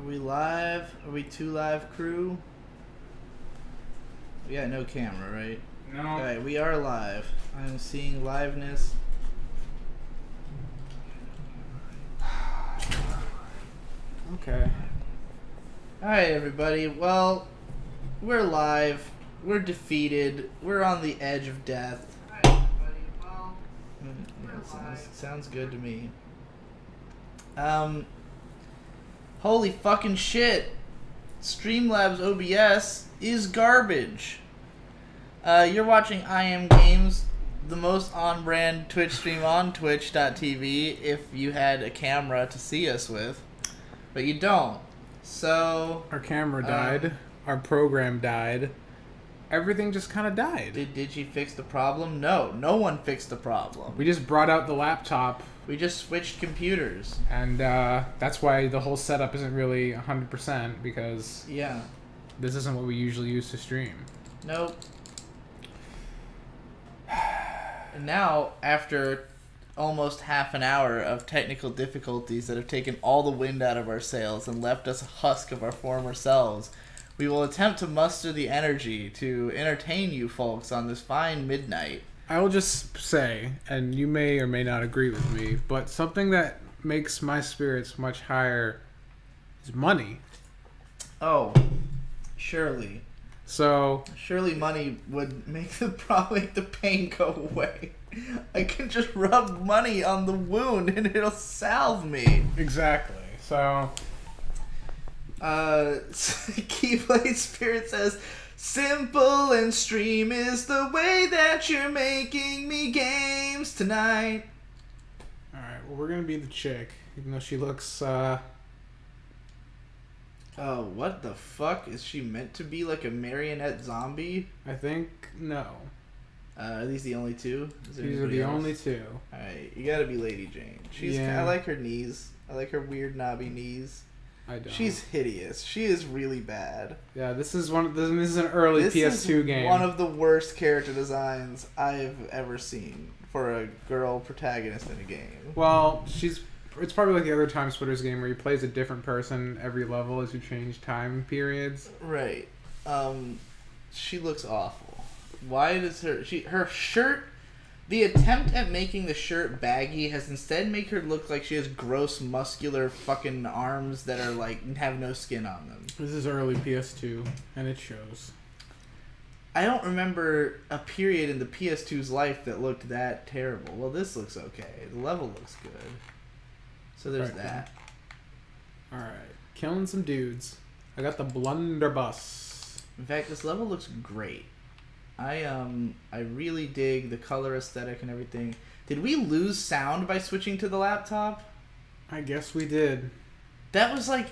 Are we live? Are we 2 live crew? We got no camera, right? No. Alright, we are live. I'm seeing liveness. Okay. Alright, everybody. Well, we're live. We're defeated. We're on the edge of death. Alright, everybody. Well, yeah, sounds good to me. Holy fucking shit. Streamlabs OBS is garbage. You're watching I Am Games, the most on-brand Twitch stream on twitch.tv if you had a camera to see us with. But you don't. So... Our camera died. Our program died. Everything just kind of died. Did she fix the problem? No. No one fixed the problem. We just brought out the laptop. We just switched computers. And that's why the whole setup isn't really 100% because... Yeah. This isn't what we usually use to stream. Nope. And now, after almost half an hour of technical difficulties that have taken all the wind out of our sails and left us a husk of our former selves, we will attempt to muster the energy to entertain you folks on this fine midnight. I will just say, and you may or may not agree with me, but something that makes my spirits much higher is money. Oh, surely. So surely money would make the pain go away. I can just rub money on the wound and it'll salve me. Exactly. So Keyblade Spirit says, simple and stream is the way that you're making me games tonight. Alright, well, we're gonna be the chick, even though she looks Oh, what the fuck? Is she meant to be like a marionette zombie? I think no. Are these the only two? These are the only two. Alright, you gotta be Lady Jane. I like her knees. I like her weird knobby knees. I don't. She's hideous. She is really bad. Yeah, this is an early PS2 game. One of the worst character designs I've ever seen for a girl protagonist in a game. Well, it's probably like the other TimeSplitters game where you play as a different person every level as you change time periods. Right. She looks awful. Why does her shirt? The attempt at making the shirt baggy has instead made her look like she has gross muscular fucking arms that are like have no skin on them. This is early PS2 and it shows. I don't remember a period in the PS2's life that looked that terrible. Well, this looks okay. The level looks good. So there's that. Alright. Killing some dudes. I got the blunderbuss. In fact, this level looks great. I really dig the color aesthetic and everything. Did we lose sound by switching to the laptop? I guess we did. That was like...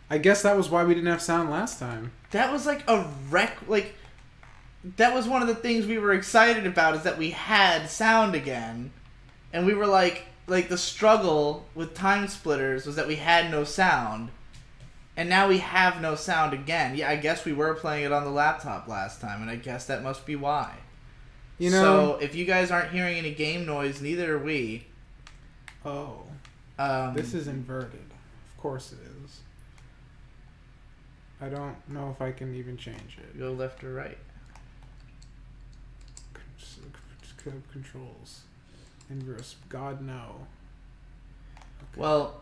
I guess that was why we didn't have sound last time. That was like a wreck... Like, that was one of the things we were excited about, is that we had sound again. And we were like the struggle with TimeSplitters was that we had no sound. And now we have no sound again. Yeah, I guess we were playing it on the laptop last time, and I guess that must be why. You know, so if you guys aren't hearing any game noise, neither are we. Oh. This is inverted. Of course it is. I don't know if I can even change it. Go left or right. Controls. Inverse. God, no. Okay. Well...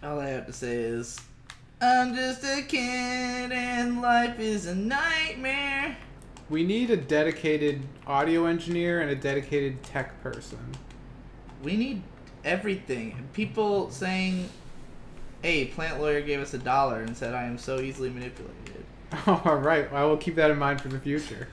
all I have to say is, I'm just a kid and life is a nightmare. We need a dedicated audio engineer and a dedicated tech person. We need everything. People saying, hey, Plant Lawyer gave us $1 and said I am so easily manipulated. All right, I will keep that in mind for the future.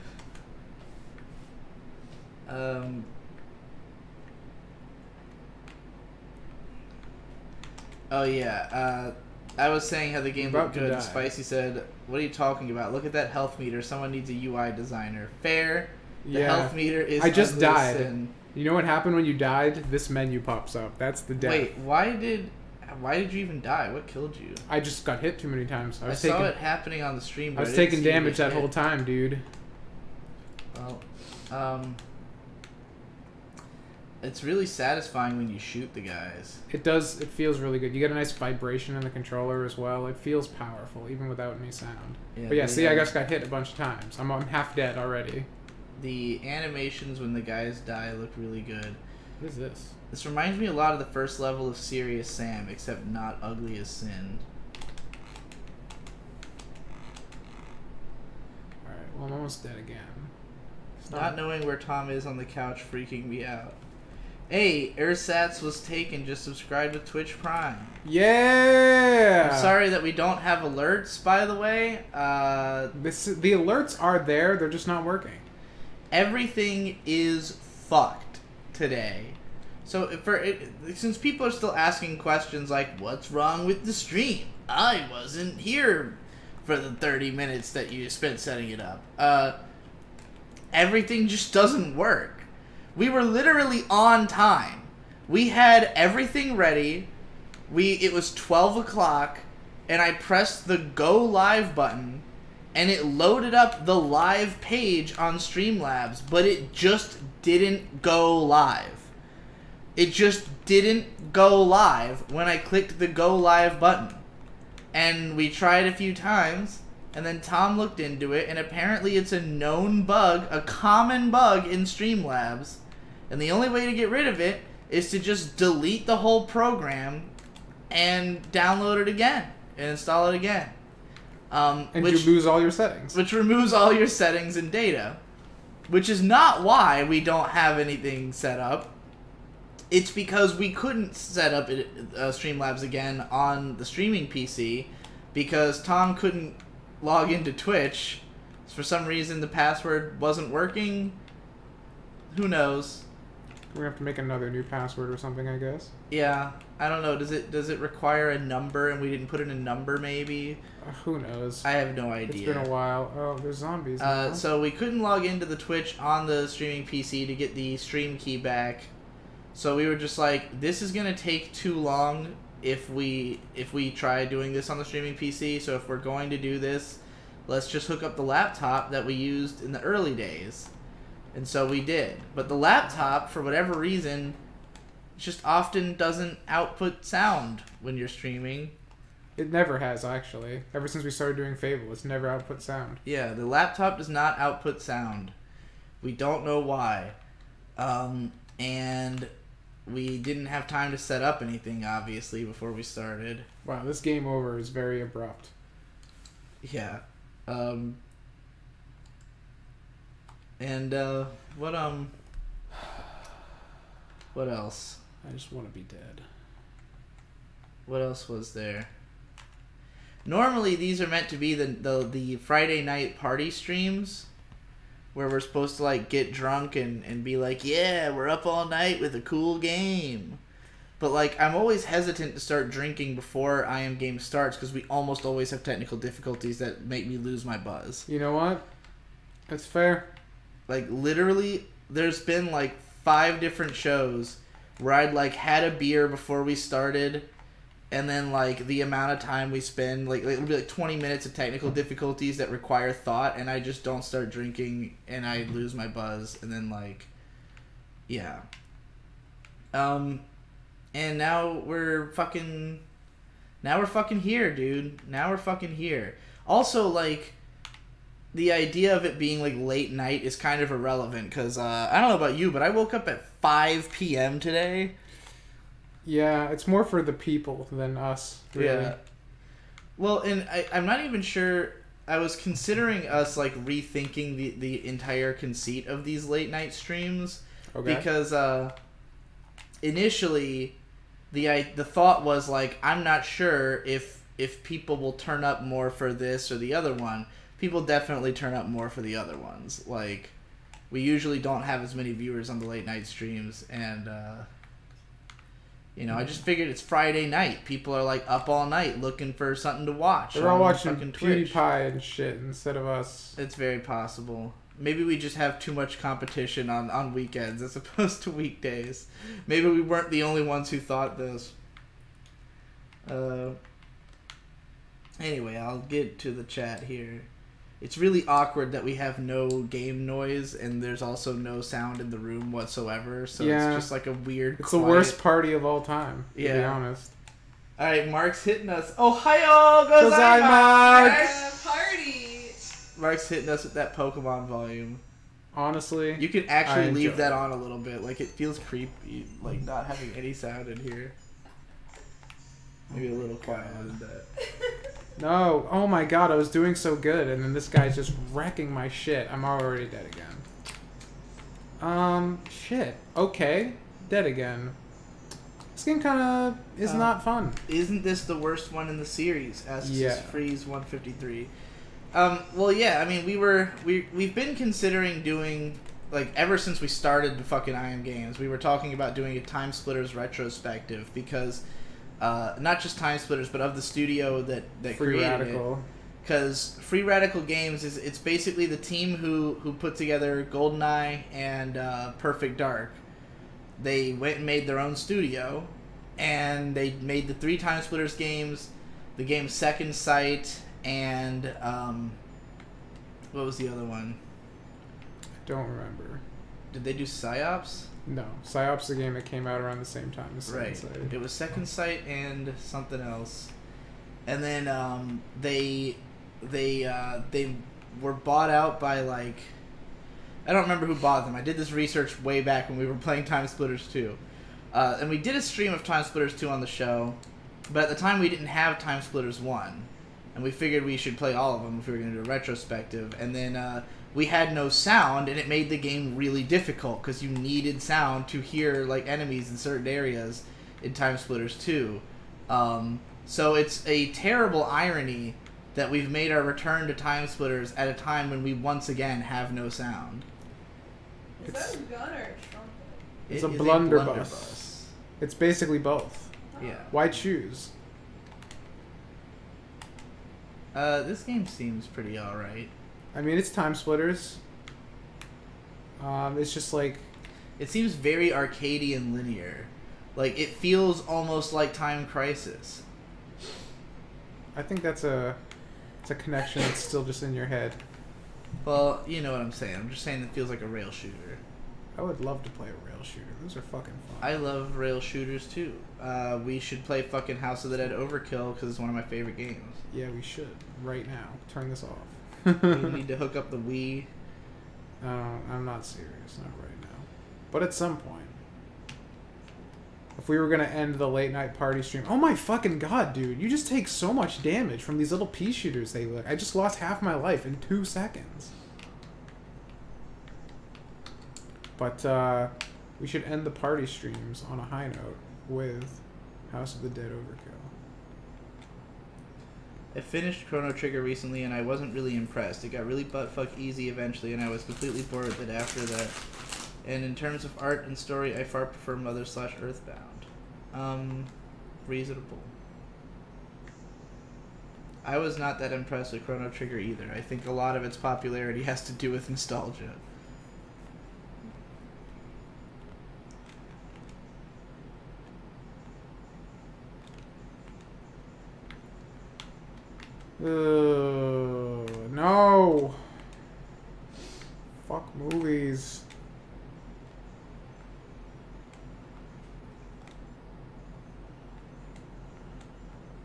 Oh yeah, I was saying how the game looked good. Spicy said, what are you talking about? Look at that health meter. Someone needs a UI designer. Fair. The health meter is... I just died. Sin. You know what happened when you died? This menu pops up. That's the death. Wait, why did you even die? What killed you? I just got hit too many times. I saw it happening on the stream, but I was taking damage that whole time, dude. Well, It's really satisfying when you shoot the guys. It does. It feels really good. You get a nice vibration in the controller as well. It feels powerful, even without any sound. Yeah, but yeah, see, I just got hit a bunch of times. I'm half dead already. The animations when the guys die look really good. What is this? This reminds me a lot of the first level of Serious Sam, except not ugly as sin. Alright, well, I'm almost dead again. Not knowing where Tom is on the couch freaking me out. Hey, Ersatz was taken. Just subscribe to Twitch Prime. Yeah! I'm sorry that we don't have alerts, by the way. The alerts are there, they're just not working. Everything is fucked today. So since people are still asking questions like, what's wrong with the stream? I wasn't here for the 30 minutes that you spent setting it up. Everything just doesn't work. We were literally on time. We had everything ready. It was 12 o'clock, and I pressed the go live button, and it loaded up the live page on Streamlabs, but it just didn't go live. It just didn't go live when I clicked the go live button. And we tried a few times, and then Tom looked into it, and apparently it's a known bug, a common bug in Streamlabs. And the only way to get rid of it is to just delete the whole program and download it again and install it again. And you lose all your settings. Which removes all your settings and data. Which is not why we don't have anything set up. It's because we couldn't set up Streamlabs again on the streaming PC because Tom couldn't log into Twitch. For some reason the password wasn't working. Who knows? We have to make another new password or something, I guess. Yeah, I don't know. Does it require a number and we didn't put in a number maybe? Who knows? I have no idea. It's been a while. Oh, there's zombies. So we couldn't log into the Twitch on the streaming PC to get the stream key back. So we were just like, this is gonna take too long if we try doing this on the streaming PC. So if we're going to do this, let's just hook up the laptop that we used in the early days. And so we did. But the laptop, for whatever reason, just often doesn't output sound when you're streaming. It never has, actually. Ever since we started doing Fable, it's never output sound. Yeah, the laptop does not output sound. We don't know why. And we didn't have time to set up anything, obviously, before we started. Wow, this game over is very abrupt. Yeah. What else? I just want to be dead. What else was there? Normally these are meant to be the Friday night party streams where we're supposed to like get drunk and be like, yeah, we're up all night with a cool game. But like I'm always hesitant to start drinking before I Am Game starts because we almost always have technical difficulties that make me lose my buzz. You know what? That's fair. Like literally there's been like 5 different shows where I'd like had a beer before we started, and then like the amount of time we spend, like it'll be like 20 minutes of technical difficulties that require thought, and I just don't start drinking and I lose my buzz, and then like yeah. And now we're fucking here, dude. Now we're fucking here. Also, like, the idea of it being like late night is kind of irrelevant because I don't know about you, but I woke up at 5 p.m. today. Yeah, it's more for the people than us, really. Yeah. Well, and I'm not even sure. I was considering us like rethinking the entire conceit of these late night streams. Okay. Because initially the thought was like, I'm not sure if people will turn up more for this or the other one. People definitely turn up more for the other ones. Like, we usually don't have as many viewers on the late night streams, and you know, I just figured it's Friday night. People are like up all night looking for something to watch. They're all watching PewDiePie and shit instead of us. It's very possible. Maybe we just have too much competition on weekends as opposed to weekdays. Maybe we weren't the only ones who thought this. Anyway, I'll get to the chat here. it's really awkward that we have no game noise and there's also no sound in the room whatsoever. So it's just like a weird. It's quiet... the worst party of all time. To be honest. All right, Mark's hitting us. Ohio gozaimasu! Party. Mark's hitting us with that Pokemon volume. Honestly, you can actually leave that on a little bit. Like, it feels creepy, like not having any sound in here. Maybe a little quieter than that. No, oh my god, I was doing so good, and then this guy's just wrecking my shit. I'm already dead again. Shit. Okay, dead again. This game kind of is not fun. Isn't this the worst one in the series? Asks Freeze 153. Well, yeah. I mean, we've been considering doing, like, ever since we started the fucking IM Games, we were talking about doing a Time Splitters retrospective because. Not just Time Splitters, but of the studio that Free created Radical. it. Because Free Radical Games it's basically the team who put together GoldenEye and Perfect Dark. They went and made their own studio, and they made the 3 Time Splitters games, the game Second Sight, and what was the other one? I don't remember. Did they do Psyops? No, Psyops the game that came out around the same time as Second Sight. It was Second Sight and something else, and then they were bought out by, like, I don't remember who bought them. I did this research way back when we were playing Time Splitters 2, and we did a stream of Time Splitters 2 on the show, but at the time we didn't have Time Splitters 1, and we figured we should play all of them if we were going to do a retrospective, and then we had no sound, and it made the game really difficult because you needed sound to hear, like, enemies in certain areas in Time Splitters 2. So it's a terrible irony that we've made our return to Time Splitters at a time when we once again have no sound. Is that a gun or a trumpet? It's a blunderbuss. It's basically both. Yeah. Why choose? This game seems pretty alright. I mean, it's Time Splitters. It's just like... It seems very arcadey and linear. Like, it feels almost like Time Crisis. I think it's a connection that's still just in your head. Well, you know what I'm saying. I'm just saying it feels like a rail shooter. I would love to play a rail shooter. Those are fucking fun. I love rail shooters, too. We should play fucking House of the Dead Overkill, because it's one of my favorite games. Yeah, we should. Right now. Turn this off. We need to hook up the Wii. I'm not serious. Not right now. But at some point. If we were going to end the late night party stream... Oh my fucking god, dude. You just take so much damage from these little pea shooters they look. I just lost half my life in 2 seconds. But, we should end the party streams on a high note with House of the Dead Overkill. I finished Chrono Trigger recently, and I wasn't really impressed. It got really buttfuck easy eventually, and I was completely bored with it after that. And in terms of art and story, I far prefer Mother/Earthbound. Reasonable. I was not that impressed with Chrono Trigger either. I think a lot of its popularity has to do with nostalgia. No. Fuck movies.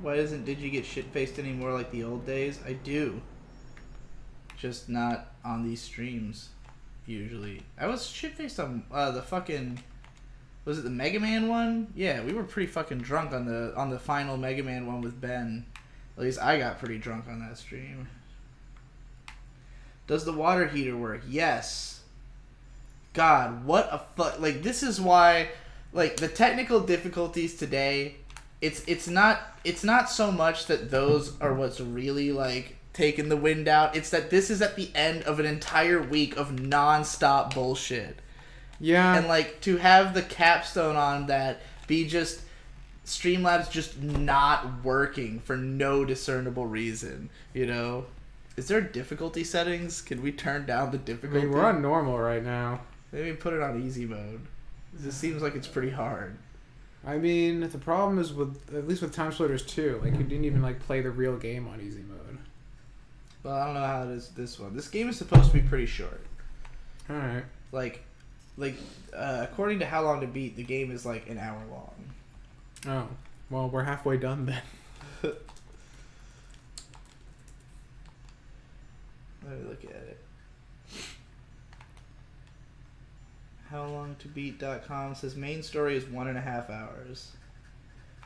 Why doesn't Did You Get Shit-Faced anymore like the old days? I do. Just not on these streams, usually. I was shit-faced on the fucking... Was it the Mega Man one? Yeah, we were pretty fucking drunk on the final Mega Man one with Ben. At least I got pretty drunk on that stream. Does the water heater work? Yes. God, what a fuck. Like, this is why, like, the technical difficulties today, it's not so much that those are what's really, like, taking the wind out. It's that this is at the end of an entire week of non-stop bullshit. Yeah. And, like, to have the capstone on that be just... Streamlabs just not working for no discernible reason, you know? Is there difficulty settings? Can we turn down the difficulty? I mean, we're on normal right now. Maybe put it on easy mode. This seems like it's pretty hard. I mean, the problem is with, at least with Time Splitters 2, like, you didn't even, like, play the real game on easy mode. Well, I don't know how it is this one. This game is supposed to be pretty short. All right. Like, according to How Long to Beat, the game is like an hour long. Oh, well, we're halfway done then. Let me look at it. HowLongToBeat.com says main story is 1.5 hours.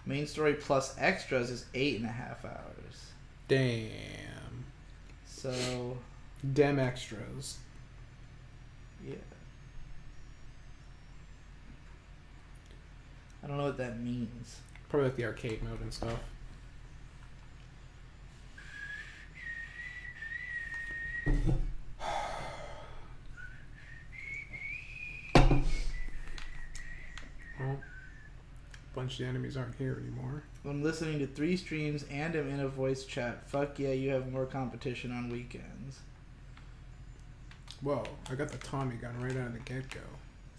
Main story plus extras is 8.5 hours. Damn. So. Dem extras. Yeah. I don't know what that means. Probably like the arcade mode and stuff. Well, a bunch of the enemies aren't here anymore. I'm listening to 3 streams and I'm in a voice chat. Fuck yeah, you have more competition on weekends. Whoa, I got the Tommy gun right out of the get-go.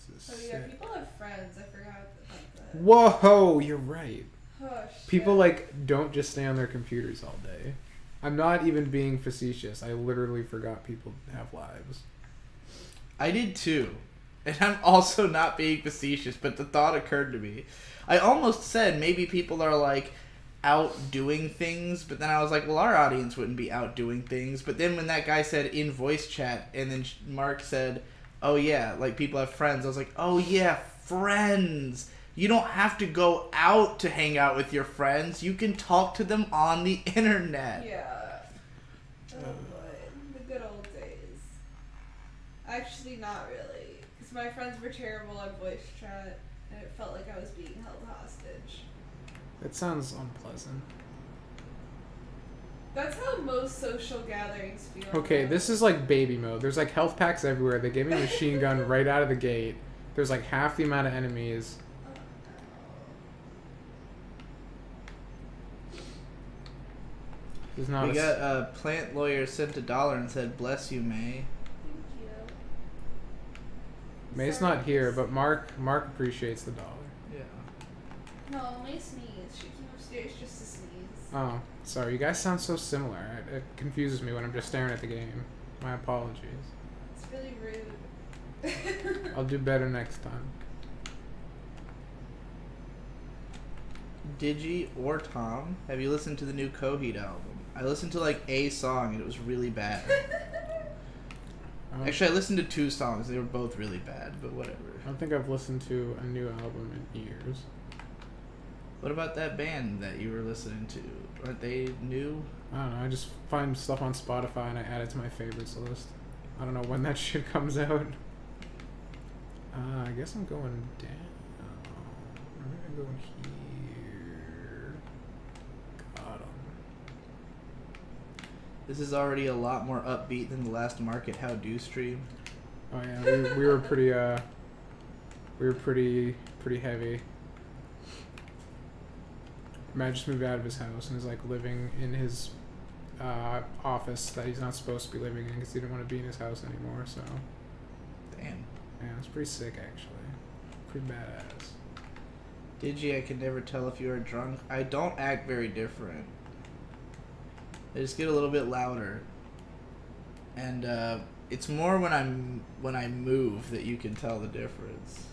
This Oh is yeah, sick. people have friends. I forgot about that. Whoa, you're right. Oh, shit. People, like, don't just stay on their computers all day. I'm not even being facetious. I literally forgot people have lives. I did too. And I'm also not being facetious, but the thought occurred to me. I almost said maybe people are like out doing things, but then I was like, well, our audience wouldn't be out doing things. But then when that guy said in voice chat, and then Mark said, oh yeah, like people have friends, I was like, oh yeah, friends. You don't have to go out to hang out with your friends. You can talk to them on the internet. Yeah. Oh boy, the good old days. Actually, not really, because my friends were terrible on voice chat, and it felt like I was being held hostage. That sounds unpleasant. That's how most social gatherings feel. Okay, this is like baby mode. There's like health packs everywhere. They gave me a machine gun right out of the gate. There's like half the amount of enemies. There's not We a got a plant lawyer sent $1 and said, bless you, May. Thank you. May's not here, but Mark appreciates the $1. Yeah. No, May sneezed. She came upstairs just to sneeze. Oh, sorry. You guys sound so similar. It confuses me when I'm just staring at the game. My apologies. It's really rude. I'll do better next time. Digi or Tom, have you listened to the new Coheed album? I listened to like a song and it was really bad. Actually, I listened to 2 songs. They were both really bad, but whatever. I don't think I've listened to a new album in years. What about that band that you were listening to? Aren't they new? I don't know. I just find stuff on Spotify and I add it to my favorites list. I don't know when that shit comes out. I guess I'm going down. I'm going here. Got 'em. This is already a lot more upbeat than the last Market How Do stream. Oh yeah, we were pretty heavy. Matt just moved out of his house and is like living in his office that he's not supposed to be living in because he didn't want to be in his house anymore. So Damn. yeah, it's pretty sick actually. Pretty badass. Digi, I can never tell if you are drunk. I don't act very different. I just get a little bit louder. And it's more when I move that you can tell the difference.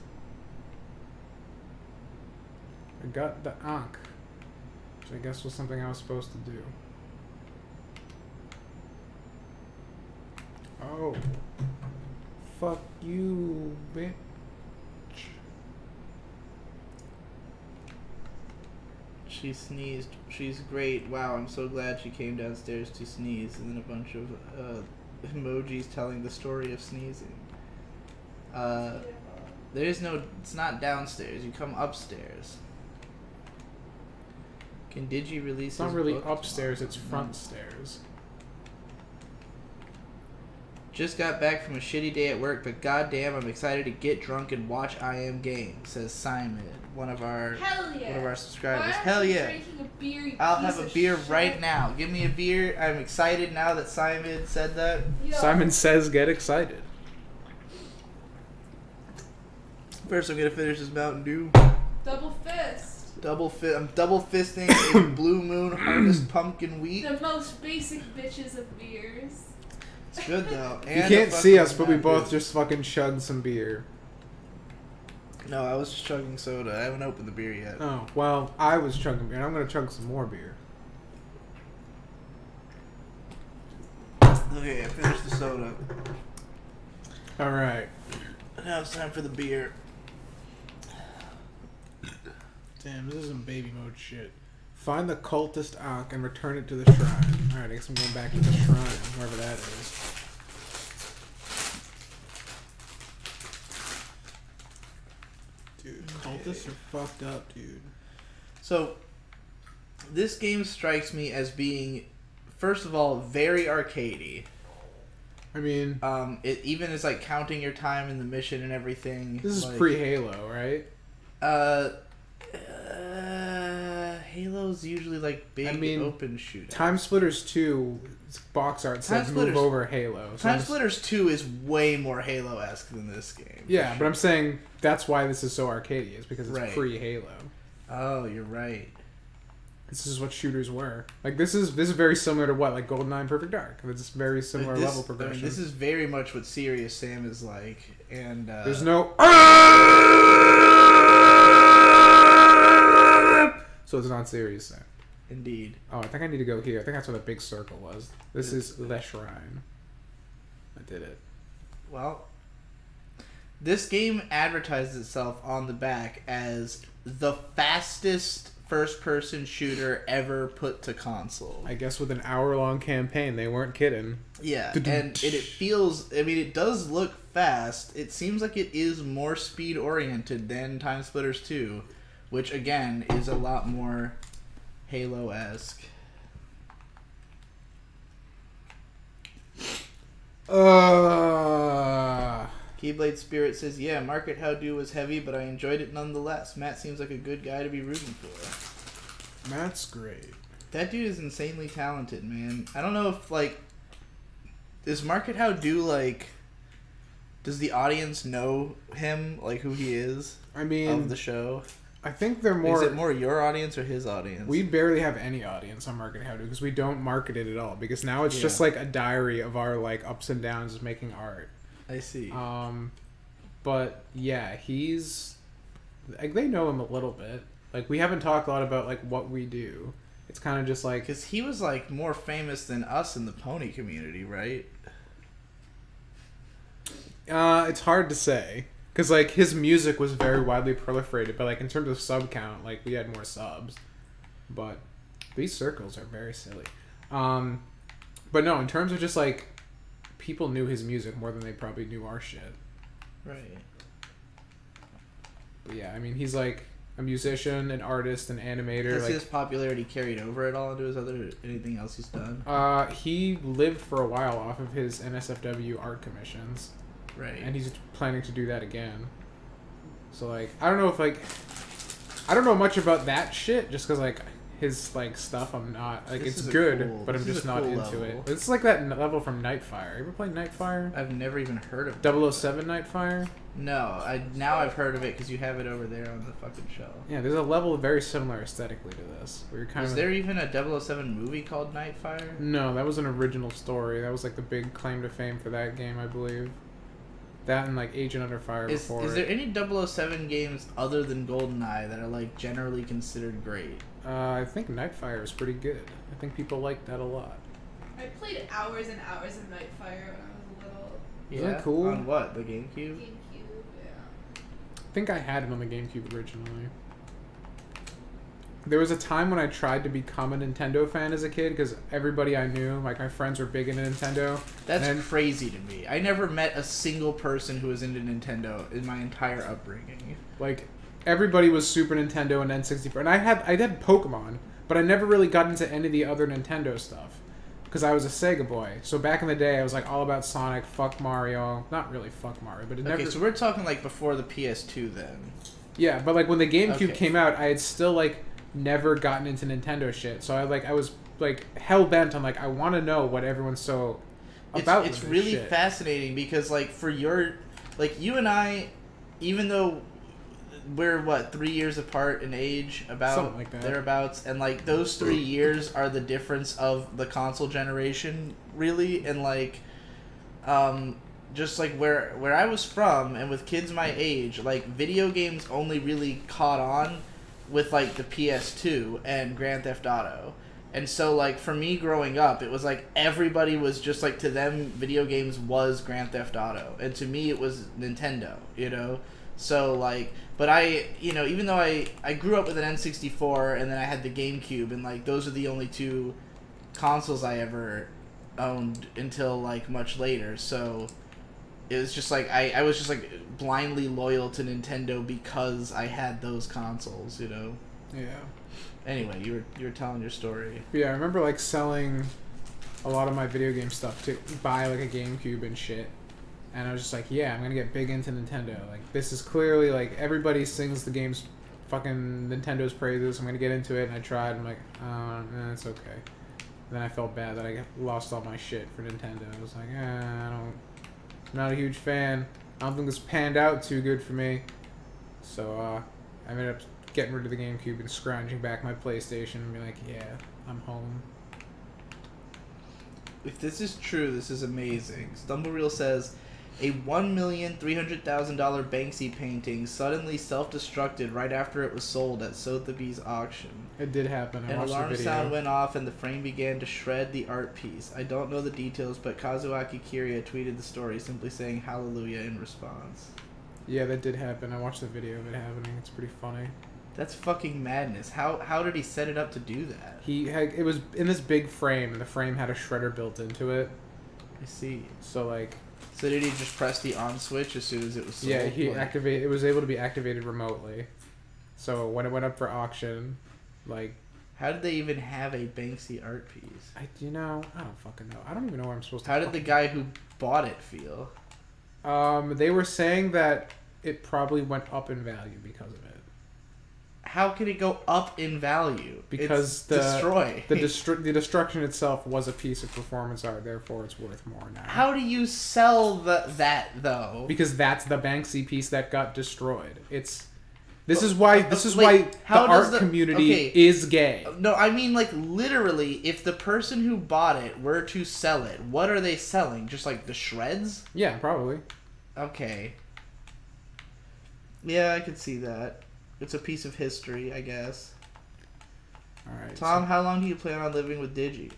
I got the Ankh, which I guess was something I was supposed to do. Oh. Fuck you, bitch. She sneezed. She's great. Wow, I'm so glad she came downstairs to sneeze. And then a bunch of emojis telling the story of sneezing. There's no... It's not downstairs. You come upstairs. Can Digi release It's not his really book upstairs, tomorrow? it's front stairs. Just got back from a shitty day at work, but goddamn, I'm excited to get drunk and watch I Am Game, says Simon, one of our Hell yeah. one of our subscribers. Why Hell aren't you yeah. drinking a beer, you I'll piece have a of beer shit? right now. Give me a beer. I'm excited now that Simon said that. Yo. Simon says get excited. First, I'm gonna finish this Mountain Dew. Double fist. I'm double fisting a Blue Moon Harvest Pumpkin Wheat. The most basic bitches of beers. It's good though. You And can't see us, but we Mountain both Dew. just fucking chugged some beer. No, I was just chugging soda. I haven't opened the beer yet. Oh, well, I was chugging beer, and I'm gonna chug some more beer. Okay, I finished the soda. Alright. Now it's time for the beer. Damn, this isn't baby mode shit. Find the cultist Ankh and return it to the shrine. Alright, I guess I'm going back to the shrine, wherever that is. Dude, cultists are fucked up, dude. So, this game strikes me as being, first of all, very arcadey. I mean, It even is like counting your time in the mission and everything. this is like, pre-Halo, right? Halo's usually like big I mean, open shooter. TimeSplitters 2 box art says move TimeSplitters- over Halo. So I'm just- TimeSplitters 2 is way more Halo-esque than this game. yeah, but I'm saying that's why this is so arcadey, is because it's Right. pre-Halo. Oh, you're right. This is what shooters were. Like this is very similar to what, like GoldenEye and Perfect Dark. It's very similar This- level progression. I mean, this is very much what Serious Sam is like, and There's no so it's not serious Sam. indeed. Oh, I think I need to go here. I think that's where the big circle was. This is Le Shrine. I did it. Well, this game advertises itself on the back as the fastest first-person shooter ever put to console. I guess with an hour-long campaign, they weren't kidding. Yeah, and it feels, I mean, it does look fast. It seems like it is more speed-oriented than TimeSplitters 2, which, again, is a lot more Halo-esque. Keyblade Spirit says, yeah, Market How Do was heavy, but I enjoyed it nonetheless. Matt seems like a good guy to be rooting for. Matt's great. That dude is insanely talented, man. I don't know if, like, is Market How Do, like, does the audience know him, like, who he is I mean, of the show? I think they're more. Is it more your audience or his audience? We barely have any audience on Market How To because we don't market it at all. Because now it's just Yeah. like a diary of our like ups and downs of making art. I see. But yeah, he's like they know him a little bit. Like we haven't talked a lot about like what we do. It's kind of just like Because he was, like, more famous than us in the pony community, right? it's hard to say because like his music was very widely proliferated, but like in terms of sub count, like we had more subs. But these circles are very silly. But no, in terms of just like people knew his music more than they probably knew our shit. Right. But yeah, I mean he's like a musician, an artist, an animator. Has Like his popularity carried over at all into his anything else he's done? he lived for a while off of his NSFW art commissions. Right. And he's planning to do that again. So like, I don't know if like, I don't know much about that shit just because like his like stuff I'm not like This it's is a good, cool- but I'm this is just a not cool into level. it. It's like that level from Nightfire. You ever played Nightfire? I've never even heard of it. 007 Nightfire? No, now I've heard of it because you have it over there on the fucking show. Yeah, there's a level very similar aesthetically to this. Where you're kind Was of there even a 007 movie called Nightfire? No, that was an original story. That was like the big claim to fame for that game, I believe. That and like Agent Under Fire Is before. there any 007 games other than GoldenEye that are like generally considered great? I think Nightfire is pretty good. I think people like that a lot. I played hours and hours of Nightfire when I was little. Isn't that cool? On what? The GameCube? GameCube, yeah. I think I had it on the GameCube originally. There was a time when I tried to become a Nintendo fan as a kid because everybody I knew, like my friends, were big into Nintendo. That's And- crazy to me. I never met a single person who was into Nintendo in my entire upbringing. Like everybody was Super Nintendo and N64, and I had Pokemon, but I never really got into any of the other Nintendo stuff because I was a Sega boy. So back in the day, I was like all about Sonic, fuck Mario, not really fuck Mario, but it Okay, never. so we're talking like before the PS2 then. Yeah, but like when the GameCube Okay. came out, I had still like never gotten into Nintendo shit. So I was like hell bent on like I want to know what everyone's so about. It's with this really shit. fascinating because like for your, like you and I, even though we're what 3 years apart in age, about Something like that. thereabouts, and like those 3 years are the difference of the console generation, really, and like, just like where I was from, and with kids my age, like video games only really caught on with like the PS2 and Grand Theft Auto. And so, like, for me growing up, it was like everybody was just like, to them, video games was Grand Theft Auto. And to me, it was Nintendo, you know? So, like, but I, you know, even though I grew up with an N64 and then I had the GameCube, and, like, those are the only two consoles I ever owned until, like, much later. So, it was just like, I was just, like, blindly loyal to Nintendo because I had those consoles, you know? Yeah. Anyway, you were telling your story. Yeah, I remember like selling a lot of my video game stuff to buy like a GameCube and shit. And I was just like, yeah, I'm gonna get big into Nintendo. Like, this is clearly like everybody sings the game's fucking Nintendo's praises. I'm gonna get into it, and I tried. I'm like, it's okay. And then I felt bad that I lost all my shit for Nintendo. I was like, I'm not a huge fan. I don't think this panned out too good for me. So I ended up getting rid of the GameCube and scrounging back my PlayStation and be like, yeah, I'm home. If this is true, this is amazing. Stumblereel says, a $1,300,000 Banksy painting suddenly self-destructed right after it was sold at Sotheby's auction. It did happen. I An watched alarm the video. sound went off and the frame began to shred the art piece. I don't know the details, but Kazuaki Kiria tweeted the story, simply saying hallelujah in response. Yeah, that did happen. I watched the video of it happening. It's pretty funny. That's fucking madness. How did he set it up to do that? It was in this big frame, and the frame had a shredder built into it. I see. So like, So did he just press the on switch as soon as it was sold? yeah, it was able to be activated remotely. So when it went up for auction, like, How did they even have a Banksy art piece? I don't fucking know. I don't even know where I'm supposed to. How did the guy who bought it feel? They were saying that it probably went up in value because of it. How could it go up in value? Because the destruction itself was a piece of performance art, therefore it's worth more now. How do you sell that though? Because that's the Banksy piece that got destroyed. This is why the art community is gay. No, I mean, like, literally, if the person who bought it were to sell it, what are they selling? Just like the shreds? Yeah, probably. Okay. Yeah, I could see that. It's a piece of history, I guess. Alright. Tom, how long do you plan on living with Digi?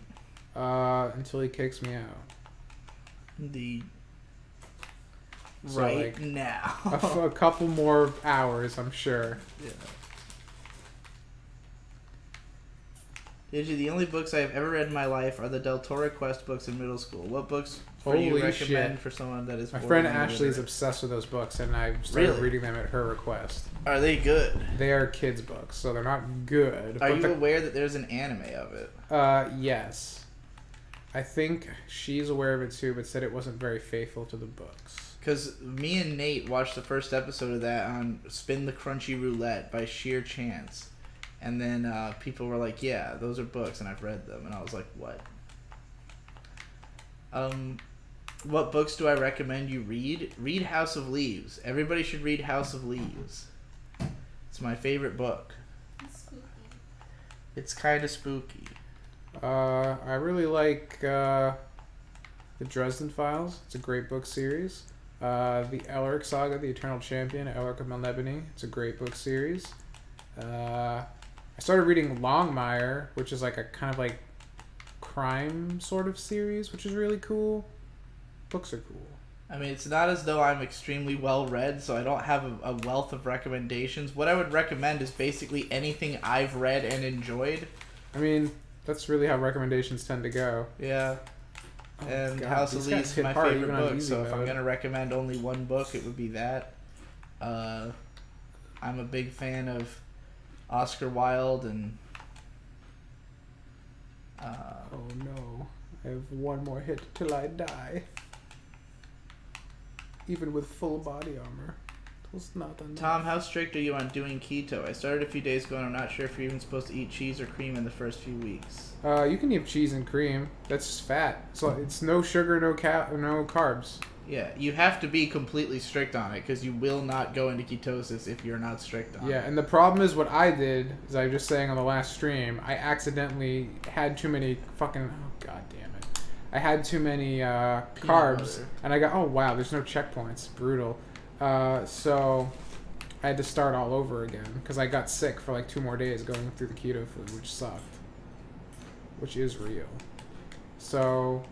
Until he kicks me out. Indeed. So, Right like, now. a couple more hours, I'm sure. Yeah. Digi, the only books I have ever read in my life are the Del Toro Quest books in middle school. What books do you recommend for someone that is... My friend Ashley is obsessed with those books, and I started reading them at her request. Are they good? They are kids' books, so they're not good. Are you aware that there's an anime of it? Yes. I think she's aware of it too, but said it wasn't very faithful to the books. Because me and Nate watched the first episode of that on Spin the Crunchy Roulette by sheer chance. And then people were like, yeah, those are books, and I've read them. And I was like, what? What books do I recommend you read? Read House of Leaves. Everybody should read House of Leaves. It's my favorite book. It's spooky. It's kind of spooky. I really like the Dresden Files. It's a great book series. The Elric Saga, The Eternal Champion, Elric of Melnibone. It's a great book series. I started reading Longmire, which is like a kind of like crime sort of series, which is really cool. Books are cool. I mean, it's not as though I'm extremely well read, so I don't have a wealth of recommendations. What I would recommend is basically anything I've read and enjoyed. I mean, that's really how recommendations tend to go. Yeah. Oh, and God, House of Leaves is my hard favorite even on book, easy so if I'm mode. going to recommend only one book, it would be that. I'm a big fan of Oscar Wilde and... Oh no, I have one more hit till I die. Even with full body armor. It was not enough. Tom, how strict are you on doing keto? I started a few days ago and I'm not sure if you're even supposed to eat cheese or cream in the first few weeks. You can eat cheese and cream. That's just fat. So it's no sugar, no carbs. Yeah, you have to be completely strict on it because you will not go into ketosis if you're not strict on it. Yeah, and the problem is what I did, as I was just saying on the last stream, I accidentally had too many fucking... Oh, god damn it. I had too many carbs, and I got... Oh, wow, there's no checkpoints. Brutal. So I had to start all over again because I got sick for like 2 more days going through the keto food, which sucked. Which is real. So...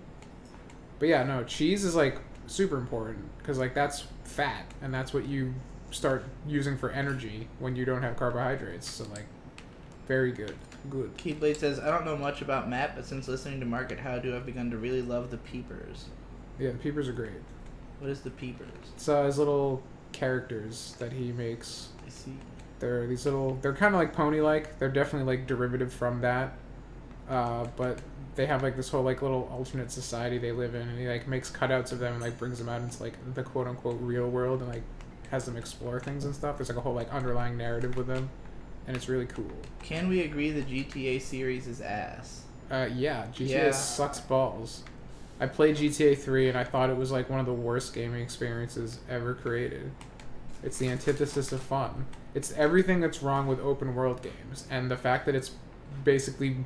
But yeah, no, cheese is like... super important because like that's fat and that's what you start using for energy when you don't have carbohydrates, so like very good. Keyblade says, I don't know much about Matt, but since listening to Market How Do, I've begun to really love the peepers. Yeah, the peepers are great. What is the peepers? It's his little characters that he makes. I see. They're these little, they're kind of like pony-like. They're definitely like derivative from that, but they have like this whole like little alternate society they live in, and he like makes cutouts of them and like brings them out into like the quote unquote real world and like has them explore things and stuff. There's like a whole like underlying narrative with them, and it's really cool. Can we agree the GTA series is ass? Yeah, GTA sucks balls. I played GTA 3 and I thought it was like one of the worst gaming experiences ever created. It's the antithesis of fun. It's everything that's wrong with open world games, and the fact that it's basically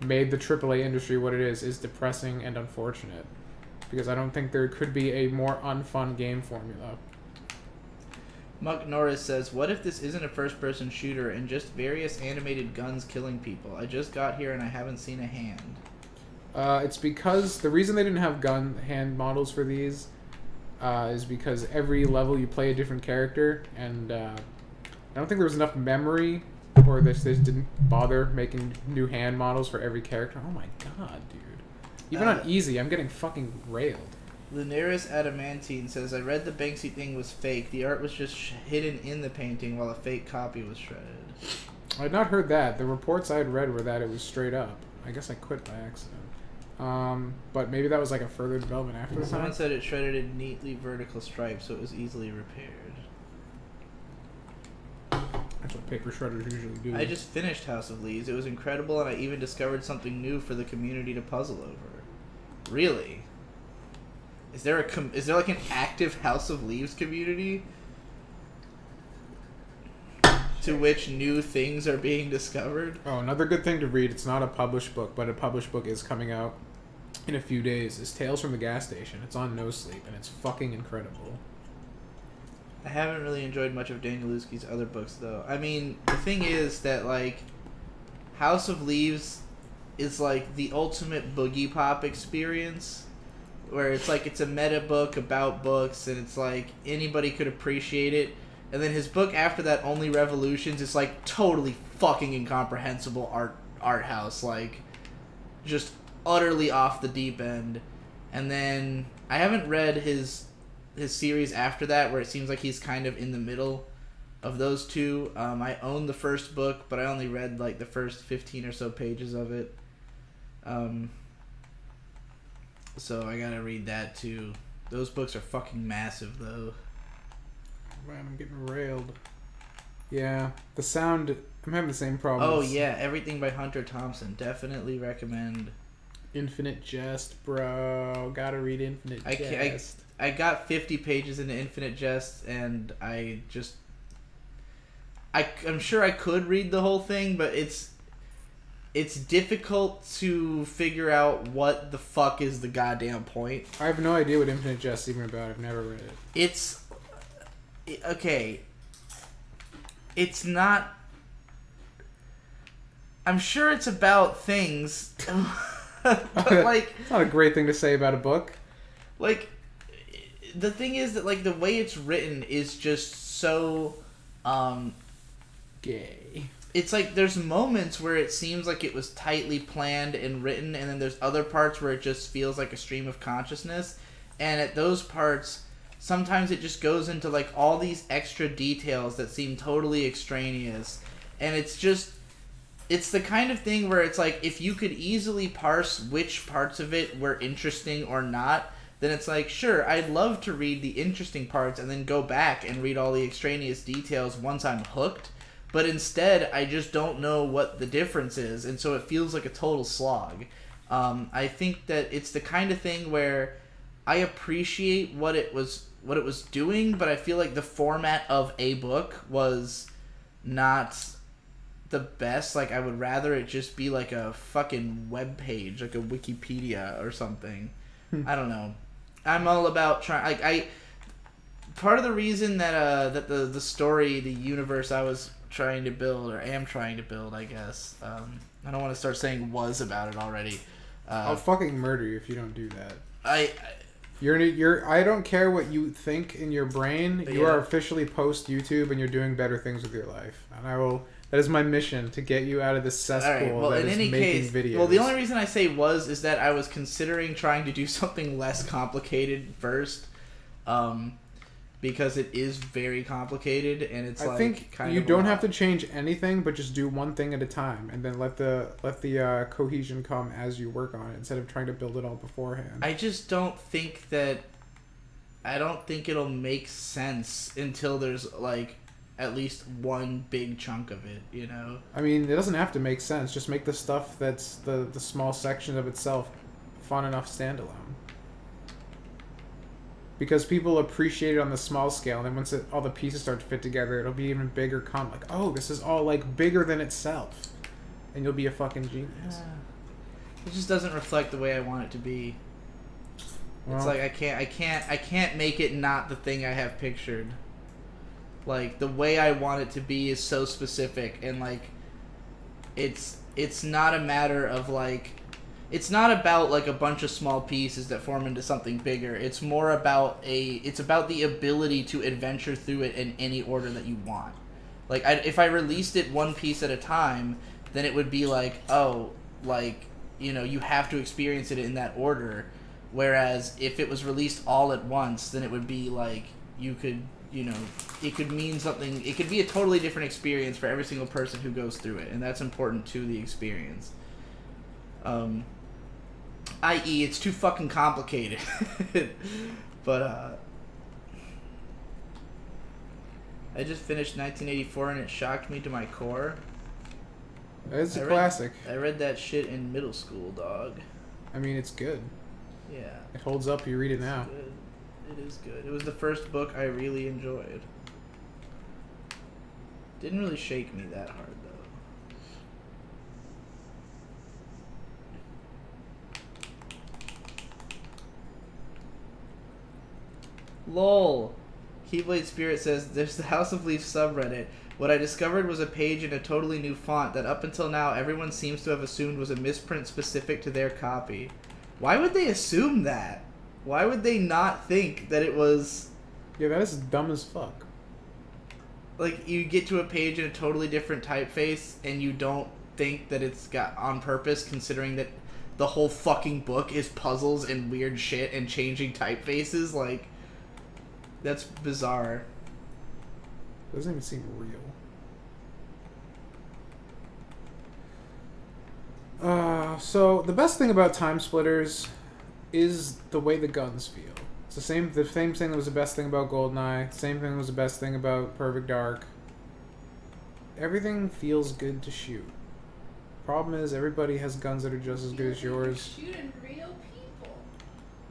made the AAA industry what it is depressing and unfortunate, because I don't think there could be a more unfun game formula. Muck Norris says, what if this isn't a first-person shooter and just various animated guns killing people? I just got here and I haven't seen a hand. It's because the reason they didn't have hand models for these is because every level you play a different character, and I don't think there was enough memory, or they just didn't bother making new hand models for every character. Oh my god, dude. Even on easy, I'm getting fucking railed. Lunaris Adamantine says, I read the Banksy thing was fake. The art was just hidden in the painting while a fake copy was shredded. I had not heard that. The reports I had read were that it was straight up. I guess I quit by accident. But maybe that was like a further development after. Someone said it shredded in neatly vertical stripes, so it was easily repaired. That's what paper shredders usually do. I just finished House of Leaves. It was incredible, and I even discovered something new for the community to puzzle over. Really? Is there like an active House of Leaves community to which new things are being discovered? Oh, another good thing to read. It's not a published book, but a published book is coming out in a few days. Is Tales from the Gas Station. It's on No Sleep, and it's fucking incredible. I haven't really enjoyed much of Daniel Lewski's other books, though. I mean, the thing is that, like, House of Leaves is, like, the ultimate boogie pop experience, where it's, like, it's a meta book about books, and it's, like, anybody could appreciate it. And then his book after that, Only Revolutions, is, like, totally fucking incomprehensible art house, like, just utterly off the deep end. And then, I haven't read his series after that, where it seems like he's kind of in the middle of those two. I own the first book, but I only read like the first 15 or so pages of it. So I gotta read that too. Those books are fucking massive, though. Man, I'm getting railed. Yeah, the sound, I'm having the same problem. Oh yeah, everything by Hunter Thompson. Definitely recommend. Infinite Jest, bro. Gotta read Infinite Jest. I got 50 pages into Infinite Jest, and I'm sure I could read the whole thing, but it's difficult to figure out what the fuck is the goddamn point. I have no idea what Infinite Jest is even about. I've never read it. Okay. It's not... I'm sure it's about things, but like... It's not a great thing to say about a book. Like... The thing is that, like, the way it's written is just so, gay. It's like, there's moments where it seems like it was tightly planned and written, and then there's other parts where it just feels like a stream of consciousness, and at those parts, sometimes it just goes into, like, all these extra details that seem totally extraneous, and it's just, it's the kind of thing where it's like, if you could easily parse which parts of it were interesting or not, then it's like, sure, I'd love to read the interesting parts and then go back and read all the extraneous details once I'm hooked. But instead, I just don't know what the difference is, and so it feels like a total slog. I think that it's the kind of thing where I appreciate what it was doing, but I feel like the format of a book was not the best. Like, I would rather it just be like a fucking web page, like a Wikipedia or something. I don't know. I'm all about trying. Like, part of the reason that the story, the universe I was trying to build, or am trying to build, I guess. I don't want to start saying was about it already. I'll fucking murder you if you don't do that. I don't care what you think in your brain. You yeah. are officially post YouTube, and you're doing better things with your life. And I will. That is my mission, to get you out of this cesspool that is making videos. Well, the only reason I say is that I was considering trying to do something less complicated first, because it is very complicated, and it's I think you don't have to change anything, but just do one thing at a time, and then let the cohesion come as you work on it, instead of trying to build it all beforehand. I just don't think that. I don't think it'll make sense until there's like at least one big chunk of it, you know? I mean, it doesn't have to make sense. Just make the stuff that's the small section of itself fun enough standalone. Because people appreciate it on the small scale, and then once all the pieces start to fit together, it'll be even bigger. Like, oh, this is all like bigger than itself, and you'll be a fucking genius. It just doesn't reflect the way I want it to be. Well, it's like I can't make it not the thing I have pictured. Like, the way I want it to be is so specific, and like it's not a matter of like, it's not about like a bunch of small pieces that form into something bigger. It's more about it's about the ability to adventure through it in any order that you want. Like, if I released it one piece at a time, then it would be like, oh, like, you know, you have to experience it in that order. Whereas if it was released all at once, then it would be like, you could, you know, it could mean something. It could be a totally different experience for every single person who goes through it, and that's important to the experience. I.e., it's too fucking complicated. But I just finished 1984, and it shocked me to my core. It's a classic. I read that shit in middle school, dog. I mean, it's good. Yeah. It holds up. You read it now. Good. It is good. It was the first book I really enjoyed. Didn't really shake me that hard, though. LOL. Keyblade Spirit says, there's the House of Leaf subreddit. What I discovered was a page in a totally new font that up until now everyone seems to have assumed was a misprint specific to their copy. Why would they assume that? Why would they not think that it was... Yeah, that is dumb as fuck. Like, you get to a page in a totally different typeface, and you don't think that it's got on purpose, considering that the whole fucking book is puzzles and weird shit and changing typefaces. Like, that's bizarre. It doesn't even seem real. So the best thing about TimeSplitters is the way the guns feel. It's the same thing that was the best thing about GoldenEye. Same thing was the best thing about Perfect Dark. Everything feels good to shoot. Problem is, everybody has guns that are just as good as yours. Shooting real people.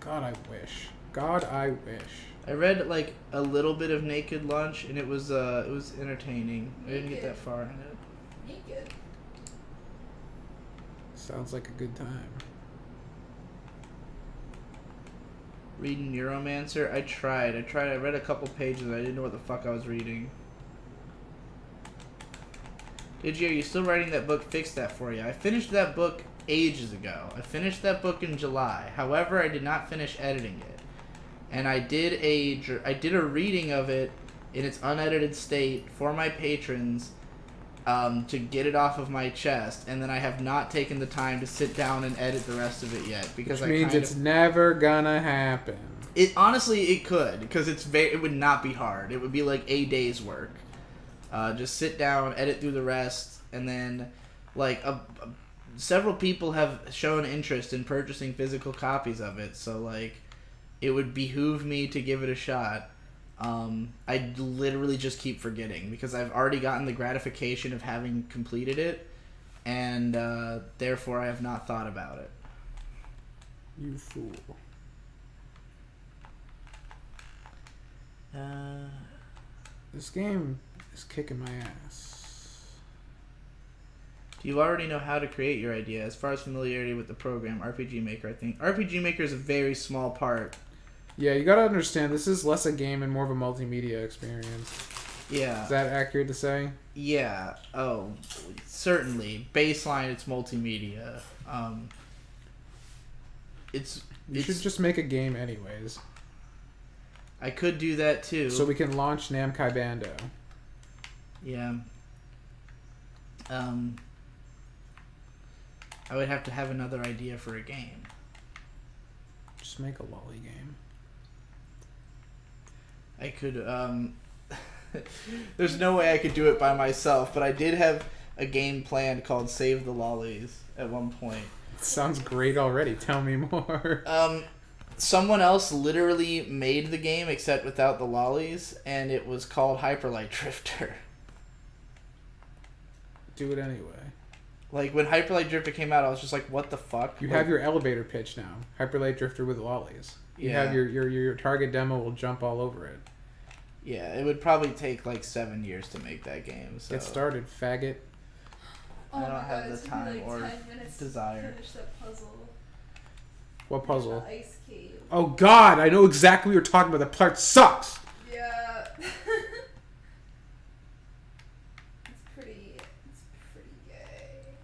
God, I wish. God, I wish. I read like a little bit of Naked Lunch, and it was entertaining. I didn't get that far in it. Naked. Sounds like a good time. Reading Neuromancer? I tried. I read a couple pages and I didn't know what the fuck I was reading. Digi, are you still writing that book? Fix that for you. I finished that book ages ago. I finished that book in July. However, I did not finish editing it. And I did a reading of it in its unedited state for my patrons, to get it off of my chest, and then I have not taken the time to sit down and edit the rest of it yet, because Which means it's never gonna happen. It honestly, it could, because it would not be hard. It would be like a day's work. Just sit down, edit through the rest, and then like several people have shown interest in purchasing physical copies of it, so like it would behoove me to give it a shot. I literally just keep forgetting because I've already gotten the gratification of having completed it, and therefore I have not thought about it. You fool. This game is kicking my ass. Do you already know how to create your idea? As far as familiarity with the program, RPG Maker, I think. RPG Maker is a very small part. Yeah, you gotta understand, this is less a game and more of a multimedia experience. Yeah. Is that accurate to say? Yeah. Oh, certainly. Baseline, it's multimedia. You should just make a game anyways. I could do that too. So we can launch Namkai Bando. Yeah. I would have to have another idea for a game. Just make a lolly game. I could, there's no way I could do it by myself, but I did have a game planned called Save the Lollies at one point. Sounds great already. Tell me more. Someone else literally made the game except without the lollies, and it was called Hyperlight Drifter. Do it anyway. Like, when Hyperlight Drifter came out, I was just like, what the fuck? You like, have your elevator pitch now. Hyperlight Drifter with lollies. You have your target demo will jump all over it. Yeah, it would probably take like 7 years to make that game. So. Get started, faggot. Oh I don't have it's the gonna be time like or 10 minutes desire. To finish that puzzle. What puzzle? The ice cave. Oh god, I know exactly what you're talking about. The part sucks. Yeah. It's pretty gay.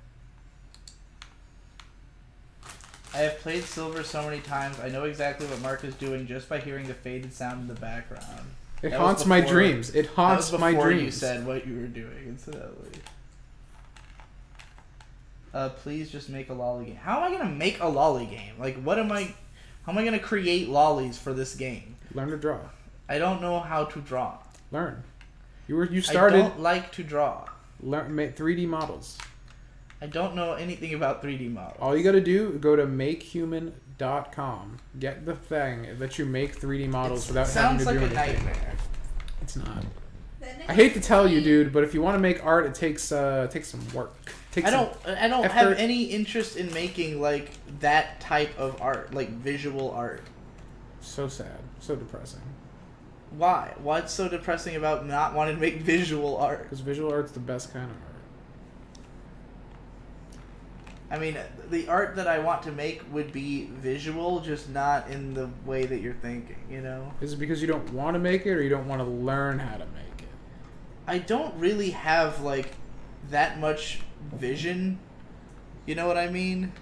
I have played Silver so many times, I know exactly what Mark is doing just by hearing the faded sound in the background. It haunts my dreams. It haunts my dreams. That was before you said what you were doing, incidentally. Please just make a lolly game. How am I gonna make a lolly game? Like, how am I gonna create lollies for this game? Learn to draw. I don't know how to draw. Learn. You started. I don't like to draw. Learn, make 3D models. I don't know anything about 3D models. All you gotta do, go to makehuman.com. Get the thing that you make 3D models without having to do anything. Sounds like a nightmare. It's not. I hate to tell you, dude, but if you want to make art, it takes some work. I don't have any interest in making like that type of art, like visual art. So sad, so depressing. Why? What's so depressing about not wanting to make visual art? Because visual art's the best kind of art. I mean, the art that I want to make would be visual, just not in the way that you're thinking, you know? Is it because you don't want to make it, or you don't want to learn how to make it? I don't really have, like, that much vision. You know what I mean?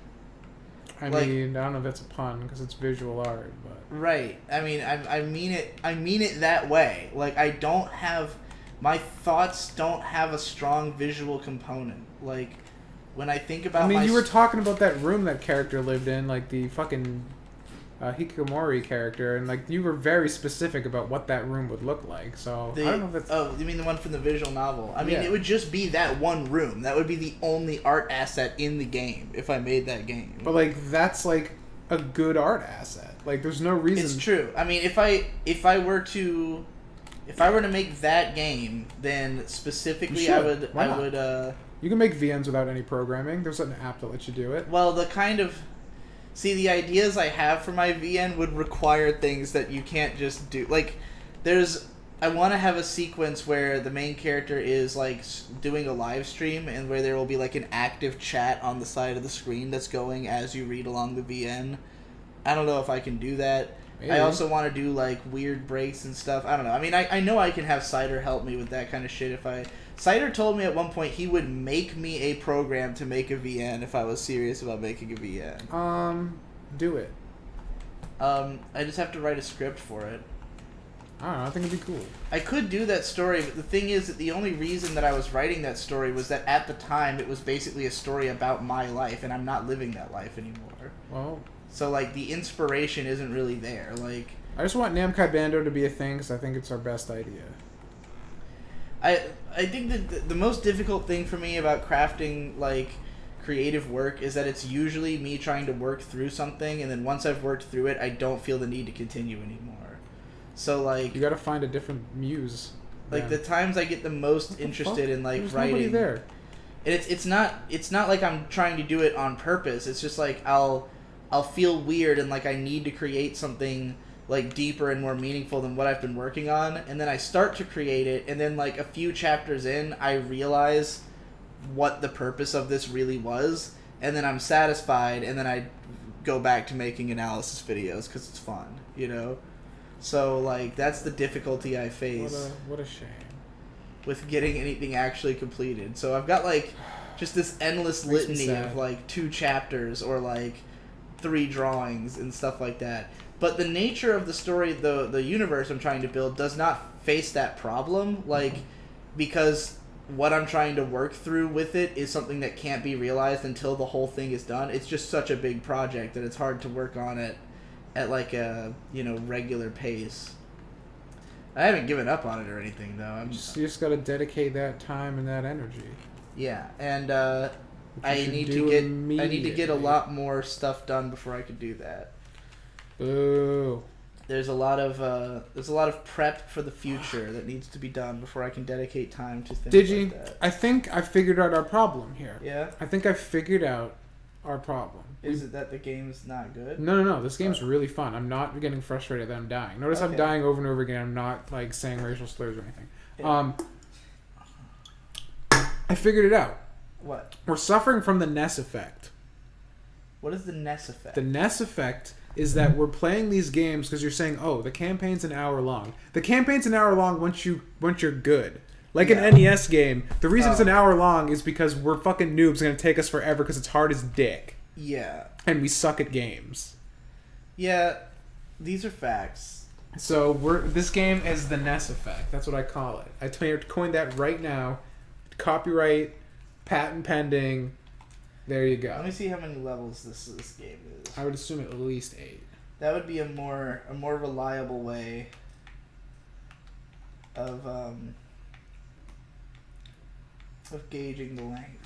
I mean, I don't know if that's a pun, because it's visual art, but... Right. I mean, I mean it that way. Like, I don't have... My thoughts don't have a strong visual component. Like... When I think about you were talking about that room that character lived in, like the fucking Hikikomori character, and like you were very specific about what that room would look like. So I don't know if that's... Oh, you mean the one from the visual novel? I mean, yeah. It would just be that one room. That would be the only art asset in the game if I made that game. But like that's like a good art asset. Like there's no reason. It's true. I mean, if I were to make that game, then specifically I would. You can make VNs without any programming. There's an app that lets you do it. Well, the ideas I have for my VN would require things that you can't just do. Like, I want to have a sequence where the main character is, like, doing a live stream and where there will be, like, an active chat on the side of the screen that's going as you read along the VN. I don't know if I can do that. Maybe. I also want to do, like, weird breaks and stuff. I don't know. I mean, I know I can have Cider help me with that kind of shit if I... Cider told me at one point he would make me a program to make a VN if I was serious about making a VN. Do it. I just have to write a script for it. I don't know, I think it'd be cool. I could do that story, but the thing is that the only reason that I was writing that story was that at the time it was basically a story about my life, and I'm not living that life anymore. Well... So, like, the inspiration isn't really there. Like, I just want Namkai Bando to be a thing because I think it's our best idea. I think that the most difficult thing for me about crafting, like, creative work is that it's usually me trying to work through something, and then once I've worked through it, I don't feel the need to continue anymore. So, like... You gotta find a different muse. Like, the times I get the most interested in, like, There's writing... nobody there. It's not like I'm trying to do it on purpose. It's just, like, I'll feel weird and, like, I need to create something... like deeper and more meaningful than what I've been working on, and then I start to create it, and then like a few chapters in, I realize what the purpose of this really was, and then I'm satisfied, and then I go back to making analysis videos because it's fun, you know? So, like, that's the difficulty I face. What a shame. With getting anything actually completed. So I've got, like, just this endless litany of, like, 2 chapters or, like, 3 drawings and stuff like that. But the nature of the story, the universe I'm trying to build does not face that problem, like, because what I'm trying to work through with it is something that can't be realized until the whole thing is done. It's just such a big project that it's hard to work on it at like a, you know, regular pace. I haven't given up on it or anything though. You just gotta dedicate that time and that energy. Yeah, and I need to get a lot more stuff done before I could do that. Boo. There's a lot of prep for the future that needs to be done before I can dedicate time to things like that. I think I figured out our problem here. Yeah? I think I figured out our problem. Is it that the game's not good? No. This game's really fun. I'm not getting frustrated that I'm dying. Notice I'm dying over and over again. I'm not like saying racial slurs or anything. Yeah. I figured it out. What? We're suffering from the Ness effect. What is the Ness effect? The Ness effect is that we're playing these games because you're saying, oh, the campaign's an hour long. The campaign's an hour long once you're good. Like an NES game, the reason it's an hour long is because we're fucking noobs. It's going to take us forever because it's hard as dick. Yeah. And we suck at games. Yeah, these are facts. So this game is the Ness effect. That's what I call it. I coined that right now. Copyright, patent pending. There you go. Let me see how many levels this game is. I would assume at least 8. That would be a more reliable way of gauging the length.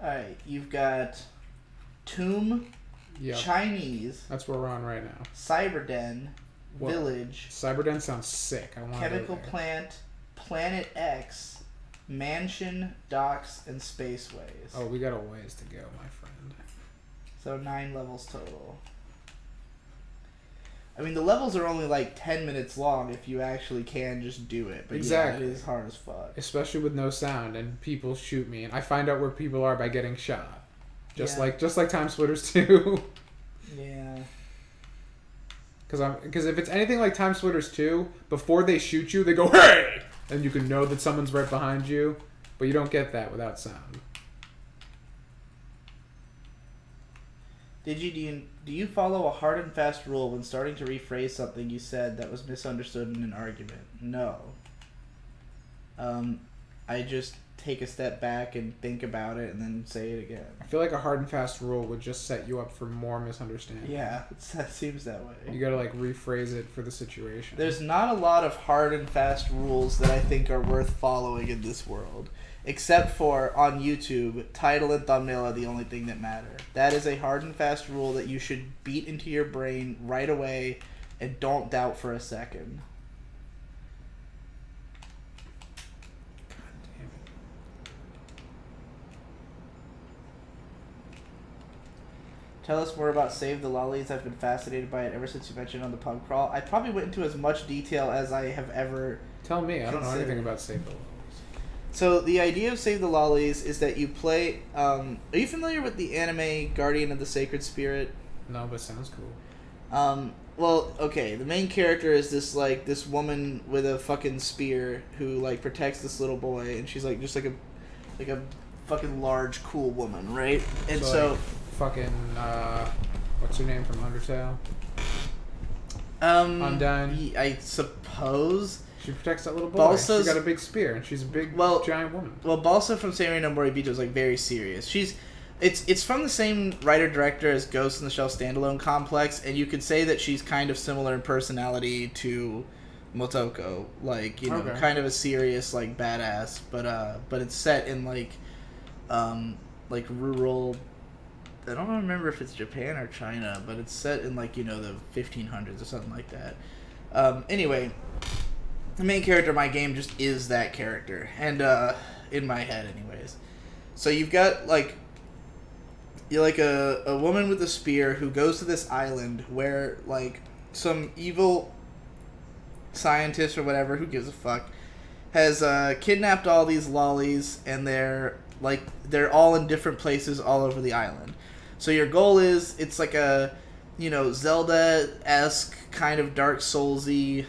Alright, you've got Tomb, Chinese. That's where we're on right now. Cyberden, Village. Cyberden sounds sick. I want Chemical Plant, Planet X, Mansion, Docks, and Spaceways. Oh, we got a ways to go, my friend. So 9 levels total. I mean, the levels are only like 10 minutes long if you actually can just do it. But exactly. Yeah, it is hard as fuck. Especially with no sound and people shoot me. And I find out where people are by getting shot. Just like TimeSplitters 2. Yeah. Because if it's anything like TimeSplitters 2, before they shoot you, they go, hey! And you can know that someone's right behind you. But you don't get that without sound. Do you follow a hard and fast rule when starting to rephrase something you said that was misunderstood in an argument? No. I just take a step back and think about it and then say it again. I feel like a hard and fast rule would just set you up for more misunderstanding. Yeah, that seems that way. You gotta like rephrase it for the situation. There's not a lot of hard and fast rules that I think are worth following in this world. Except for, on YouTube, title and thumbnail are the only thing that matter. That is a hard and fast rule that you should beat into your brain right away and don't doubt for a second. God damn it. Tell us more about Save the Lollies. I've been fascinated by it ever since you mentioned it on the pub crawl. I probably went into as much detail as I have ever Tell me, I don't know anything about Save the Lollies. So the idea of Save the Lollies is that you play... are you familiar with the anime Guardian of the Sacred Spirit? No, but sounds cool. Well, okay, the main character is this woman with a fucking spear who like protects this little boy, and she's like just like a fucking large cool woman, right? And so like, fucking what's her name from Undertale? Undyne. I suppose. She protects that little boy. Balsa's, she got a big spear, and she's a big, giant woman. Well, Balsa from Samurai no Moribito is like very serious. It's from the same writer-director as Ghost in the Shell Standalone Complex, and you could say that she's kind of similar in personality to Motoko. Like, you know, kind of a serious, like, badass. But it's set in, like rural I don't remember if it's Japan or China, but it's set in like, you know, the 1500s or something like that. Anyway, the main character of my game just is that character, and in my head anyways. So you've got like, you're like a woman with a spear who goes to this island where like some evil scientist or whatever, who gives a fuck, has kidnapped all these lollies, and they're all in different places all over the island. So your goal is, it's like a, you know, Zelda-esque kind of Dark Souls-y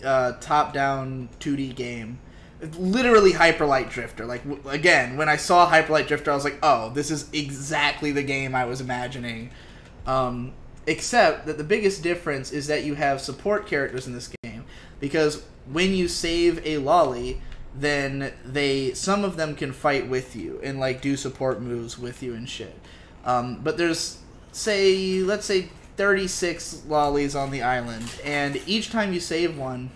top-down 2D game. Literally Hyper Light Drifter. Like, again, when I saw Hyper Light Drifter, I was like, oh, this is exactly the game I was imagining. Except that the biggest difference is that you have support characters in this game. Because when you save a lolly, then some of them can fight with you and like do support moves with you and shit. But there's, let's say 36 lollies on the island, and each time you save one,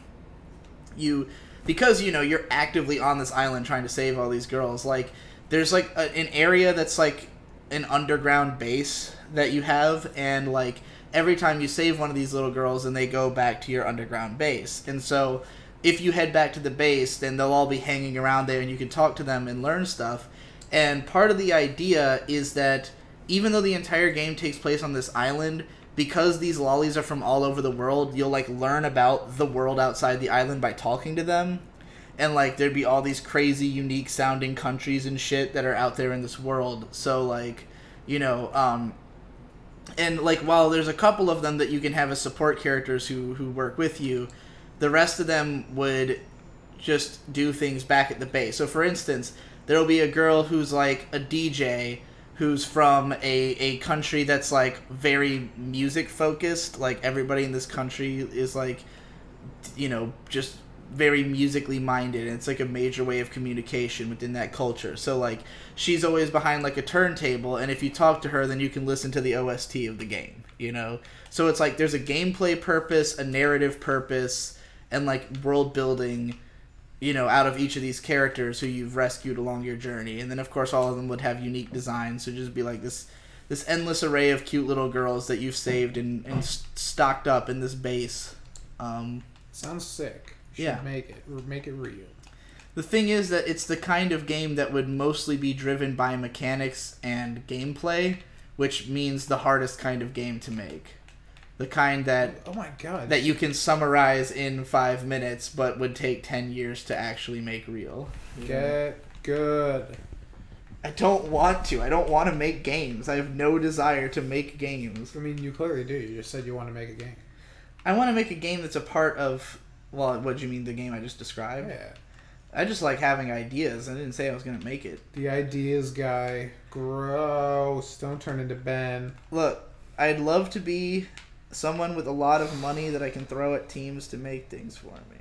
because you know you're actively on this island trying to save all these girls, like there's like an area that's like an underground base that you have, and like every time you save one of these little girls, then they go back to your underground base. And so if you head back to the base, then they'll all be hanging around there, and you can talk to them and learn stuff. And part of the idea is that even though the entire game takes place on this island, because these lollies are from all over the world, you'll like learn about the world outside the island by talking to them. And like there'd be all these crazy unique sounding countries and shit that are out there in this world. So like, you know, and like while there's a couple of them that you can have as support characters who work with you, the rest of them would just do things back at the base. So for instance, there'll be a girl who's like a DJ who's from a country that's like very music focused. Like everybody in this country is like, you know, just very musically minded, and it's like a major way of communication within that culture. So like she's always behind like a turntable, and if you talk to her, then you can listen to the OST of the game, you know? So it's like there's a gameplay purpose, a narrative purpose, and like world building, you know, out of each of these characters who you've rescued along your journey. And then of course all of them would have unique designs, so just be like this endless array of cute little girls that you've saved and stocked up in this base. Sounds sick. Should yeah. Make it real. The thing is that it's the kind of game that would mostly be driven by mechanics and gameplay, which means the hardest kind of game to make. The kind that, oh my god, that you can summarize in 5 minutes, but would take 10 years to actually make real. Get good. I don't want to. I don't want to make games. I have no desire to make games. I mean, you clearly do. You just said you want to make a game. I want to make a game that's a part of, well, what do you mean, the game I just described? Yeah. I just like having ideas. I didn't say I was going to make it. The ideas guy. Gross. Don't turn into Ben. Look, I'd love to be someone with a lot of money that I can throw at teams to make things for me.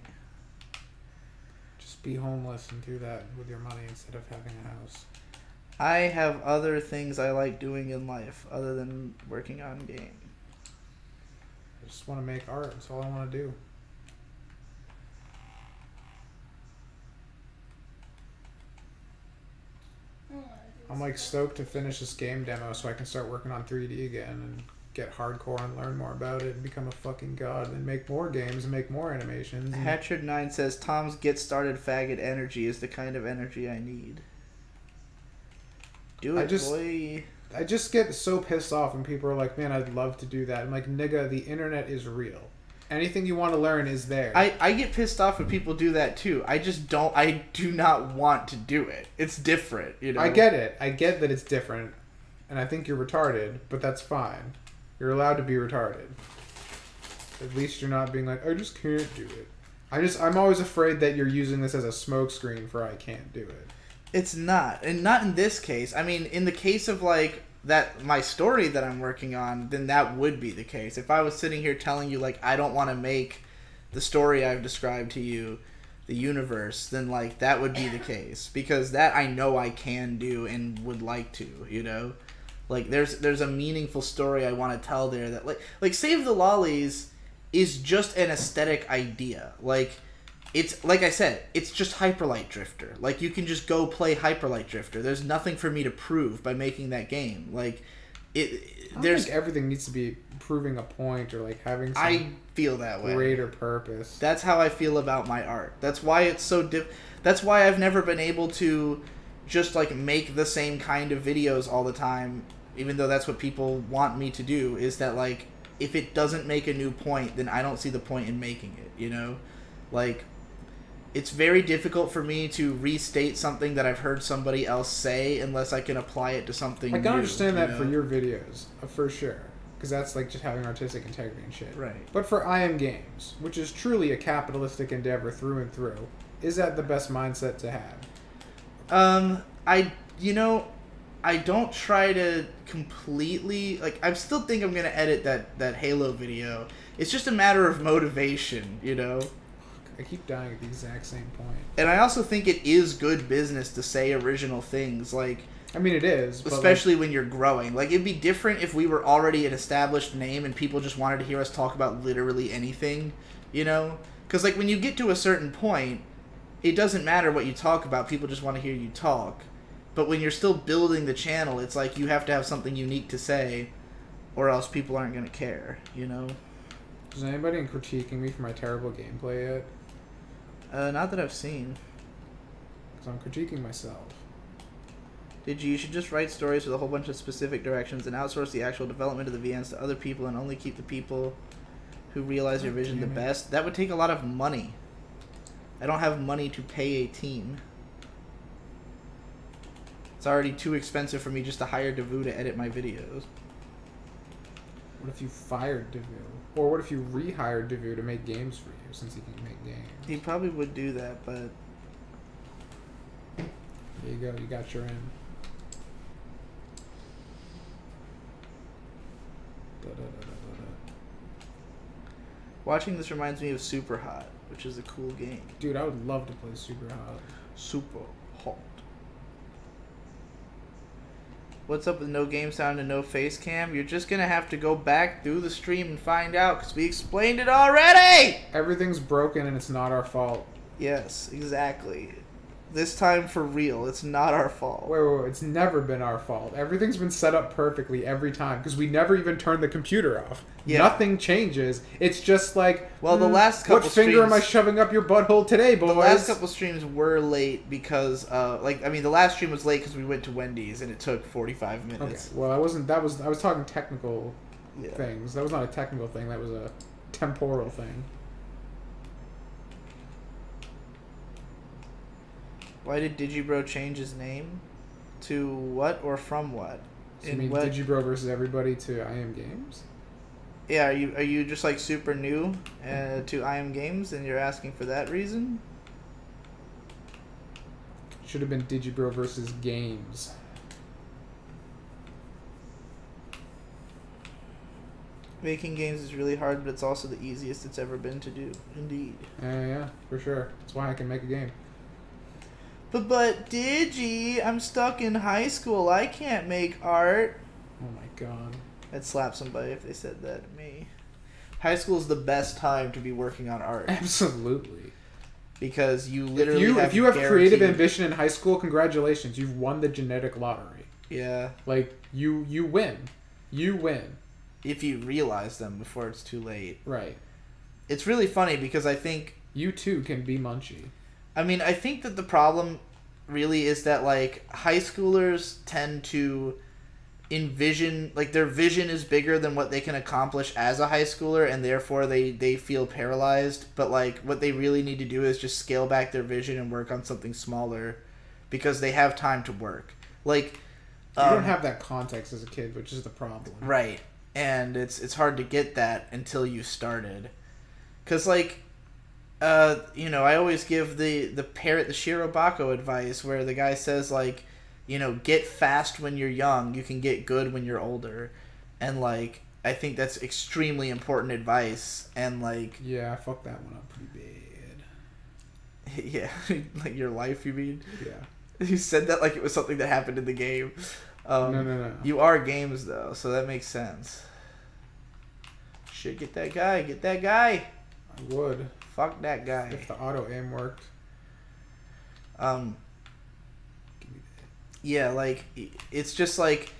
Just be homeless and do that with your money instead of having a house. I have other things I like doing in life other than working on games. I just want to make art. That's all I want to do. I'm like stoked to finish this game demo so I can start working on 3D again and get hardcore and learn more about it and become a fucking god and make more games and make more animations. Hatchard9 says, Tom's get started faggot energy is the kind of energy I need. Do it, boy. I just get so pissed off when people are like, man, I'd love to do that. I'm like, nigga, the internet is real. Anything you want to learn is there. I get pissed off when people do that too. I do not want to do it. It's different, you know? I get it. I get that it's different. And I think you're retarded, but that's fine. You're allowed to be retarded. At least you're not being like, I just can't do it. I'm always afraid that you're using this as a smokescreen for I can't do it. It's not. And not in this case. I mean, in the case of like my story that I'm working on, then that would be the case. If I was sitting here telling you like I don't want to make the story I've described to you, the universe, then like that would be the case, because that I know I can do and would like to, you know? Like there's a meaningful story I want to tell there that like Save the Lollies is just an aesthetic idea. Like it's, like I said, it's just Hyper Light Drifter. Like, you can just go play Hyper Light Drifter. There's nothing for me to prove by making that game. Like, I don't think everything needs to be proving a point or like having some I feel that way. greater purpose. That's how I feel about my art. That's why it's so that's why I've never been able to just like make the same kind of videos all the time, even though that's what people want me to do, is that like if it doesn't make a new point, then I don't see the point in making it, you know? Like it's very difficult for me to restate something that I've heard somebody else say unless I can apply it to something new. I can understand that for your videos, for sure. Because that's like just having artistic integrity and shit. Right. But for I Am Games, which is truly a capitalistic endeavor through and through, is that the best mindset to have? I don't try to completely like. I still think I'm gonna edit that Halo video. It's just a matter of motivation, you know. I keep dying at the exact same point. And I also think it is good business to say original things, like. I mean, it is. But especially when you're growing. Like, it'd be different if we were already an established name and people just wanted to hear us talk about literally anything, you know? Because, like, when you get to a certain point, it doesn't matter what you talk about. People just want to hear you talk. But when you're still building the channel, it's like you have to have something unique to say or else people aren't going to care, you know? Is anybody critiquing me for my terrible gameplay yet? Not that I've seen. Because I'm critiquing myself. You should just write stories with a whole bunch of specific directions and outsource the actual development of the VNs to other people and only keep the people who realize your vision the best. That would take a lot of money. I don't have money to pay a team. It's already too expensive for me just to hire Devu to edit my videos. What if you fired Devu? Or what if you rehired Devu to make games for you, since he can make games? He probably would do that, but... There you go, you got your in. Watching this reminds me of Super Hot, which is a cool game. Dude, I would love to play Super Hot. Super Hot. What's up with no game sound and no face cam? You're just gonna have to go back through the stream and find out, because we explained it already! Everything's broken and it's not our fault. Yes, exactly. This time for real, it's not our fault. Wait, it's never been our fault. Everything's been set up perfectly every time, because we never even turn the computer off. Yeah. Nothing changes. It's just like, well, the last couple what finger am I shoving up your butthole today, boys? The last couple streams were late because, the last stream was late because we went to Wendy's and it took 45 minutes. Okay, well, I was talking technical things. That was not a technical thing. That was a temporal thing. Why did Digibro change his name? To what or from what? So you mean what? Digibro versus everybody to I Am Games? Yeah, are you just like super new to I Am Games and you're asking for that reason? Should have been Digibro versus Games. Making games is really hard, but it's also the easiest it's ever been to do. Indeed. Yeah, for sure. That's why I can make a game. But Digi, I'm stuck in high school. I can't make art. Oh my god. I'd slap somebody if they said that to me. High school is the best time to be working on art. Absolutely. Because you literally if you have creative ambition in high school, congratulations. You've won the genetic lottery. Yeah. Like, you win. You win. If you realize them before it's too late. Right. It's really funny because I think... You too can be Munchie. I mean, I think that the problem really is that, like, high schoolers tend to envision, like, their vision is bigger than what they can accomplish as a high schooler, and therefore they feel paralyzed. But, like, what they really need to do is just scale back their vision and work on something smaller because they have time to work. Like, you don't have that context as a kid, which is the problem. Right. And it's hard to get that until you started. Because, like... I always give the parrot the Shirobako advice where the guy says, like, get fast when you're young, you can get good when you're older. And, like, I think that's extremely important advice. And, like... Yeah, I fucked that one up pretty bad. Yeah, like your life, you mean? Yeah. You said that like it was something that happened in the game. No. You are games, though, so that makes sense. Shit, get that guy. Get that guy. I would. Fuck that guy. If the auto aim worked. Yeah, like, it's just like,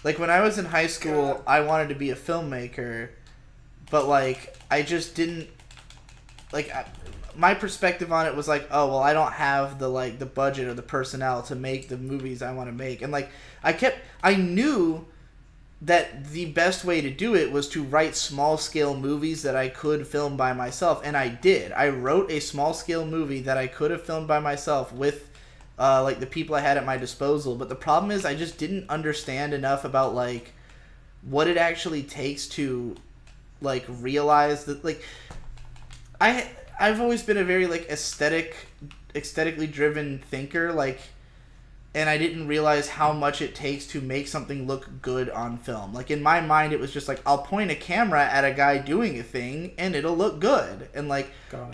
Like, when I was in high school, God. I wanted to be a filmmaker, but, like, I just didn't... Like, my perspective on it was like, oh, well, I don't have the, like, the budget or the personnel to make the movies I want to make. And, like, I knew that the best way to do it was to write small-scale movies that I could film by myself, and I did. I wrote a small-scale movie that I could have filmed by myself with, like, the people I had at my disposal. But the problem is I just didn't understand enough about, like, what it actually takes to, like, realize that, like... I've always been a very, like, aesthetically driven thinker, like... And I didn't realize how much it takes to make something look good on film. Like, in my mind, it was just like, I'll point a camera at a guy doing a thing, and it'll look good. And, like,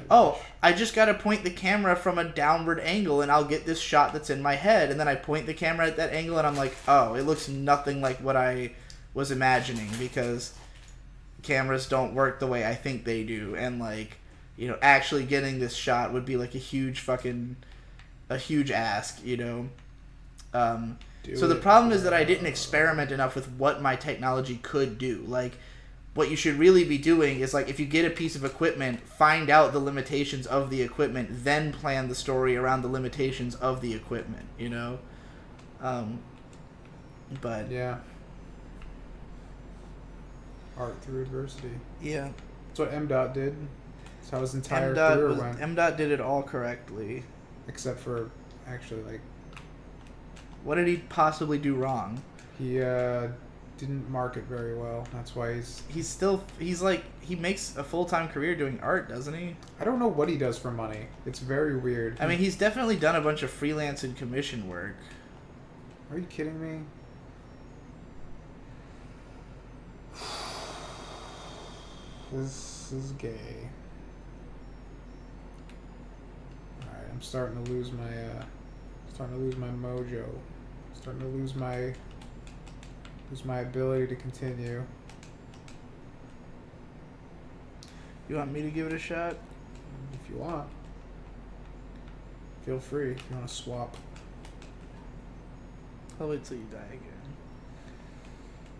oh, I just gotta point the camera from a downward angle, and I'll get this shot that's in my head. And then I point the camera at that angle, and I'm like, oh, it looks nothing like what I was imagining, because cameras don't work the way I think they do. And, like, you know, actually getting this shot would be, like, a huge ask, you know? So the problem is that I didn't experiment enough with what my technology could do. Like, what you should really be doing is, like, if you get a piece of equipment, find out the limitations of the equipment, then plan the story around the limitations of the equipment, you know? But... Yeah. Art through adversity. Yeah. That's what M-Dot did. That's how his entire career went. M-Dot did it all correctly. Except for, actually, like... What did he possibly do wrong? He didn't market very well. That's why he makes a full-time career doing art, doesn't he? I don't know what he does for money. It's very weird. I mean, he's definitely done a bunch of freelance and commission work. Are you kidding me? This is gay. Alright, I'm starting to lose my mojo. Starting to lose my ability to continue. You want me to give it a shot? If you want. Feel free if you want to swap. I'll wait till you die again.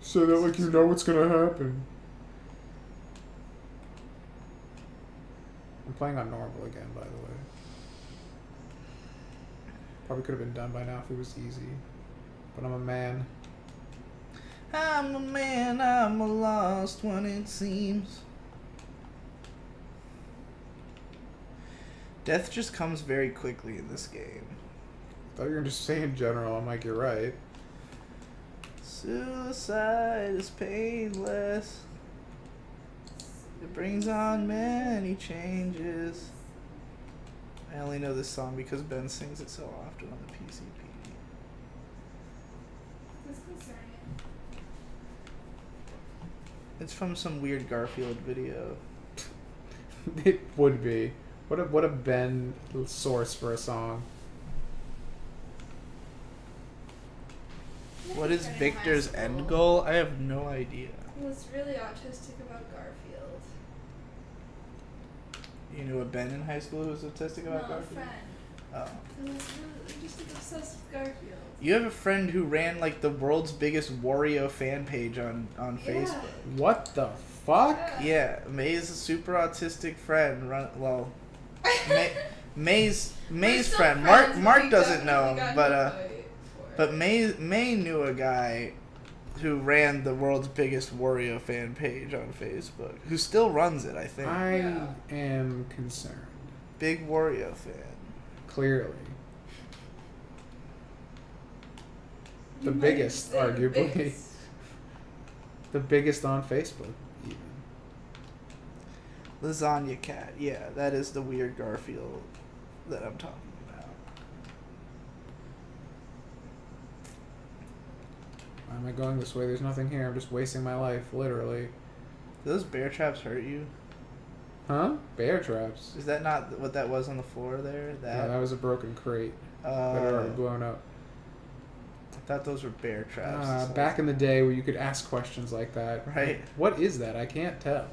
So that, like, you know what's gonna happen. I'm playing on normal again, by the way. Probably could have been done by now if it was easy. But I'm a man. I'm a man, I'm a lost one, it seems. Death just comes very quickly in this game. I thought you were just saying in general. I'm like, you're right. Suicide is painless. It brings on many changes. I only know this song because Ben sings it so often on the PCP. This concerning. It's from some weird Garfield video. It would be. What a Ben source for a song. What is Victor's end goal? I have no idea. He was really autistic about Garfield. You knew a Ben in high school who was autistic about No, a Garfield? friend. Oh. Who was really just like obsessed with Garfield. You have a friend who ran like the world's biggest Wario fan page on Facebook. What the fuck? Yeah, May's a super autistic friend. May's friend. Mark doesn't know, but May knew a guy who ran the world's biggest Wario fan page on Facebook, who still runs it, I think. I am concerned. Big Wario fan. Clearly. The biggest, arguably. Biggest. The biggest on Facebook, even. Lasagna Cat. Yeah, that is the weird Garfield that I'm talking about. Why am I going this way? There's nothing here. I'm just wasting my life, literally. Do those bear traps hurt you? Huh? Bear traps? Is that not what that was on the floor there? Yeah, that was a broken crate that had already blown up. I thought those were bear traps. Back in the day where you could ask questions like that. Right. What is that? I can't tell.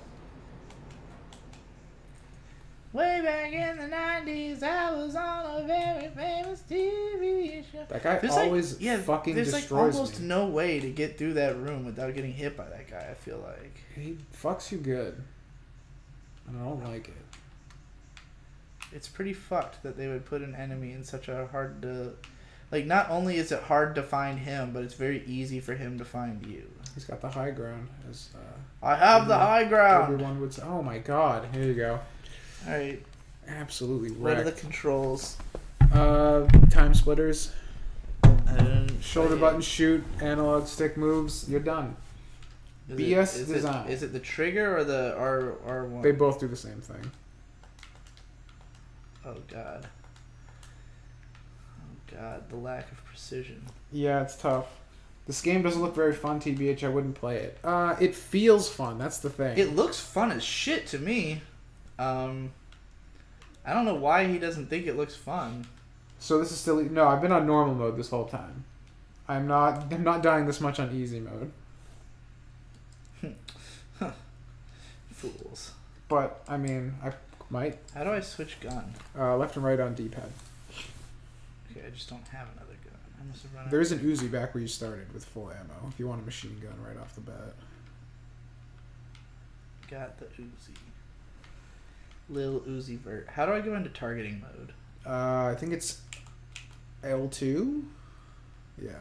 Way back in the 90s, I was on a very famous TV show. That guy There's always like, fucking there's destroys like almost me. no way to get through that room without getting hit by that guy, I feel like. He fucks you good. And I don't like it. It's pretty fucked that they would put an enemy in such a hard to... Like, not only is it hard to find him, but it's very easy for him to find you. He's got the high ground. As, I have the high ground! everyone would say. Oh my god. Here you go. Alright, Absolutely what are wrecked. the controls? Time splitters. I didn't Shoulder play it. button, shoot, analog stick moves. You're done. BS design. Is it the trigger or the R1? They both do the same thing. Oh god. Oh god, the lack of precision. Yeah, it's tough. This game doesn't look very fun, TBH. I wouldn't play it. It feels fun. That's the thing. It looks fun as shit to me. I don't know why he doesn't think it looks fun. So this is still... No, I've been on normal mode this whole time. I'm not dying this much on easy mode. Fools. But, I mean, I might. How do I switch gun? Left and right on D-pad. Okay, I just don't have another gun. I must have run out. There's an Uzi back where you started with full ammo, if you want a machine gun right off the bat. Got the Uzi. Lil Uzi Vert. How do I go into targeting mode? I think it's L2? Yeah.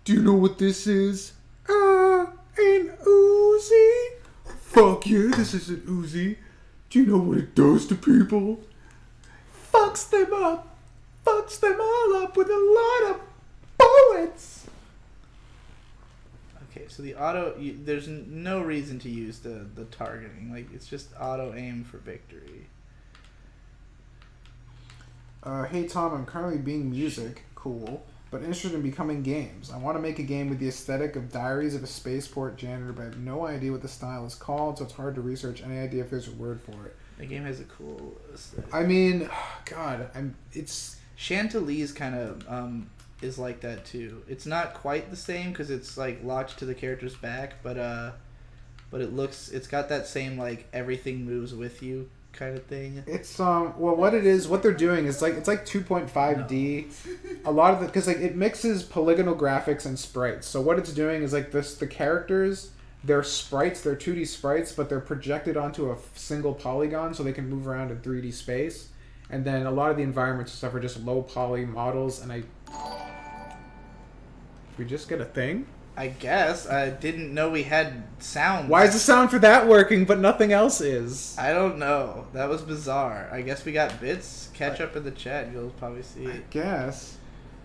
Do you know what this is? An Uzi? Fuck yeah, this is an Uzi. Do you know what it does to people? Fucks them up. Fucks them all up with a lot of bullets. Okay, so the auto... there's no reason to use the targeting. Like, it's just auto aim for victory. Hey Tom, I'm currently being music. Cool. But interested in becoming games. I want to make a game with the aesthetic of Diaries of a Spaceport Janitor, but I have no idea what the style is called, so it's hard to research any idea if there's a word for it. The game has a cool aesthetic. I mean, God, it's... Chantilly's kind of is like that too. It's not quite the same because it's like locked to the character's back, but it's got that same like everything moves with you kind of thing. It's well, what it is, what they're doing is like it's like 2.5D. A lot of because like it mixes polygonal graphics and sprites. So what it's doing is like the characters, they're sprites, they're 2D sprites, but they're projected onto a single polygon so they can move around in 3D space. And then a lot of the environments and stuff are just low poly models. And we just get a thing? I guess. I didn't know we had sound. Why is the sound for that working, but nothing else is? I don't know. That was bizarre. I guess we got bits. Catch up in the chat. You'll probably see I it. guess.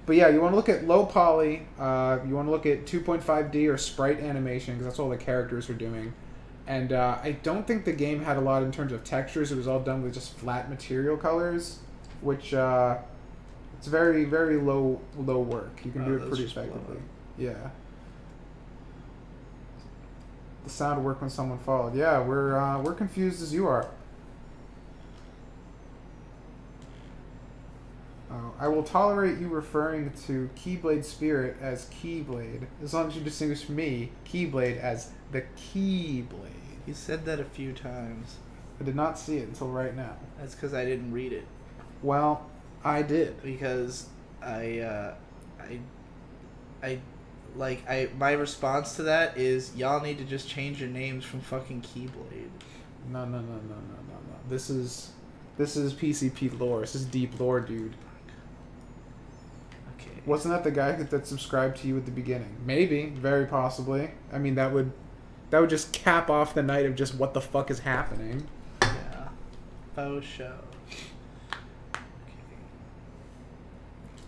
But yeah, you want to look at low poly. You want to look at 2.5D or sprite animation, because that's all the characters are doing. And I don't think the game had a lot in terms of textures. It was all done with just flat material colors, which it's very, very low work. You can do it pretty effectively. Yeah. The sound worked when someone followed. Yeah, we're confused as you are. I will tolerate you referring to Keyblade Spirit as Keyblade, as long as you distinguish me, Keyblade, as the Keyblade. You said that a few times. I did not see it until right now. That's because I didn't read it. Well, I did. Because my response to that is y'all need to just change your names from fucking Keyblade. No. This is PCP lore. This is deep lore, dude. Okay. Wasn't that the guy that subscribed to you at the beginning? Maybe, very possibly. I mean, that would just cap off the night of just what the fuck is happening. Yeah. Faux show. Okay.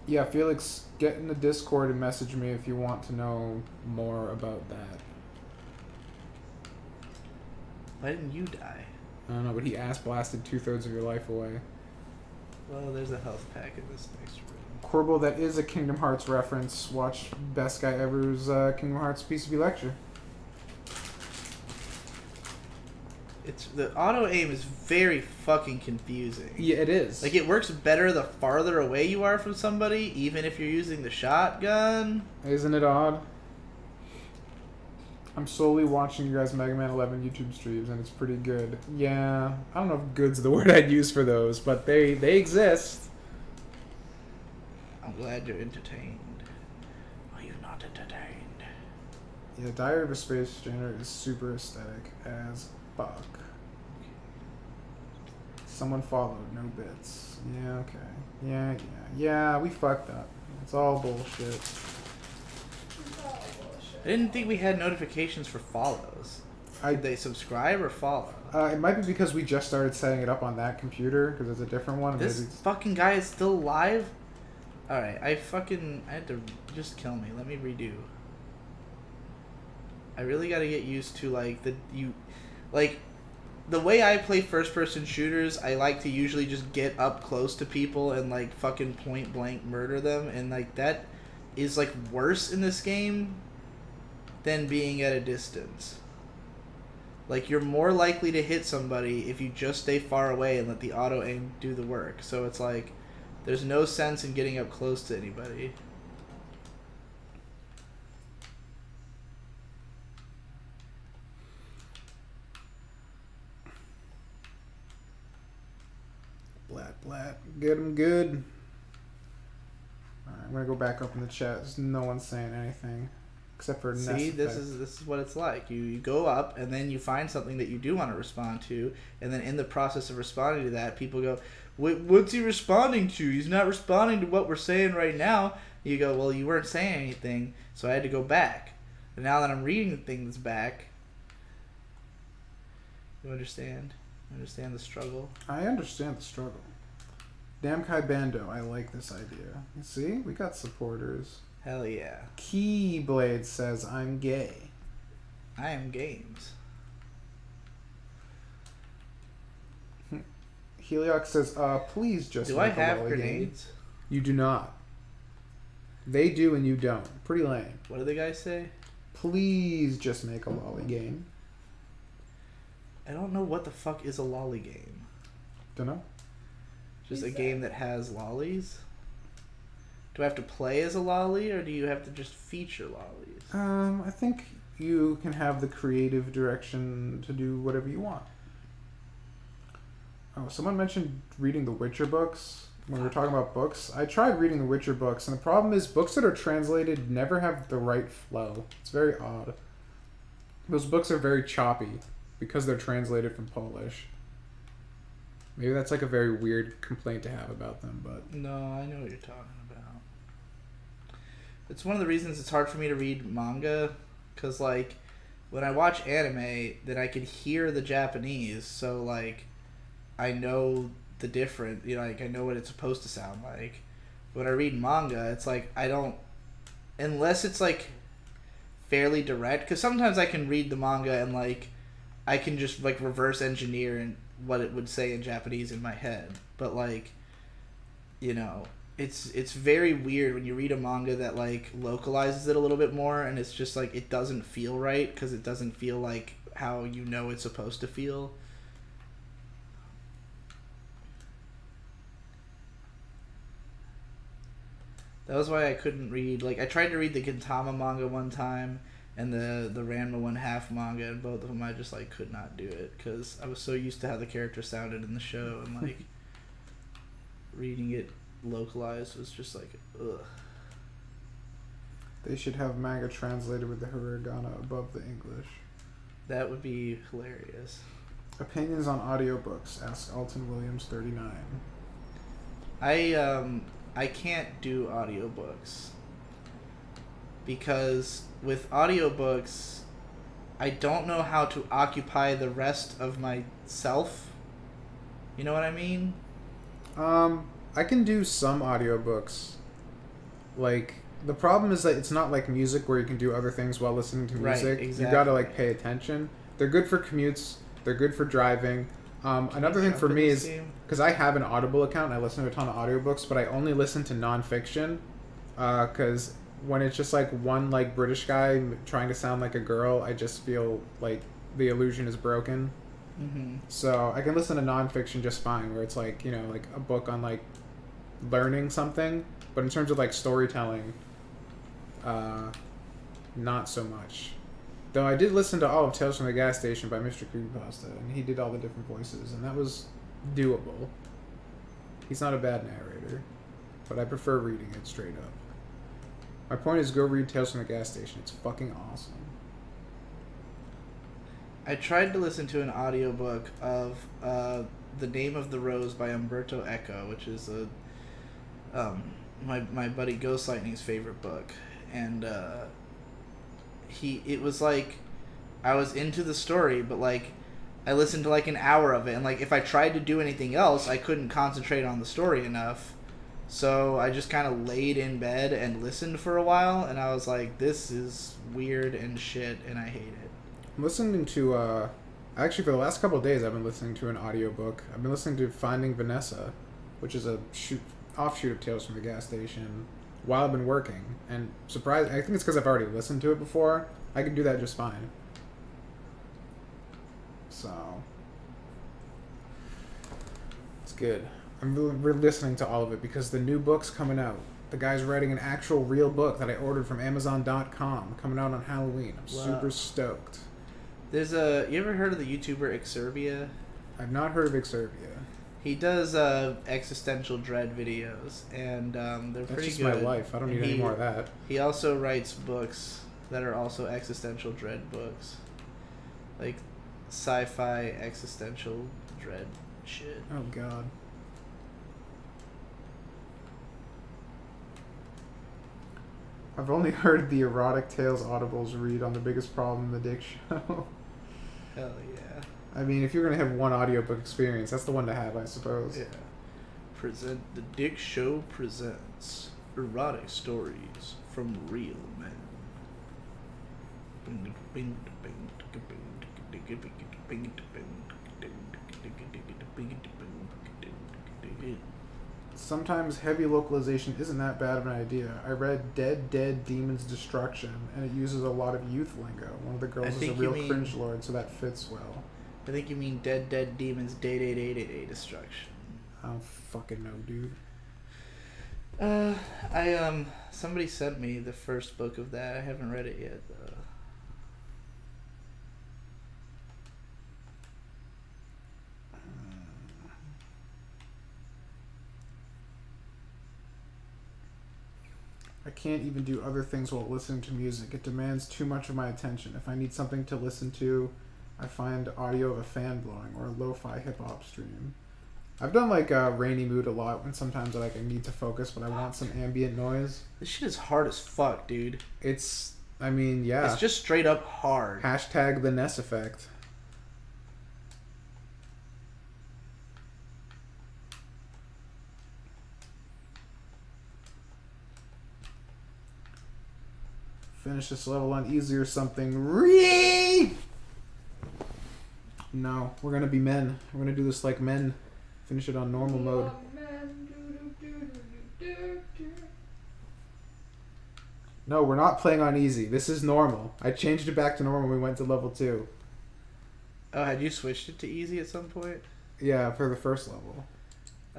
Yeah, Felix, get in the Discord and message me if you want to know more about that. Why didn't you die? I don't know, but he ass blasted 2/3 of your life away. Well, there's a health pack in this next room. Corbo, that is a Kingdom Hearts reference. Watch Best Guy Ever's Kingdom Hearts PCB lecture. The auto aim is very fucking confusing. Yeah, it is. Like, it works better the farther away you are from somebody, even if you're using the shotgun. Isn't it odd? I'm slowly watching you guys Mega Man 11 YouTube streams, and it's pretty good. Yeah, I don't know if good's the word I'd use for those, but they exist. I'm glad you're entertained. Are you not entertained? Yeah, Diary of a Space Janitor is super aesthetic as fuck. Someone followed, no bits. Yeah, okay. Yeah, we fucked up. It's all bullshit. It's all bullshit. I didn't think we had notifications for follows. Did they subscribe or follow? It might be because we just started setting it up on that computer, because it's a different one. This fucking guy is still alive? Alright, I had to just kill me. Let me redo. I really gotta get used to, like, the way I play first-person shooters, I like to usually just get up close to people and, like, fucking point-blank murder them, and, like, that is, like, worse in this game than being at a distance. Like, you're more likely to hit somebody if you just stay far away and let the auto-aim do the work. So it's like, there's no sense in getting up close to anybody. Blat. Get him good. Alright, I'm gonna go back up in the chat. There's no one saying anything. Except for See, this is what it's like. You go up, and then you find something that you do want to respond to, and then in the process of responding to that, people go, what's he responding to? He's not responding to what we're saying right now. You go, well, you weren't saying anything, so I had to go back. And now that I'm reading the thing that's back, you understand? Understand the struggle? I understand the struggle. Damn Kai Bando, I like this idea. You see? We got supporters. Hell yeah. Keyblade says, I'm gay. I am games. Heliox says, please just Do I make a have lolly grenades? game. You do not. They do and you don't. Pretty lame. What do the guys say? Please just make a lolly game. I don't know what the fuck is a lolly game. Dunno. Just a Who's game that? that has lollies? Do I have to play as a lolly, or do you have to just feature lollies? I think you can have the creative direction to do whatever you want. Oh, someone mentioned reading the Witcher books. When we were talking about books, I tried reading the Witcher books, and the problem is books that are translated never have the right flow. It's very odd. Those books are very choppy because they're translated from Polish. Maybe that's like a very weird complaint to have about them, but... No, I know what you're talking about. It's one of the reasons it's hard for me to read manga, because, like, when I watch anime, then I can hear the Japanese, so, like, I know the different, you know, like, I know what it's supposed to sound like. When I read manga, it's like, I don't, unless it's, like, fairly direct, because sometimes I can read the manga and, like, I can just, like, reverse engineer and what it would say in Japanese in my head, but, like, you know, it's very weird when you read a manga that, like, localizes it a little bit more, and it's just, like, it doesn't feel right, because it doesn't feel like how you know it's supposed to feel. That was why I couldn't read, like, I tried to read the Gintama manga one time, and the Ranma 1/2 manga, and both of them I just, like, could not do it, because I was so used to how the character sounded in the show, and, like, reading it localized was just like, ugh. They should have manga translated with the hiragana above the English. That would be hilarious. Opinions on audiobooks, ask Alton Williams 39. I can't do audiobooks, because with audiobooks I don't know how to occupy the rest of myself. You know what I mean? I can do some audiobooks. Like, the problem is that it's not like music where you can do other things while listening to music. Right, exactly. You've got to, like, pay attention. They're good for commutes. They're good for driving. Another thing for me is, because I have an Audible account, I listen to a ton of audiobooks, but I only listen to nonfiction, because when it's just, like, one, like, British guy trying to sound like a girl, I just feel like the illusion is broken. Mm-hmm. So I can listen to nonfiction just fine, where it's, like, you know, like a book on, like, learning something, but in terms of, like, storytelling, not so much. Though I did listen to all of Tales from the Gas Station by Mr. Creepypasta, and he did all the different voices, and that was doable. He's not a bad narrator, but I prefer reading it straight up. My point is, go read Tales from the Gas Station. It's fucking awesome. I tried to listen to an audiobook of The Name of the Rose by Umberto Eco, which is my buddy Ghost Lightning's favorite book, and it was like I was into the story, but like I listened to like an hour of it, and like if I tried to do anything else, I couldn't concentrate on the story enough. So I just kind of laid in bed and listened for a while, and I was like, this is weird and shit, and I hate it. I'm listening to, actually for the last couple of days I've been listening to an audiobook. I've been listening to Finding Vanessa, which is a offshoot of Tales from the Gas Station, while I've been working. And I think it's because I've already listened to it before. I can do that just fine. So, it's good. I'm really listening to all of it because the new book's coming out. The guy's writing an actual real book that I ordered from Amazon.com, coming out on Halloween. I'm super stoked. There's you ever heard of the YouTuber Exervia? I've not heard of Exervia. He does existential dread videos, and they're That's pretty just good. my life. I don't need any more of that. He also writes books that are also existential dread books, like sci-fi existential dread shit. Oh god. I've only heard the Erotic Tales audibles read on The Biggest Problem in the Dick Show. Hell yeah. I mean, if you're going to have one audiobook experience, that's the one to have, I suppose. Yeah. The Dick Show presents erotic stories from real men. Sometimes heavy localization isn't that bad of an idea. I read Dead Demon's Destruction, and it uses a lot of youth lingo. One of the girls is a real cringe lord, so that fits well. I think you mean Dead Demon's Day Destruction. I don't fucking know, dude. Somebody sent me the first book of that. I haven't read it yet, though. I can't even do other things while listening to music. It demands too much of my attention. If I need something to listen to, I find audio of a fan blowing or a lo-fi hip-hop stream. I've done like Rainy Mood a lot when sometimes I need to focus, but I want some ambient noise. This shit is hard as fuck, dude. I mean, yeah. It's just straight up hard. Hashtag the Ness effect. Finish this level on easy or something. No, we're gonna be men. We're gonna do this like men. Finish it on normal mode. No, we're not playing on easy. This is normal. I changed it back to normal when we went to level 2. Oh, had you switched it to easy at some point? Yeah, for the first level.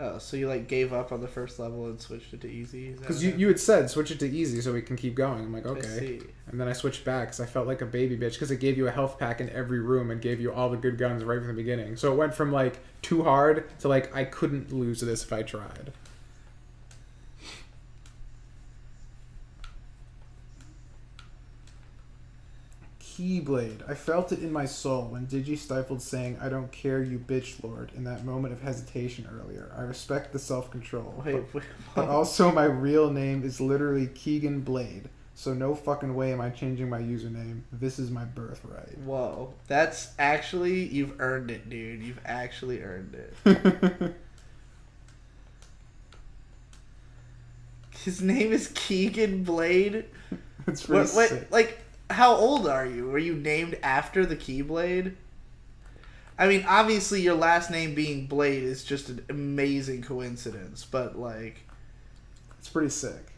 Oh, so you like gave up on the first level and switched it to easy? Because you had said switch it to easy so we can keep going. I'm like, okay. I see. And then I switched back because I felt like a baby bitch because it gave you a health pack in every room and gave you all the good guns right from the beginning. So it went from like too hard to like I couldn't lose this if I tried. Keyblade. I felt it in my soul when Digi stifled saying, "I don't care, you bitch lord," in that moment of hesitation earlier. I respect the self-control. But also my real name is literally Keegan Blade, so no fucking way am I changing my username. This is my birthright. Whoa. That's actually, you've earned it, dude. You've actually earned it. His name is Keegan Blade? That's pretty sick. Like, how old are you? Were you named after the Keyblade? I mean, obviously your last name being Blade is just an amazing coincidence, but like... It's pretty sick.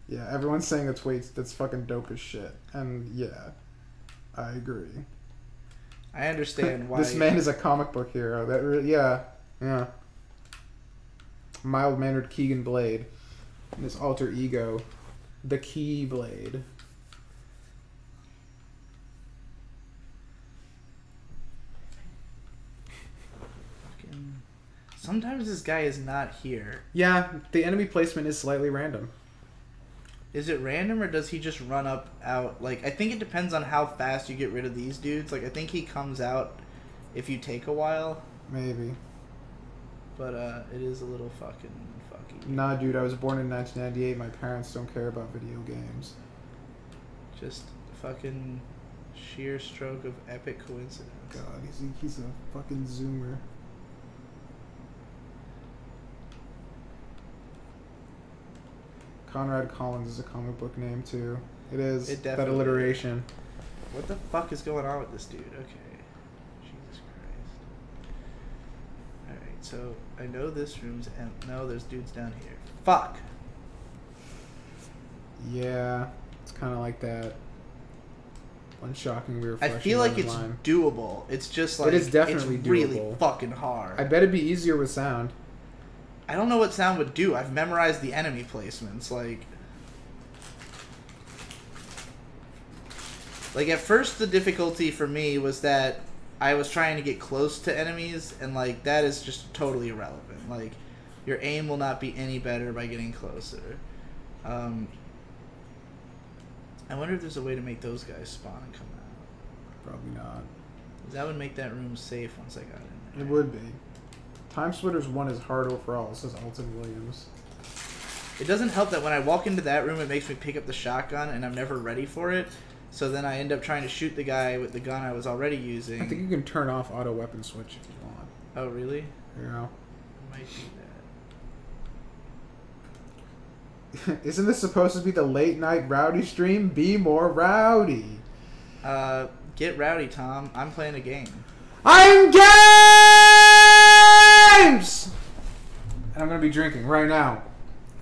Yeah, everyone's saying that's fucking dope as shit. And yeah, I agree. I understand why... This man is a comic book hero. That really, yeah. Mild-mannered Keegan Blade. And his alter ego, the Keyblade. Sometimes this guy is not here. Yeah, the enemy placement is slightly random. Is it random or does he just run up out? Like, I think it depends on how fast you get rid of these dudes. Like, I think he comes out if you take a while. Maybe. But it is a little fucking fucky. Nah, dude, I was born in 1998. My parents don't care about video games. Just fucking sheer stroke of epic coincidence. God, he's a fucking zoomer. Conrad Collins is a comic book name too. It is. It that definitely alliteration. What the fuck is going on with this dude? Okay. Jesus Christ. Alright, so I know this room's no, there's dudes down here. Fuck! Yeah, it's kind of like that. One shocking reflection. I feel like it's doable. It's just like it is definitely it's really doable. fucking hard. I bet it'd be easier with sound. I don't know what sound would do. I've memorized the enemy placements. Like at first the difficulty for me was that I was trying to get close to enemies, and like that is just totally irrelevant. Like your aim will not be any better by getting closer. I wonder if there's a way to make those guys spawn and come out. Probably not. That would make that room safe once I got in there. It would be. TimeSplitters 1 is hard overall. This is Alton Williams. It doesn't help that when I walk into that room, it makes me pick up the shotgun, and I'm never ready for it. So then I end up trying to shoot the guy with the gun I was already using. I think you can turn off auto weapon switch if you want. Oh, really? Yeah. I might do that. Isn't this supposed to be the late night rowdy stream? Be more rowdy. Get rowdy, Tom. I'm playing a game. I'm games! And I'm going to be drinking right now.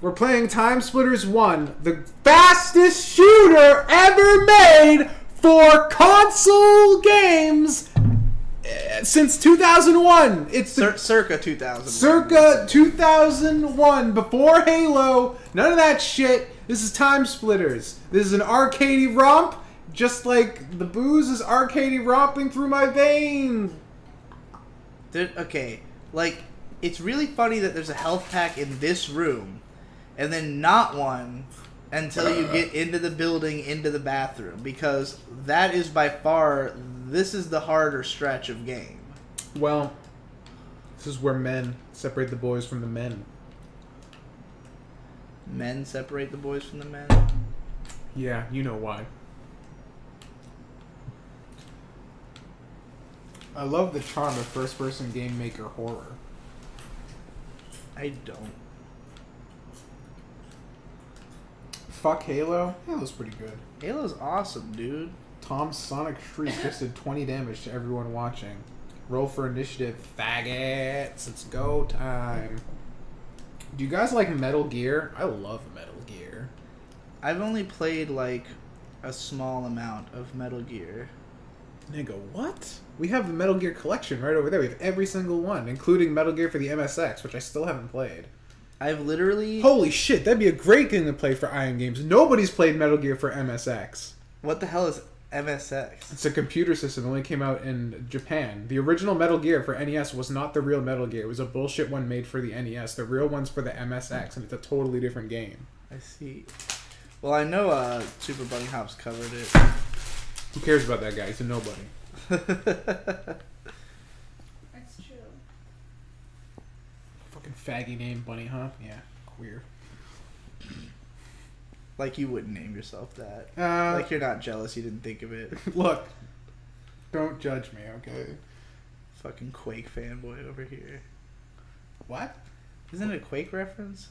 We're playing TimeSplitters 1, the fastest shooter ever made for console games since 2001. It's the circa 2001. Circa 2001, before Halo, none of that shit. This is TimeSplitters. This is an arcadey romp, just like the booze is arcadey romping through my veins. Okay, like, it's really funny that there's a health pack in this room, and then not one until you get into the building, into the bathroom, because that is by far, this is the harder stretch of game. Well, this is where men separate the boys from the men. Men separate the boys from the men? Yeah, you know why. I love the charm of first-person game maker horror. I don't. Fuck Halo. Halo's pretty good. Halo's awesome, dude. Tom's Sonic Shriek just did 20 damage to everyone watching. Roll for initiative, faggots. It's go time. Do you guys like Metal Gear? I love Metal Gear. I've only played, like, a small amount of Metal Gear. Nigga, what? We have the Metal Gear collection right over there. We have every single one, including Metal Gear for the MSX, which I still haven't played. I've literally... Holy shit, that'd be a great game to play for Iron Games. Nobody's played Metal Gear for MSX. What the hell is MSX? It's a computer system that only came out in Japan. The original Metal Gear for NES was not the real Metal Gear. It was a bullshit one made for the NES. The real one's for the MSX, and it's a totally different game. I see. Well, I know Super Bunny Hops covered it. Who cares about that guy? He's a nobody. That's true. Fucking faggy name, Bunny Hop. Yeah, queer. Like you wouldn't name yourself that. Like you're not jealous you didn't think of it. Look, don't judge me, okay? Fucking Quake fanboy over here. What? Isn't it a Quake reference?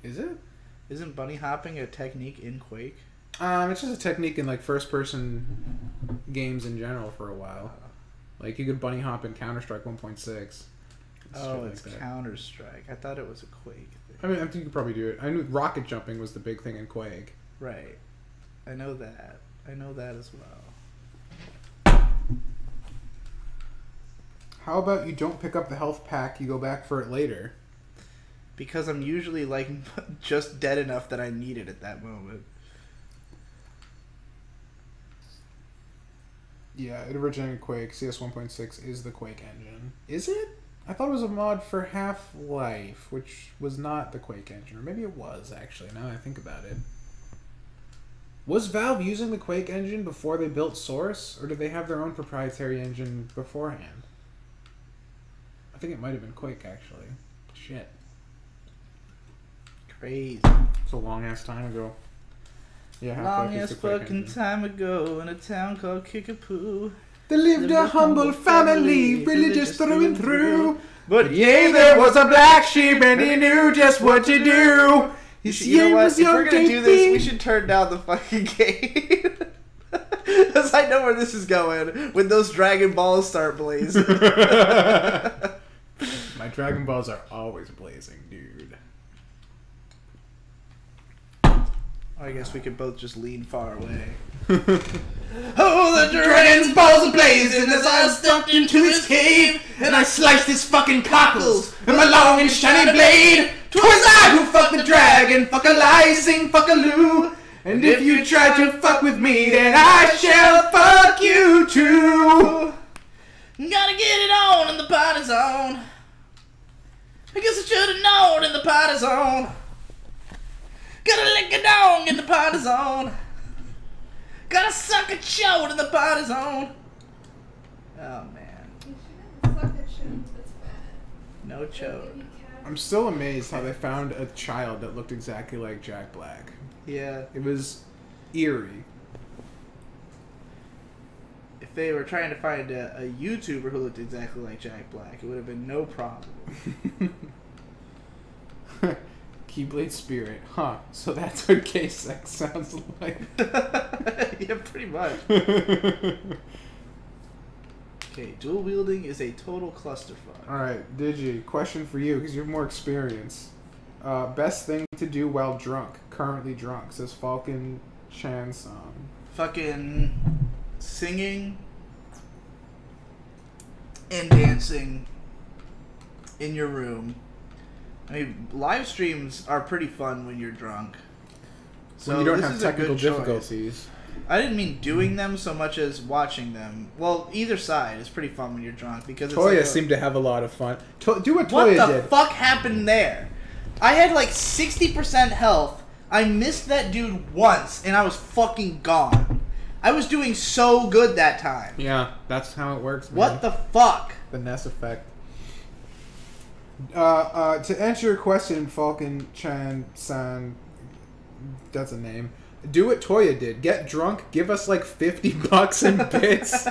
Is it? Isn't bunny hopping a technique in Quake? It's just a technique in like first-person games in general for a while. Like you could bunny hop in Counter-Strike 1.6. Oh, it's like Counter-Strike. I thought it was a Quake thing. I mean, I think you could probably do it. I knew rocket jumping was the big thing in Quake. Right. I know that. I know that as well. How about you don't pick up the health pack, you go back for it later? Because I'm usually like just dead enough that I need it at that moment. Yeah, it originated in Quake. CS 1.6 is the Quake engine. Is it? I thought it was a mod for Half-Life, which was not the Quake engine. Or maybe it was, actually, now that I think about it. Was Valve using the Quake engine before they built Source? Or did they have their own proprietary engine beforehand? I think it might have been Quake, actually. Shit. Crazy. It's a long-ass time ago. Yeah, Long ass fucking time ago in a town called Kickapoo. There lived a humble family, religious through and through. But yea, there was a black sheep and he knew just what to do. You know what? If we're gonna do this, we should turn down the fucking game. Because I know where this is going when those Dragon Balls start blazing. My Dragon Balls are always blazing, dude. I guess we could both just lean far away. Oh, the dragon's balls are blazing as I stepped into his cave, and I sliced his fucking cockles with my long and shiny blade. 'Twas I who fucked the dragon, fuck a lie, sing fuck a loo. And if you try to fuck with me, then I shall fuck you too. Gotta get it on in the party zone. I guess I should have known in the party zone. Gotta lick a dong in the party zone. Gotta suck a chode in the party zone. Oh man. You shouldn't suck at shit that's bad. No chode. I'm still amazed how they found a child that looked exactly like Jack Black. Yeah. It was eerie. If they were trying to find a YouTuber who looked exactly like Jack Black, it would have been no problem. Keyblade Spirit. Huh. So that's what gay sex sounds like. Yeah, pretty much. Okay, dual wielding is a total clusterfuck. Alright, Digi, question for you, because you have more experience. Best thing to do while drunk. Currently drunk, says Falcon Chan song. Fucking singing and dancing in your room. I mean, live streams are pretty fun when you're drunk. So when you don't this have is a technical good choice. difficulties. I didn't mean doing them so much as watching them. Well, either side is pretty fun when you're drunk because it's Toya like seemed to have a lot of fun. Do what what Toya the did. fuck happened there? I had like 60% health. I missed that dude once and I was fucking gone. I was doing so good that time. Yeah, that's how it works, man. What the fuck? The Ness effect. To answer your question, Falcon Chan San, that's a name. Do what Toya did. Get drunk, give us like $50 in bits,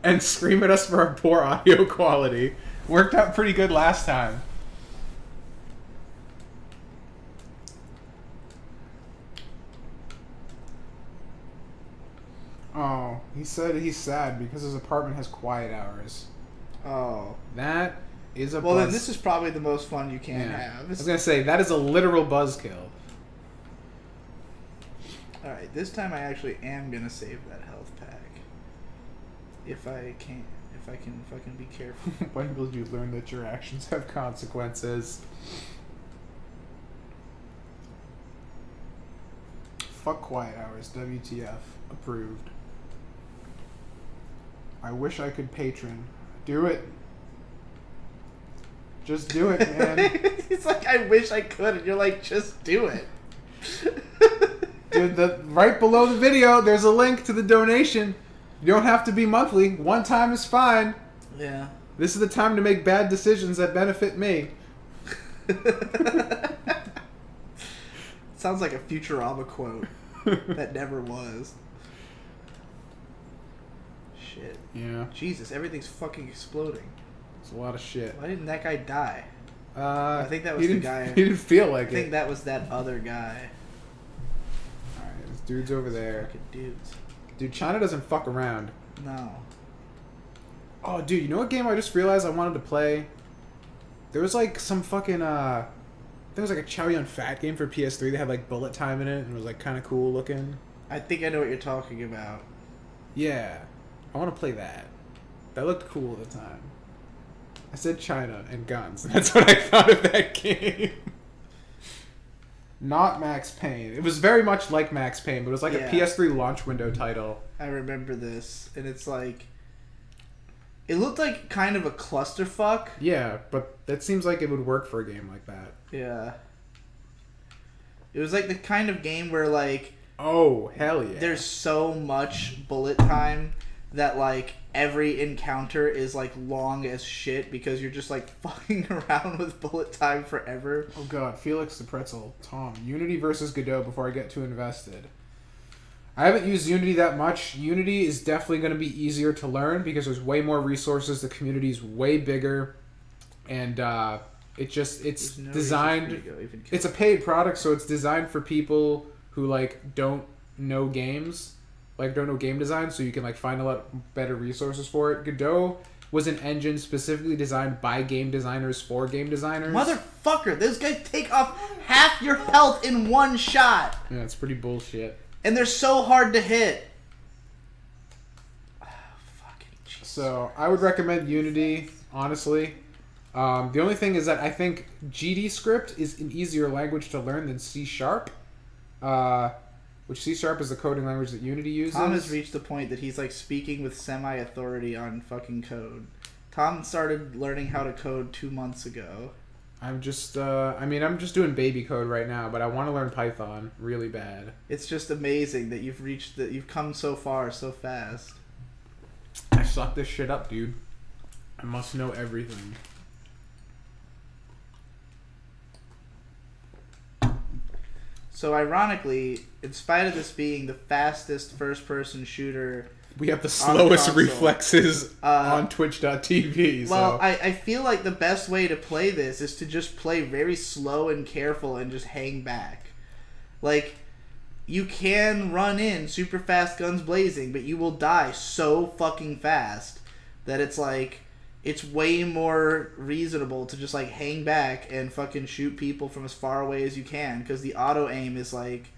and scream at us for our poor audio quality. Worked out pretty good last time. Oh, he said he's sad because his apartment has quiet hours. Oh. That is a well, buzz. then this is probably the most fun you can have. I was going to say, that is a literal buzzkill. Alright, this time I actually am going to save that health pack. If I can fucking be careful. When will you learn that your actions have consequences? Fuck quiet hours. WTF. Approved. I wish I could patron. Do it. Just do it, man. It's like, I wish I could, and you're like, just do it. Dude, right below the video, there's a link to the donation. You don't have to be monthly. One time is fine. Yeah. This is the time to make bad decisions that benefit me. Sounds like a Futurama quote that never was. Shit. Yeah. Jesus, everything's fucking exploding. It's a lot of shit. Why didn't that guy die? I think that was the guy. He didn't feel like I it. think that was that other guy. Alright, this dude's over there. Fucking dudes. Dude, China doesn't fuck around. No. Oh, dude, you know what game I just realized I wanted to play? There was like some fucking, I think it was like a Chow Yun Fat game for PS3 that had like bullet time in it and it was like kind of cool looking. I think I know what you're talking about. Yeah. I want to play that. That looked cool at the time. I said China and guns. That's what I thought of that game. Not Max Payne. It was very much like Max Payne, but it was like a PS3 launch window title. I remember this, and it's like It looked like kind of a clusterfuck. Yeah, but that seems like it would work for a game like that. Yeah. It was like the kind of game where, like... Oh, hell yeah. There's so much bullet time that, like, every encounter is, like, long as shit because you're just, like, fucking around with bullet time forever. Oh, God. Felix the Pretzel. Tom. Unity versus Godot before I get too invested. I haven't used Unity that much. Unity is definitely going to be easier to learn because there's way more resources. The community is way bigger. And it's no designed... It's a paid product, so it's designed for people who, like, don't know games. Like, don't know game design, so you can, like, find a lot better resources for it. Godot was an engine specifically designed by game designers for game designers. Motherfucker, those guys take off half your health in one shot. Yeah, it's pretty bullshit. And they're so hard to hit. Oh, fucking Jesus. So, I would recommend Unity, honestly. The only thing is that I think GDScript is an easier language to learn than C#, which C# is the coding language that Unity uses. Tom has reached the point that he's like speaking with semi-authority on fucking code. Tom started learning how to code 2 months ago. I'm just, I'm just doing baby code right now, but I want to learn Python really bad. It's just amazing that you've come so far so fast. I suck this shit up, dude. I must know everything. So ironically, in spite of this being the fastest first-person shooter, we have the slowest console, reflexes on Twitch.tv. Well, I feel like the best way to play this is to just play very slow and careful and just hang back. Like, you can run in super fast guns blazing, but you will die so fucking fast that it's like... It's way more reasonable to just, like, hang back and fucking shoot people from as far away as you can, because the auto-aim is, like,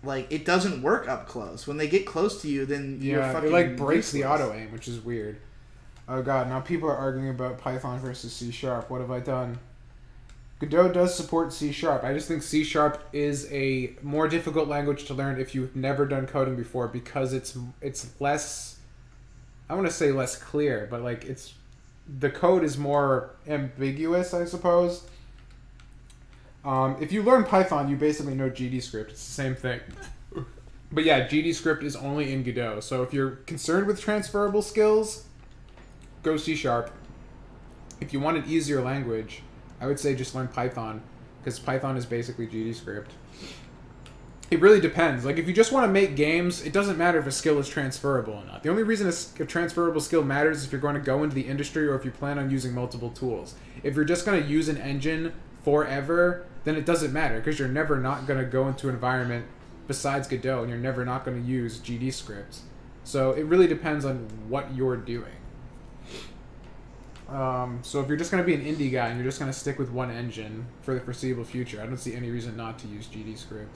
it doesn't work up close. When they get close to you, then you're fucking it, like, breaks useless. the auto-aim, which is weird. Oh, God, now people are arguing about Python versus C#. What have I done? Godot does support C#. I just think C# is a more difficult language to learn if you've never done coding before, because it's less... I want to say less clear, but like the code is more ambiguous, I suppose. If you learn Python, you basically know GDScript. It's the same thing. But yeah, GDScript is only in Godot. So if you're concerned with transferable skills, go C#. If you want an easier language, I would say just learn Python, because Python is basically GDScript. It really depends. Like, if you just want to make games, it doesn't matter if a skill is transferable or not. The only reason a transferable skill matters is if you're going to go into the industry or if you plan on using multiple tools. If you're just going to use an engine forever, then it doesn't matter, because you're never not going to go into an environment besides Godot, and you're never not going to use GDScript. So it really depends on what you're doing. So if you're just going to be an indie guy and you're just going to stick with one engine for the foreseeable future, I don't see any reason not to use GDScript.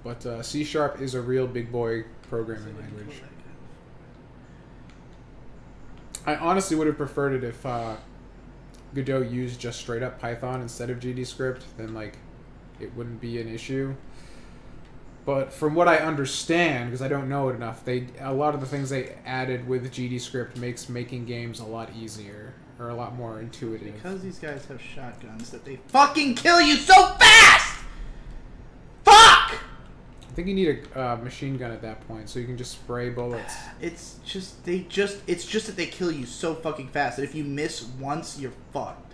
But C# is a real big boy programming language. I honestly would have preferred it if Godot used just straight up Python instead of GDScript. Then, like, it wouldn't be an issue. But from what I understand, because I don't know it enough, a lot of the things they added with GDScript makes making games a lot easier, or a lot more intuitive. Because these guys have shotguns that they fucking kill you so fast! Fuck! I think you need a machine gun at that point, so you can just spray bullets. It's just that they kill you so fucking fast that if you miss once, you're fucked.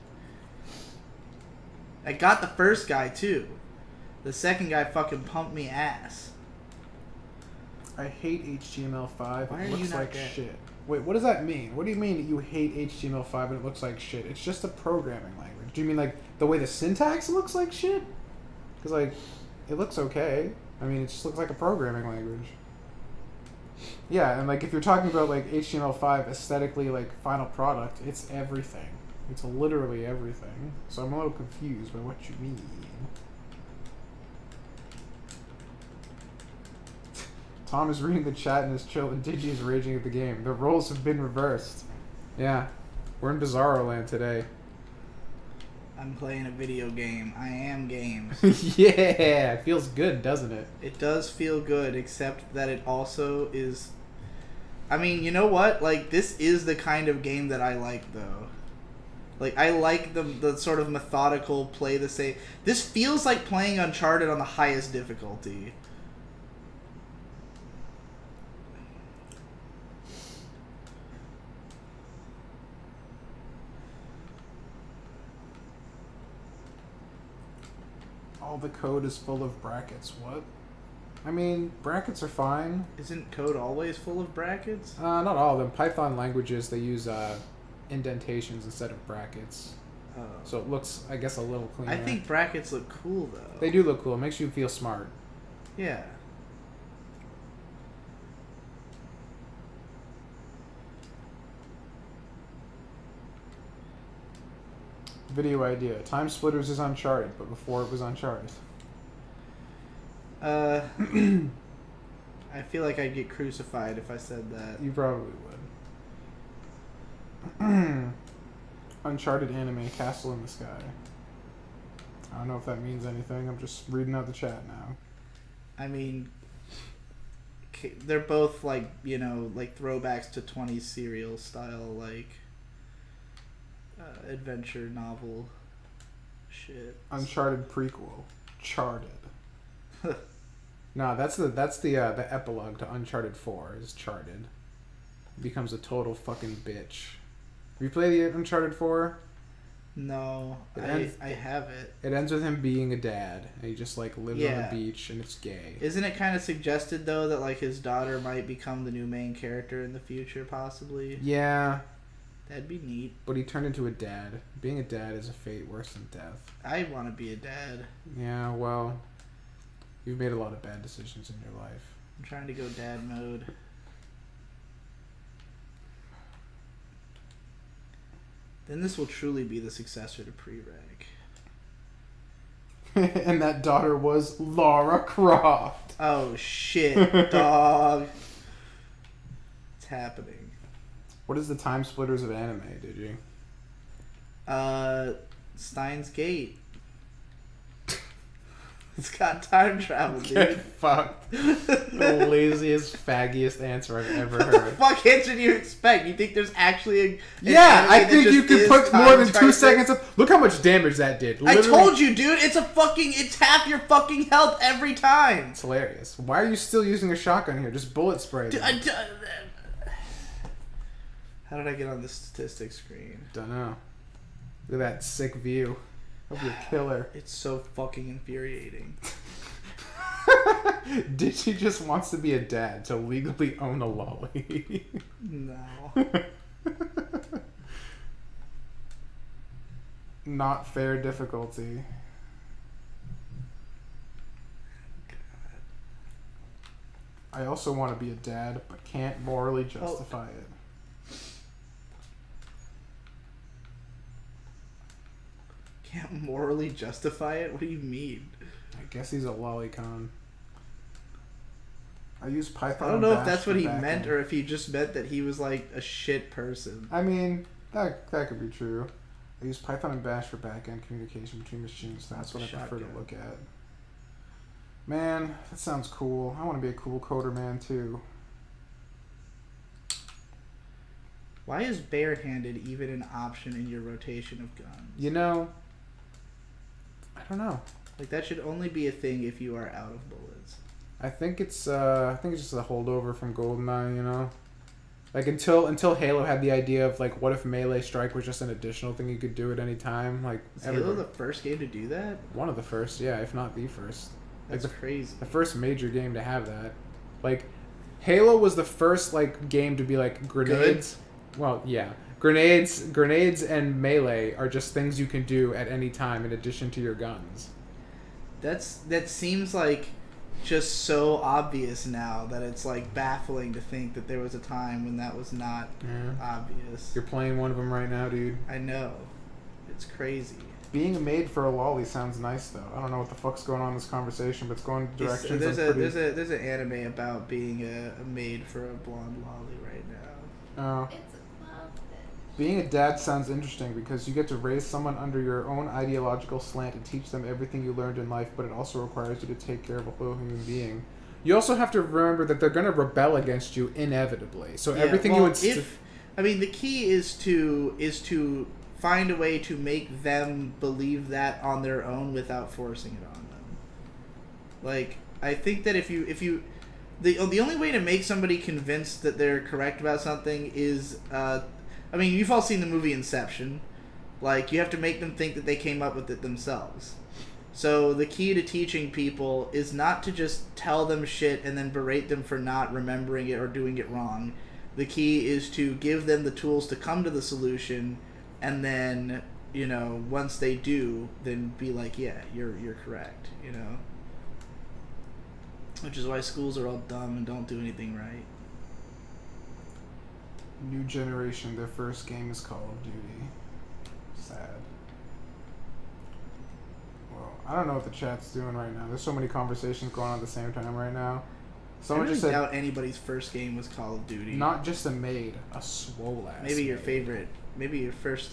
I got the first guy too. The second guy fucking pumped me ass. I hate HTML5. Why are It you looks not like dead? shit. Wait, what does that mean? What do you mean you hate HTML5 and it looks like shit? It's just a programming language. Do you mean like the way the syntax looks like shit? Because like, it looks okay. I mean, it just looks like a programming language. Yeah, and like if you're talking about like HTML5 aesthetically, like final product, it's everything. It's literally everything. So I'm a little confused by what you mean. Tom is reading the chat and is chill, and Digi is raging at the game. The roles have been reversed. Yeah, we're in Bizarro land today. I'm playing a video game. I am games. Yeah, it feels good, doesn't it? It does feel good, except that it also is... I mean, you know what? Like, this is the kind of game that I like, though. Like, I like the sort of methodical play the same... This feels like playing Uncharted on the highest difficulty. All the code is full of brackets. What? I mean, brackets are fine. Isn't code always full of brackets? Not all of them. Python languages, they use indentations instead of brackets. Oh. So it looks, I guess, a little cleaner. I think brackets look cool, though. They do look cool. It makes you feel smart. Yeah. Video idea. Time Splitters is Uncharted, but before it was Uncharted. I feel like I'd get crucified if I said that. You probably would. Uncharted anime, Castle in the Sky. I don't know if that means anything. I'm just reading out the chat now. I mean, they're both like, you know, like throwbacks to 20s serial style, like adventure novel shit. Uncharted prequel, Charted. No, that's the epilogue to Uncharted 4 is Charted. He becomes a total fucking bitch. Have you played the Uncharted 4? No, I have it. It ends with him being a dad, and he just like lives on the beach, and it's gay. Isn't it kind of suggested though that like his daughter might become the new main character in the future, possibly? Yeah, that'd be neat. But he turned into a dad. Being a dad is a fate worse than death. I want to be a dad. Yeah, well, you've made a lot of bad decisions in your life. I'm trying to go dad mode. Then this will truly be the successor to Pre-Reg. And that daughter was Lara Croft. Oh shit, dog. It's happening. What is the Time Splitters of anime, did you? Steins Gate. It's got time travel, dude. Get fucked. The laziest, faggiest answer I've ever What the heard. fuck answer do you expect? You think there's actually an Yeah, anime I that think just you could is put time more than 2 crisis? seconds of... Look how much damage that did. Literally, I told you, dude. It's half your fucking health every time. It's hilarious. Why are you still using a shotgun here? Just bullet spray them. How did I get on the statistics screen? Don't know. Look at that sick view. Hope you're a killer. It's so fucking infuriating. Ditchy just wants to be a dad to legally own a lolly. No. Not fair difficulty. I also want to be a dad, but can't morally justify it. Can't morally justify it? What do you mean? I guess he's a lolicon. I use Python. I don't know if Bash that's for what he backend. meant or if he just meant that he was like a shit person. I mean, that could be true. I use Python and Bash for backend communication between machines. That's what I prefer to look at. Man, that sounds cool. I want to be a cool coder man too. Why is barehanded even an option in your rotation of guns? You know, I don't know. Like that should only be a thing if you are out of bullets. I think it's just a holdover from GoldenEye, you know? Like until Halo had the idea of like what if melee strike was just an additional thing you could do at any time, like is Halo the first game to do that? One of the first, yeah, if not the first. That's like crazy. The first major game to have that. Like Halo was the first like game to be like grenades. Well, yeah. Grenades and melee are just things you can do at any time in addition to your guns. That seems like just so obvious now that it's like baffling to think that there was a time when that was not obvious. You're playing one of them right now, dude. I know. It's crazy. Being made for a lolly sounds nice though. I don't know what the fuck's going on in this conversation, but it's going directions. There's an anime about being a maid for a blonde lolly right now. Oh. It's a love fish. Being a dad sounds interesting because you get to raise someone under your own ideological slant and teach them everything you learned in life, but it also requires you to take care of a whole human being. You also have to remember that they're going to rebel against you inevitably. So everything you would... the key is to find a way to make them believe that on their own without forcing it on them. Like, I think that if you the only way to make somebody convinced that they're correct about something is I mean, you've all seen the movie Inception. Like, you have to make them think that they came up with it themselves. So the key to teaching people is not to just tell them shit and then berate them for not remembering it or doing it wrong. The key is to give them the tools to come to the solution, and then, you know, once they do, then be like, yeah, you're correct, you know? Which is why schools are all dumb and don't do anything right. New generation, their first game is Call of Duty. Sad. Well, I don't know what the chat's doing right now. There's so many conversations going on at the same time right now. Someone just said, doubt anybody's first game was Call of Duty. Not just a maid, a swole ass. Maybe your favorite. Maybe your first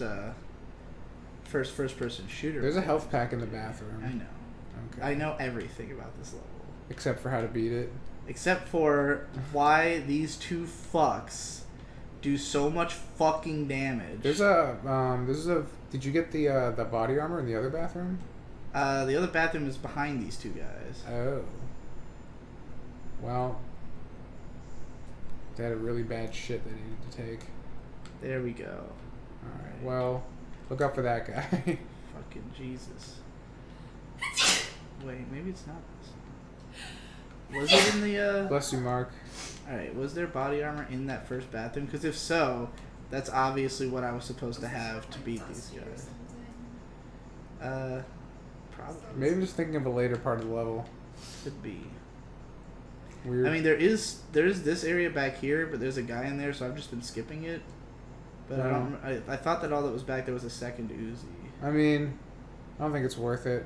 person shooter. There's a health pack in the bathroom. I know. Okay. I know everything about this level. Except for how to beat it. Except for why these two fucks do so much fucking damage. There's a did you get the body armor in the other bathroom? The other bathroom is behind these two guys. Oh. Well, they had a really bad shit they needed to take. There we go. Alright, well, look out for that guy. Fucking Jesus. Wait, maybe it's not this. Was it in the, Bless you, Mark. Alright, was there body armor in that first bathroom? Because if so, that's obviously what I was supposed to have to beat these guys. Probably. Maybe I'm just thinking of a later part of the level. Could be. Weird. I mean, there is this area back here, but there's a guy in there, so I've just been skipping it. But I thought that all that was back there was a second Uzi. I mean, I don't think it's worth it.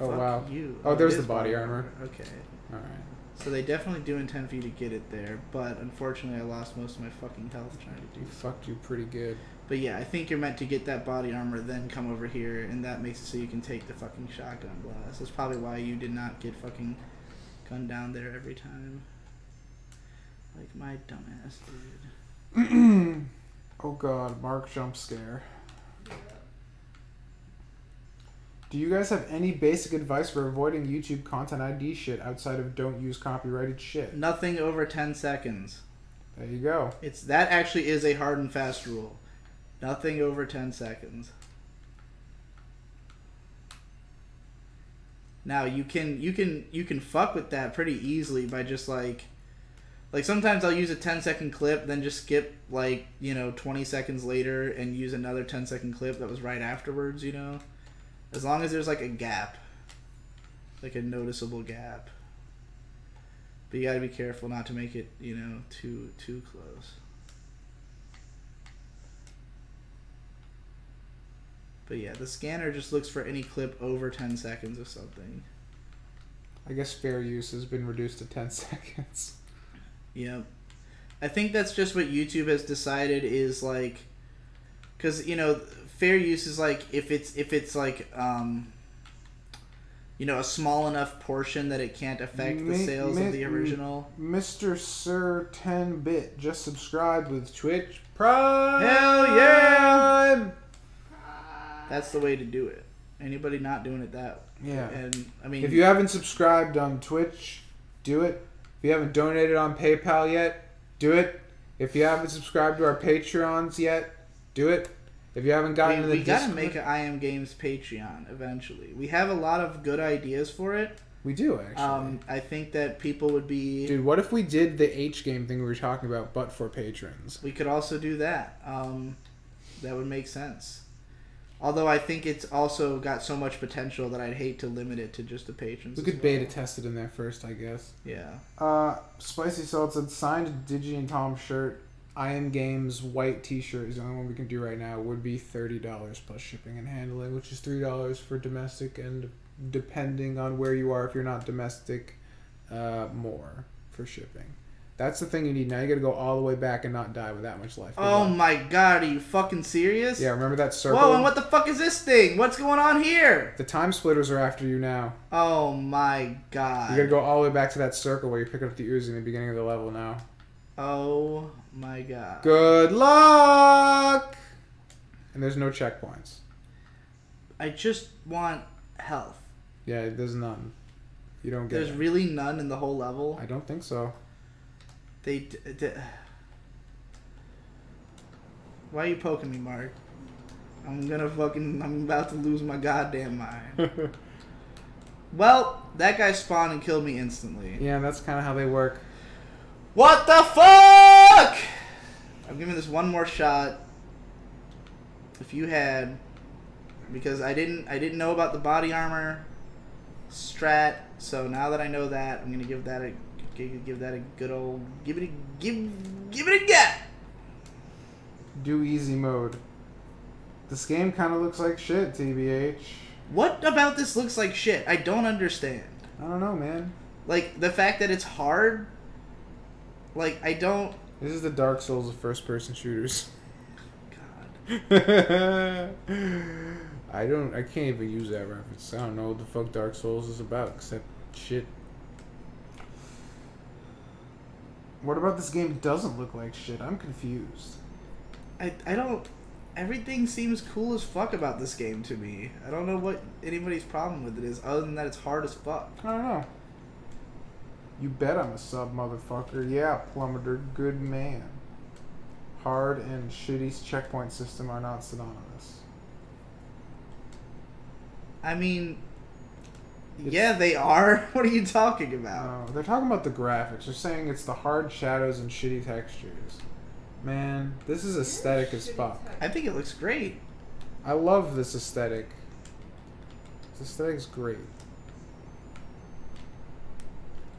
Oh, Fuck wow. You. Oh, there's the body armor. Okay. Alright. So they definitely do intend for you to get it there, but unfortunately I lost most of my fucking health trying to do You fucked you pretty good. But yeah, I think you're meant to get that body armor, then come over here, and that makes it so you can take the fucking shotgun blast. That's probably why you did not get fucking gunned down there every time. Like my dumbass dude. Oh god, Mark jump scare. Do you guys have any basic advice for avoiding YouTube content ID shit outside of don't use copyrighted shit? Nothing over 10 seconds. There you go. That actually is a hard and fast rule. Nothing over 10 seconds. Now you can fuck with that pretty easily by just like sometimes I'll use a 10-second clip, then just skip 20 seconds later and use another 10-second clip that was right afterwards, you know? As long as there's like a gap. Like a noticeable gap. But you gotta be careful not to make it, too close. But yeah, the scanner just looks for any clip over 10 seconds of something. I guess fair use has been reduced to 10 seconds. Yep. I think that's just what YouTube has decided is like, because fair use is like if it's like a small enough portion that it can't affect the sales of the original. Mr. Sir 10-bit just subscribed with Twitch Prime. Hell yeah! That's the way to do it. Anybody not doing it that way. Yeah. And I mean, if you haven't subscribed on Twitch, do it. If you haven't donated on PayPal yet, do it. If you haven't subscribed to our Patreons yet, do it. If you haven't gotten to the Discord, we gotta make an I Am Games Patreon eventually. We have a lot of good ideas for it. We do, actually. I think that people would be... Dude, what if we did the H-game thing we were talking about, but for patrons? We could also do that. That would make sense. Although I think it's also got so much potential that I'd hate to limit it to just the patrons. We could beta test it in there first, I guess. Yeah. Spicy Salt said, signed Digi and Tom shirt. I Am Games white t-shirt is the only one we can do right now. Would be $30 plus shipping and handling, which is $3 for domestic, and depending on where you are, if you're not domestic, more for shipping. That's the thing you need. Now you gotta go all the way back and not die with that much life. Good Oh luck. my god, are you fucking serious? Yeah, remember that circle? Whoa, and what the fuck is this thing? What's going on here? The time splitters are after you now. Oh my god. You gotta go all the way back to that circle where you pick up the Uzi in the beginning of the level now. Oh my god. Good luck! And there's no checkpoints. I just want health. Yeah, there's none. You don't get There's it. really none in the whole level. I don't think so. Why are you poking me, Mark? I'm about to lose my goddamn mind. Well, that guy spawned and killed me instantly. Yeah, that's kind of how they work. What the fuck? I'm giving this one more shot. If you had, because I didn't know about the body armor strat, so now that I know that, I'm gonna give that a good old give it a get. Do easy mode. This game kind of looks like shit, TBH. What about this looks like shit? I don't understand. I don't know, man. Like the fact that it's hard. Like I don't. This is the Dark Souls of first-person shooters. God. I can't even use that reference. I don't know what the fuck Dark Souls is about, except shit. What about this game doesn't look like shit? I'm confused. I don't. Everything seems cool as fuck about this game to me. I don't know what anybody's problem with it is, other than that it's hard as fuck. I don't know. You bet I'm a sub, motherfucker. Yeah, Plummeter, good man. Hard and shitty checkpoint system are not synonymous. I mean, yeah, they are. What are you talking about? No, they're talking about the graphics. They're saying it's the hard shadows and shitty textures. Man, this is aesthetic as fuck. I think it looks great. I love this aesthetic. This aesthetic's great.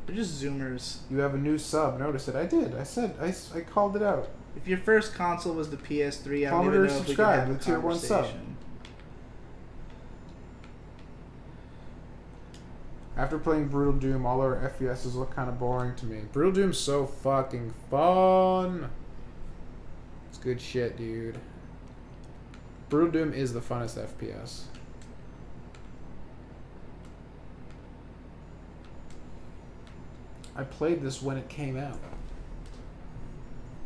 They're just zoomers. You have a new sub. Notice it. I did. I said. I called it out. If your first console was the PS3, I don't Plummeter, even know if we could subscribe, have a the tier 1 sub. conversation. After playing Brutal Doom, all our FPSs look kind of boring to me. Brutal Doom's so fucking fun. It's good shit, dude. Brutal Doom is the funnest FPS. I played this when it came out.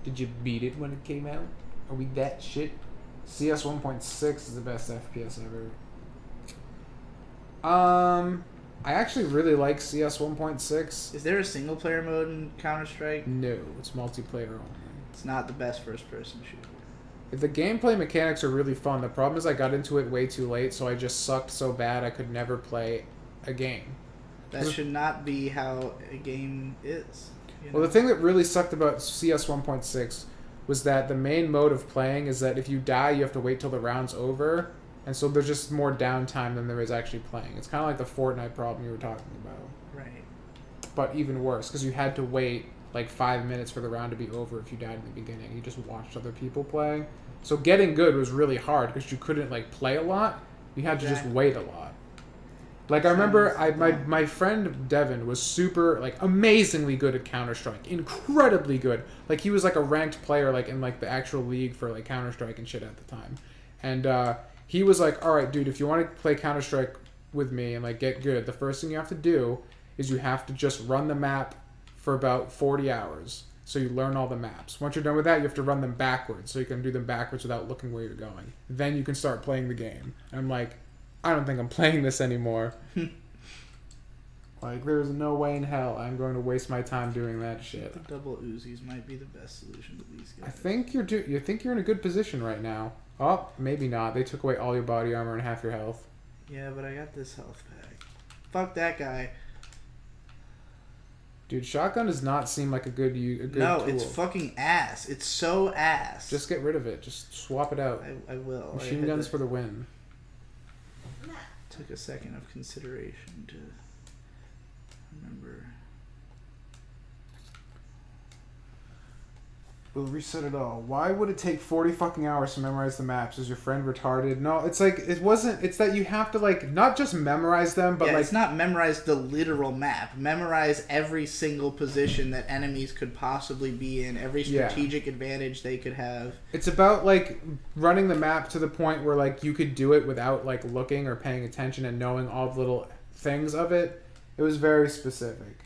Did you beat it when it came out? Are we that shit? CS 1.6 is the best FPS ever. I actually really like CS 1.6. Is there a single player mode in Counter-Strike? No, it's multiplayer only. It's not the best first-person shooter. The gameplay mechanics are really fun. The problem is I got into it way too late, so I just sucked so bad I could never play a game. That should not be how a game is. You know? Well, the thing that really sucked about CS 1.6 was that the main mode of playing is that if you die, you have to wait till the round's over. And so there's just more downtime than there is actually playing. It's kind of like the Fortnite problem you were talking about. Right. But even worse, because you had to wait like 5 minutes for the round to be over if you died in the beginning. You just watched other people playing. So getting good was really hard because you couldn't like play a lot. You had to just wait a lot. Like I remember my friend Devin was super like amazingly good at Counter-Strike. Incredibly good. Like he was like a ranked player like in like the actual league for like Counter-Strike and shit at the time. And he was like, "All right, dude, if you want to play Counter-Strike with me and like get good, the first thing you have to do is you have to just run the map for about 40 hours. So you learn all the maps. Once you're done with that, you have to run them backwards so you can do them backwards without looking where you're going. Then you can start playing the game." And I'm like, I don't think I'm playing this anymore. Like, there's no way in hell I'm going to waste my time doing that shit. The double Uzis might be the best solution to these guys. I think you're in a good position right now. Oh, maybe not. They took away all your body armor and half your health. Yeah, but I got this health pack. Fuck that guy. Dude, shotgun does not seem like a good No, tool. it's fucking ass. It's so ass. Just get rid of it. Just swap it out. I will. Machine guns for the win. Took a second of consideration to remember. We'll reset it all. Why would it take 40 fucking hours to memorize the maps? Is your friend retarded? No, it's like, it wasn't, it's that you have to like, not just memorize them, but yeah, like... it's not memorize the literal map. Memorize every single position that enemies could possibly be in, every strategic advantage they could have. It's about like running the map to the point where like you could do it without like looking or paying attention and knowing all the little things of it. It was very specific.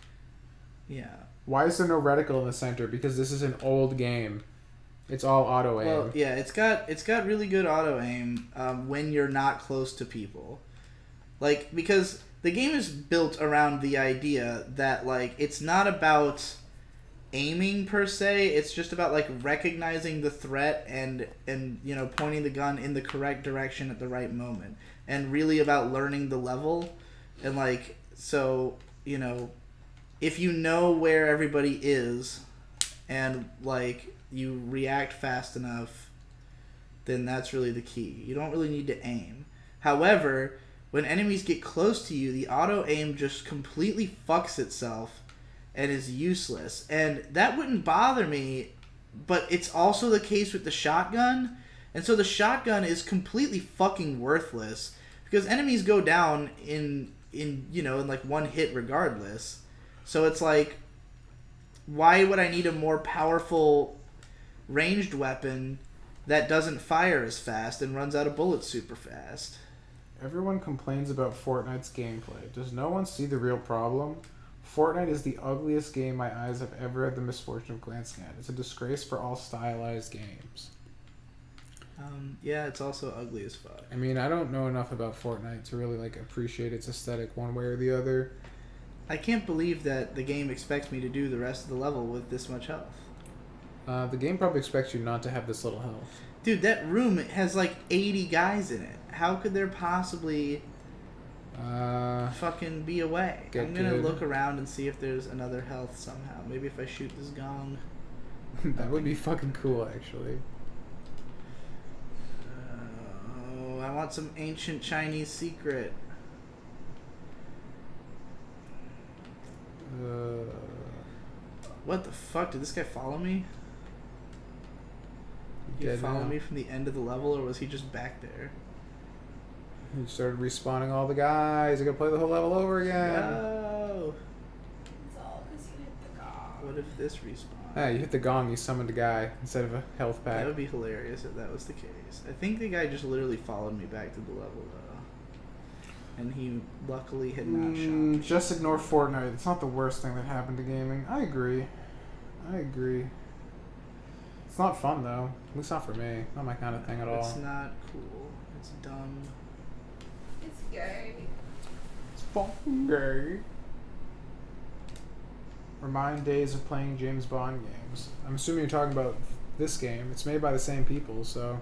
Yeah. Why is there no reticle in the center? Because this is an old game. It's all auto aim. Well, yeah, it's got really good auto aim when you're not close to people. Like, because the game is built around the idea that like it's not about aiming per se. It's just about like recognizing the threat and you know, pointing the gun in the correct direction at the right moment, and really about learning the level. And like, so, you know, if you know where everybody is and like you react fast enough, then that's really the key. You don't really need to aim. However, when enemies get close to you, the auto aim just completely fucks itself and is useless. And that wouldn't bother me, but it's also the case with the shotgun. And so the shotgun is completely fucking worthless because enemies go down in you know, in like one hit regardless. So it's like, why would I need a more powerful ranged weapon that doesn't fire as fast and runs out of bullets super fast? Everyone complains about Fortnite's gameplay. Does no one see the real problem? Fortnite is the ugliest game my eyes have ever had the misfortune of glancing at. It's a disgrace for all stylized games. Yeah, it's also ugly as fuck. I mean, I don't know enough about Fortnite to really like appreciate its aesthetic one way or the other. I can't believe that the game expects me to do the rest of the level with this much health. The game probably expects you not to have this little health. Dude, that room has like 80 guys in it. How could there possibly fucking be a way? I'm gonna look around and see if there's another health somehow. Maybe if I shoot this gong. That would be fucking cool, actually. Oh, I want some ancient Chinese secret. What the fuck? Did this guy follow me? Did he follow me from the end of the level, or was he just back there? He started respawning all the guys. I gotta play the whole level over again. No! It's all because you hit the gong. What if this respawned? Yeah, you hit the gong, you summoned a guy instead of a health pack. That would be hilarious if that was the case. I think the guy just literally followed me back to the level, though. And he luckily had not shot. Just ignore Fortnite. It's not the worst thing that happened to gaming. I agree. It's not fun, though. At least not for me. Not my kind of thing at all. It's not cool. It's dumb. It's gay. It's fucking gay. Remind days of playing James Bond games. I'm assuming you're talking about this game. It's made by the same people, so...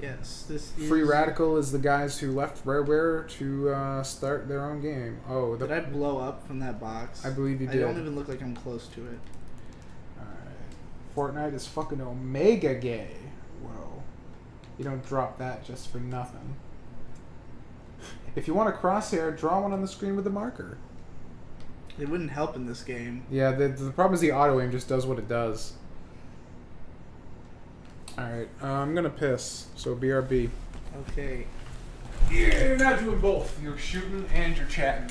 Yes, this is... Free Radical is the guys who left Rareware to start their own game. Oh, Did I blow up from that box? I believe you did. I don't even look like I'm close to it. Alright. Fortnite is fucking omega gay. Whoa. You don't drop that just for nothing. If you want a crosshair, draw one on the screen with a marker. It wouldn't help in this game. Yeah, the problem is the auto aim just does what it does. Alright, I'm gonna piss, so BRB. Okay. Yeah, you're not doing both. You're shooting and you're chatting.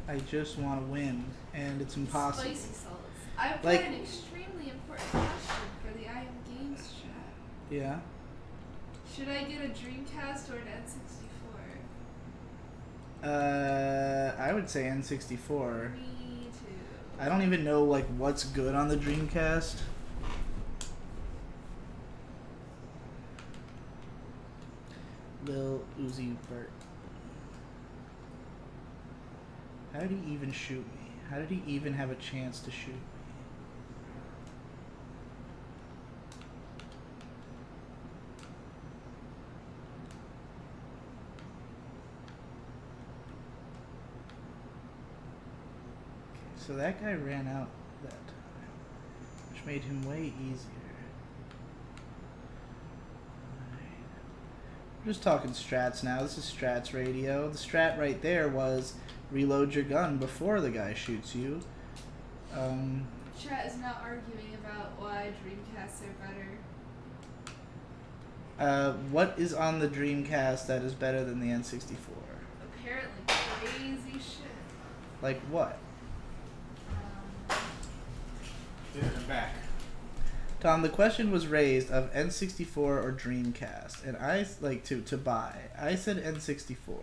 I just want to win, and it's impossible. Spicy sauce. I've Like- got an extremely important question for the I Am Games chat. Yeah? Should I get a Dreamcast or an N64? I would say N64. Me too. I don't even know, like, what's good on the Dreamcast. Lil Uzi Vert. How did he even shoot me? How did he even have a chance to shoot me? Okay, so that guy ran out that time, which made him way easier. We're just talking strats now. This is strats radio. The strat right there was reload your gun before the guy shoots you. Chat is not arguing about why Dreamcasts are better. What is on the Dreamcast that is better than the N64? Apparently crazy shit. Like what? I'm back. Tom, the question was raised of N64 or Dreamcast, and I like to buy. I said N64.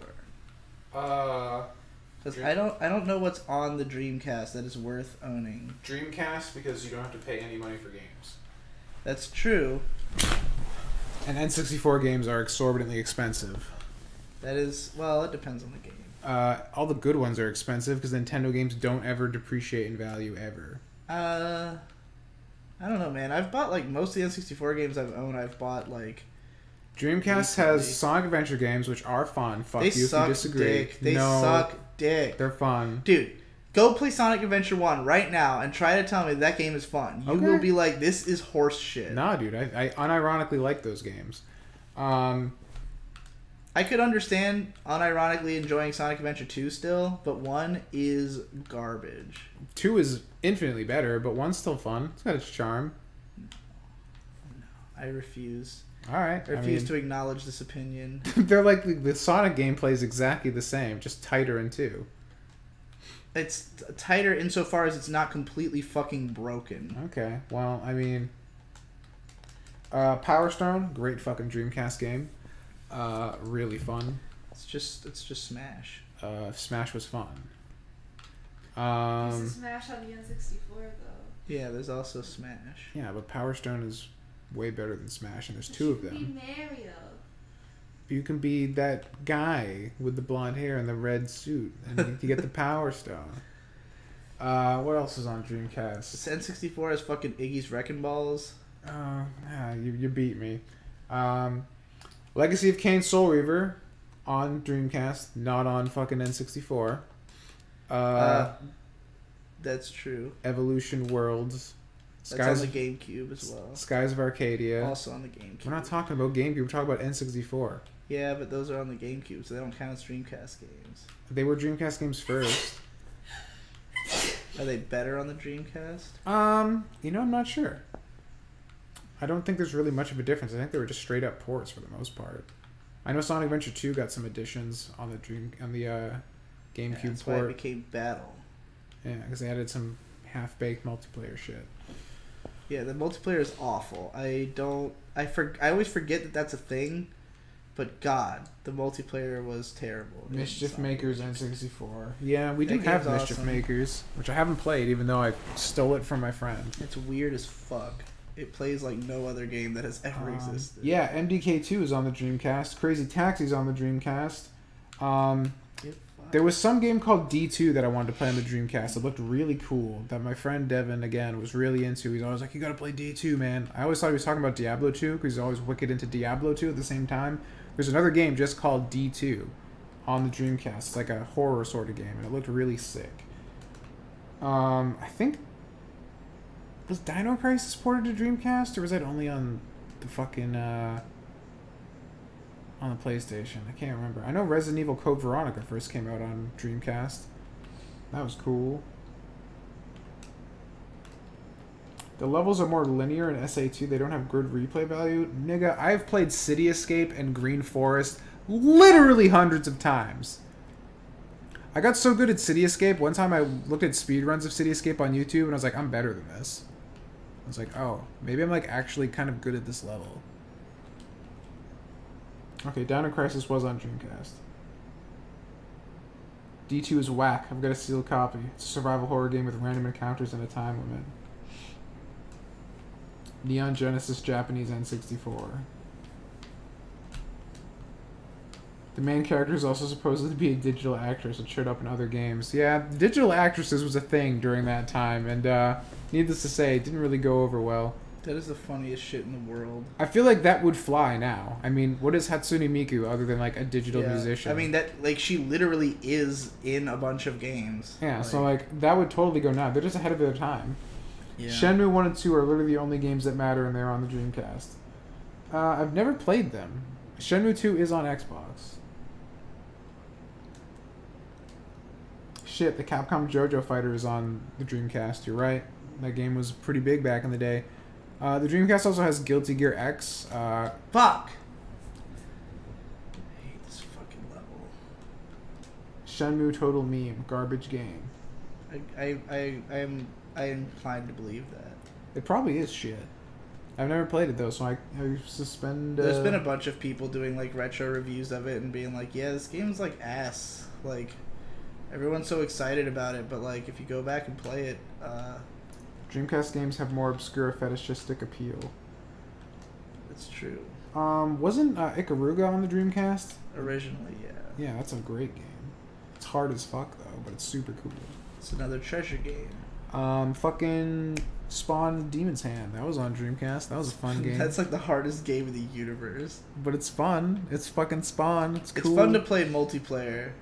Because I don't know what's on the Dreamcast that is worth owning. Dreamcast, because you don't have to pay any money for games. That's true. And N64 games are exorbitantly expensive. That is, well, it depends on the game. All the good ones are expensive because Nintendo games don't ever depreciate in value ever. I don't know, man. I've bought like most of the N64 games I've owned. I've bought like. Dreamcast recently. has Sonic Adventure games, which are fun. Fuck They you if suck you disagree. dick. They no, suck dick. They're fun. Dude, go play Sonic Adventure 1 right now and try to tell me that game is fun. You will be like, this is horse shit. Nah, dude. I unironically like those games. I could understand unironically enjoying Sonic Adventure 2 still, but 1 is garbage. 2 is infinitely better, but 1's still fun. It's got its charm. No, I refuse. Alright. I refuse to acknowledge this opinion. They're like, the Sonic gameplay is exactly the same, just tighter in 2. It's tighter insofar as it's not completely fucking broken. Okay, well, I mean... Power Stone, great fucking Dreamcast game. Really fun. It's just Smash. Smash was fun. There's a Smash on the N64 though. Yeah, there's also Smash. Yeah, but Power Stone is way better than Smash, and there's 2 of them. You can be Mario. You can be that guy with the blonde hair and the red suit, and you get the Power Stone. What else is on Dreamcast? This N64 has fucking Iggy's Wrecking Balls. You beat me. Legacy of Kain Soul Reaver on Dreamcast, not on fucking N64. That's true. Evolution Worlds. That's on the GameCube as well. Skies of Arcadia. Also on the GameCube. We're not talking about GameCube, we're talking about N64. Yeah, but those are on the GameCube, so they don't count as Dreamcast games. They were Dreamcast games first. Are they better on the Dreamcast? I'm not sure. I don't think there's really much of a difference. I think they were just straight up ports for the most part. I know Sonic Adventure 2 got some additions on the GameCube That's port. why it became Battle. Yeah, because they added some half-baked multiplayer shit. Yeah, the multiplayer is awful. I always forget that that's a thing, but God, the multiplayer was terrible. Mischief Makers N64. Yeah, we do That have game's Mischief awesome. Makers, which I haven't played, even though I stole it from my friend. It's weird as fuck. It plays like no other game that has ever existed. Yeah, MDK2 is on the Dreamcast. Crazy Taxi's on the Dreamcast. There was some game called D2 that I wanted to play on the Dreamcast. It looked really cool. That my friend Devin, again, was really into. He's always like, you gotta play D2, man. I always thought he was talking about Diablo 2, because he's always wicked into Diablo 2 at the same time. There's another game just called D2 on the Dreamcast. It's like a horror sort of game, and it looked really sick. I think... Was Dino Crisis ported to Dreamcast, or was that only on the fucking... on the PlayStation? I can't remember. I know Resident Evil Code Veronica first came out on Dreamcast. That was cool. The levels are more linear in SA2. They don't have good replay value. Nigga, I've played City Escape and Green Forest literally hundreds of times. I got so good at City Escape, one time I looked at speedruns of City Escape on YouTube and I was like, I'm better than this. I was like, oh, maybe I'm like actually kind of good at this level. Okay, Dino Crisis was on Dreamcast. D2 is whack. I've got a sealed copy. It's a survival horror game with random encounters and a time limit. Neon Genesis Japanese N64. The main character is also supposed to be a digital actress that showed up in other games. Yeah, digital actresses was a thing during that time, and needless to say, it didn't really go over well. That is the funniest shit in the world. I feel like that would fly now. I mean, what is Hatsune Miku other than like a digital musician? I mean, that like she literally is in a bunch of games. Yeah, so like that would totally go now. They're just ahead of their time. Yeah. Shenmue 1 and 2 are literally the only games that matter, and they're on the Dreamcast. I've never played them. Shenmue 2 is on Xbox. shit, the Capcom JoJo Fighter is on the Dreamcast. You're right. That game was pretty big back in the day. The Dreamcast also has Guilty Gear X. Fuck! I hate this fucking level. Shenmue Total Meme. Garbage game. I'm inclined to believe that. It probably is shit. I've never played it though, so I suspend. There's been a bunch of people doing like retro reviews of it and being like, "Yeah, this game's like ass." Like, everyone's so excited about it, but like, if you go back and play it, Dreamcast games have more obscure fetishistic appeal. it's true. Wasn't Ikaruga on the Dreamcast? Originally, yeah. Yeah, that's a great game. It's hard as fuck though, but it's super cool. It's another treasure game. Fucking Spawn Demon's Hand. That was on Dreamcast. That was a fun game. That's like the hardest game in the universe. But it's fun. It's fucking Spawn. It's cool. It's fun to play multiplayer.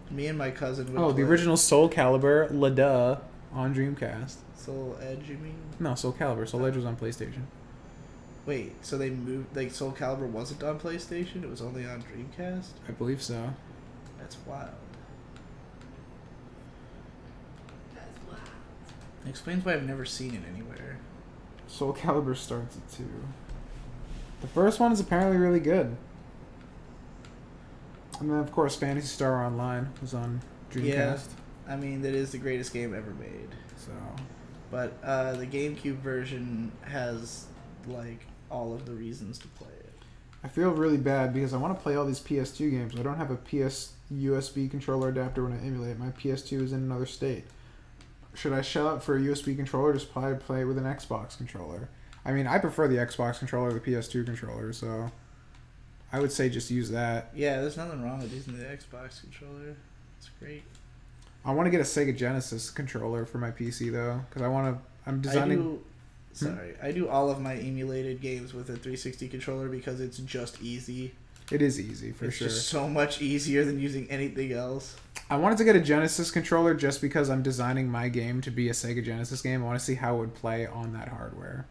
Me and my cousin would the original Soul Calibur, LaDuh, on Dreamcast. Soul Edge, you mean? No, Soul Calibur. Soul Edge was on PlayStation. Wait, so they moved, like, Soul Calibur wasn't on PlayStation? It was only on Dreamcast? I believe so. That's wild. That's wild. It explains why I've never seen it anywhere. Soul Calibur starts at 2. The first one is apparently really good. And then, of course, Phantasy Star Online was on Dreamcast. Yeah, I mean, that is the greatest game ever made. So, But the GameCube version has, like, all of the reasons to play it. I feel really bad because I want to play all these PS2 games. I don't have a PS USB controller adapter when I emulate. My PS2 is in another state. Should I shell out for a USB controller or just play it with an Xbox controller? I mean, I prefer the Xbox controller to the PS2 controller, so I would say just use that. Yeah, there's nothing wrong with using the Xbox controller. It's great. I want to get a Sega Genesis controller for my PC, though, because I'm designing... I do all of my emulated games with a 360 controller because it's just easy. It is easy, for sure. It's just so much easier than using anything else. I wanted to get a Genesis controller just because I'm designing my game to be a Sega Genesis game. I want to see how it would play on that hardware.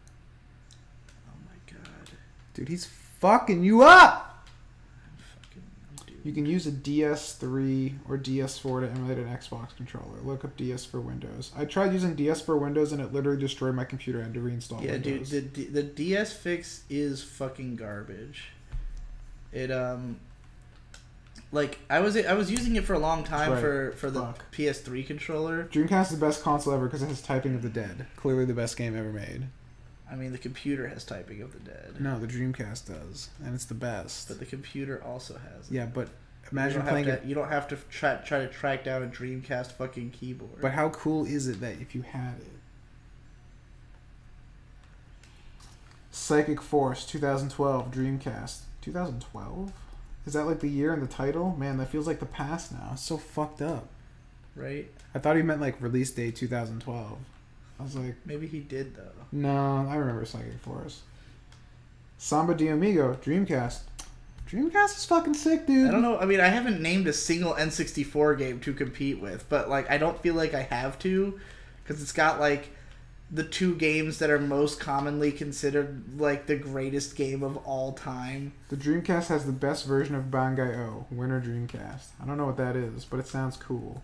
Oh my god. Dude, he's fucking you up! Dude. You can use a DS3 or DS4 to emulate an Xbox controller. Look up DS for Windows. I tried using DS for Windows and it literally destroyed my computer. I had to reinstall Windows. Dude, the DS fix is fucking garbage. It like I was using it for a long time for the PS3 controller. Dreamcast is the best console ever because it has Typing of the Dead. Clearly the best game ever made. I mean, the computer has Typing of the Dead. No, the Dreamcast does, and it's the best. But the computer also has it. Yeah, but imagine playing it. You don't have to try to track down a Dreamcast fucking keyboard. But how cool is it that if you had it? Psychic Force 2012 Dreamcast. 2012? Is that like the year in the title? Man, that feels like the past now. It's so fucked up. Right? I thought he meant like release date 2012. I was like... Maybe he did, though. No, I remember Psychic Force. Samba de Amigo Dreamcast. Dreamcast is fucking sick, dude. I don't know. I mean, I haven't named a single N64 game to compete with, but like, I don't feel like I have to, because it's got like the two games that are most commonly considered like the greatest game of all time. The Dreamcast has the best version of Bangai-O, Winter Dreamcast. I don't know what that is, but it sounds cool.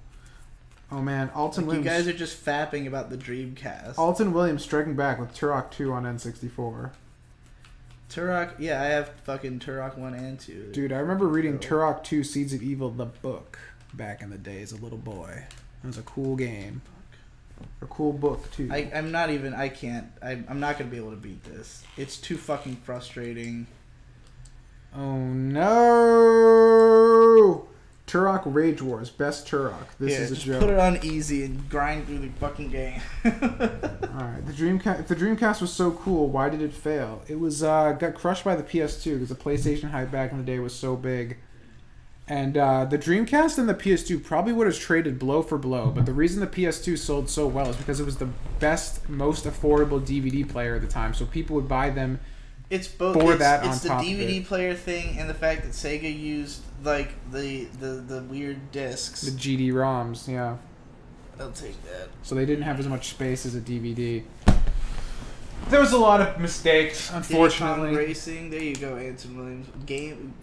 Oh man, Alton Williams. You guys are just fapping about the Dreamcast. Alton Williams striking back with Turok 2 on N64. Turok, yeah, I have fucking Turok 1 and 2. Dude, I remember reading Turok 2 Seeds of Evil, the book, back in the day as a little boy. It was a cool game. A cool book, too. I'm not going to be able to beat this. It's too fucking frustrating. Oh no! Turok Rage Wars, best Turok. This is a just joke. Put it on easy and grind through the fucking game. Alright, if the Dreamcast was so cool, why did it fail? It was got crushed by the PS2 because the PlayStation hype back in the day was so big. And the Dreamcast and the PS2 probably would have traded blow for blow, but the reason the PS2 sold so well is because it was the best, most affordable DVD player at the time, so people would buy them. It's both. It's the DVD player thing and the fact that Sega used like the weird discs. The GD-ROMs, yeah. I'll take that. So they didn't have as much space as a DVD. There was a lot of mistakes, unfortunately. Daytona Racing, there you go, Anson Williams.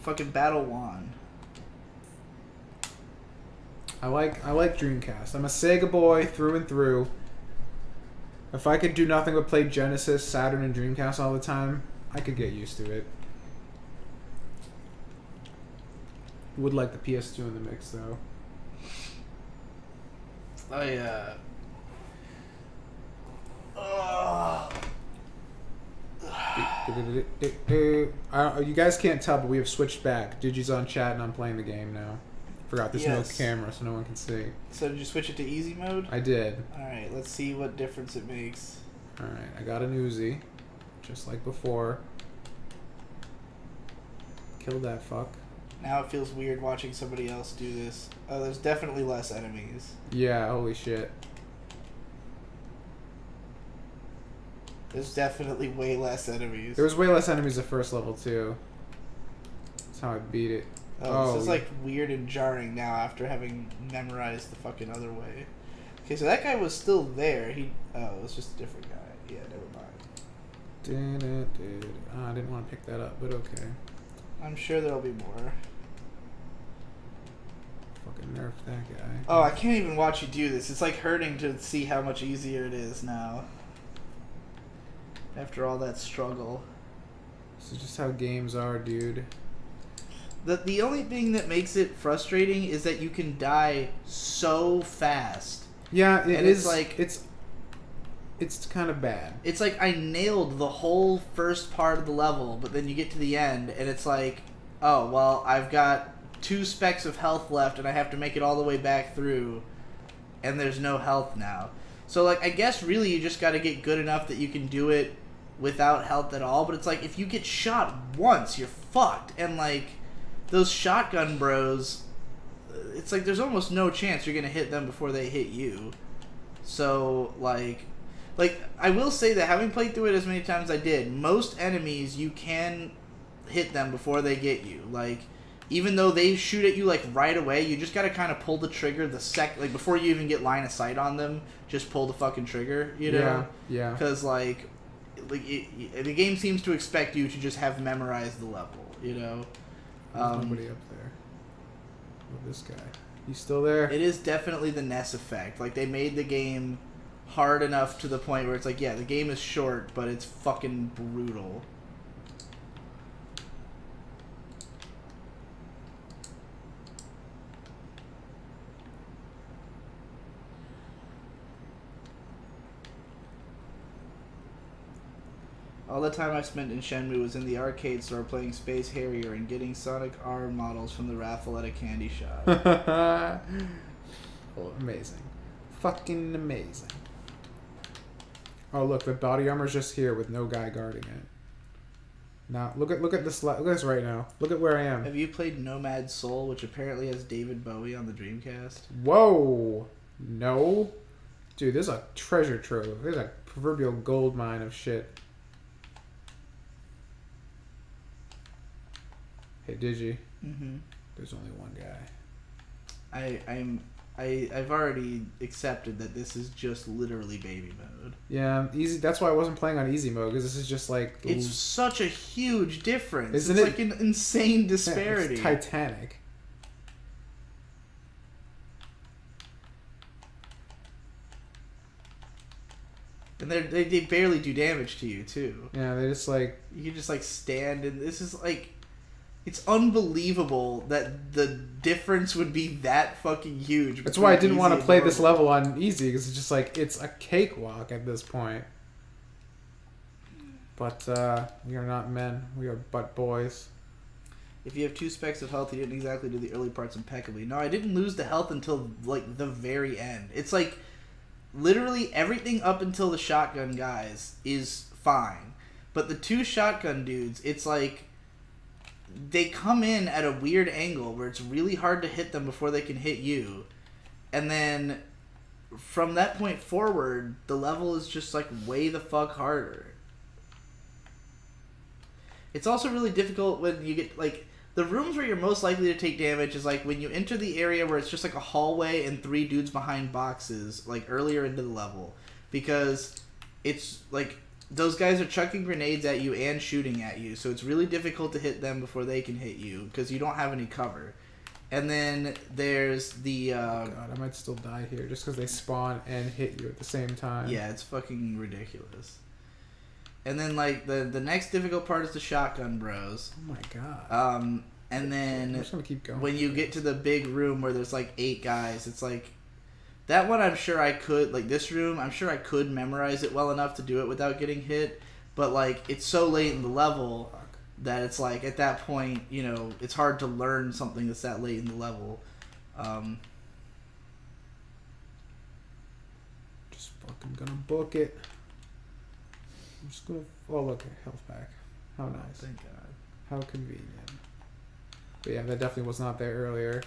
Fucking Battle One. I like Dreamcast. I'm a Sega boy through and through. If I could do nothing but play Genesis, Saturn, and Dreamcast all the time, I could get used to it. Would like the PS2 in the mix though. You guys can't tell, but we have switched back. Digi's on chat and I'm playing the game now. Forgot there's no camera, so no one can see. So did you switch it to easy mode? I did. Alright, let's see what difference it makes. Alright, I got an Uzi. Just like before. Killed that fuck. Now it feels weird watching somebody else do this. Oh, there's definitely less enemies. Yeah, holy shit. There's definitely way less enemies. There was way less enemies the first level, too. That's how I beat it. Oh, this is like weird and jarring now after having memorized the fucking other way. Okay, so that guy was still there. Oh, it was just a different guy. Yeah, never mind. I didn't want to pick that up, but okay. I'm sure there'll be more. Fucking nerf that guy. Oh, I can't even watch you do this. It's like hurting to see how much easier it is now. After all that struggle. This is just how games are, dude. The only thing that makes it frustrating is that you can die so fast. Yeah, it is. It's kind of bad. It's like I nailed the whole first part of the level, but then you get to the end and it's like, oh, well, I've got 2 specks of health left and I have to make it all the way back through and there's no health now. So, like, I guess really you just got to get good enough that you can do it without health at all, but it's like if you get shot once, you're fucked. And, like, those shotgun bros, it's like there's almost no chance you're going to hit them before they hit you. So, like, I will say that having played through it as many times as I did, most enemies you can hit them before they get you. Like, even though they shoot at you, like, right away, you just got to kind of pull the trigger like, before you even get line of sight on them, just pull the fucking trigger, you know? Yeah. Because, like the game seems to expect you to just have memorized the level, you know? There's nobody up there. Oh, this guy. He's still there? It is definitely the NES effect. Like, they made the game hard enough to the point where it's like, yeah, the game is short, but it's fucking brutal. All the time I spent in Shenmue was in the arcade store playing Space Harrier and getting Sonic R models from the raffle at a candy shop. Oh, amazing. Fucking amazing. Oh, look, the body armor's just here with no guy guarding it. Now, look at this. Look at this right now. Look at where I am. Have you played Nomad Soul, which apparently has David Bowie on the Dreamcast? Whoa! No, dude, there's a treasure trove. There's a proverbial gold mine of shit. Hey, Digi. Mm-hmm. There's only one guy. I've already accepted that this is just literally baby mode. Yeah, easy. That's why I wasn't playing on easy mode, because this is just like... It's such a huge difference. Isn't it's it? Like an insane disparity. Yeah, it's Titanic. And they barely do damage to you, too. Yeah, they just like... You can just like stand and this is like... It's unbelievable that the difference would be that fucking huge. That's why I didn't want to play this level on easy, because it's just like, it's a cakewalk at this point. But we are not men. We are but boys. If you have 2 specks of health, you didn't exactly do the early parts impeccably. No, I didn't lose the health until like the very end. It's like literally everything up until the shotgun guys is fine. But the 2 shotgun dudes, it's like... They come in at a weird angle where it's really hard to hit them before they can hit you. And then from that point forward, the level is just like way the fuck harder. It's also really difficult when you get like the rooms where you're most likely to take damage is like when you enter the area where it's just like a hallway and 3 dudes behind boxes like earlier into the level, because it's like those guys are chucking grenades at you and shooting at you, so it's really difficult to hit them before they can hit you because you don't have any cover. And then there's the... God, I might still die here just because they spawn and hit you at the same time. Yeah, it's fucking ridiculous. And then, like, the next difficult part is the shotgun bros. Oh my god. And then... I'm just gonna keep going. When you get to the big room where there's, like, 8 guys, it's like... That one I'm sure I could... Like, this room, I'm sure I could memorize it well enough to do it without getting hit. But, like, it's so late in the level... that it's like at that point, you know, it's hard to learn something that's that late in the level. Just fucking gonna book it. I'm just gonna. Oh look, health pack. How nice. Thank God. How convenient. But yeah, that definitely was not there earlier.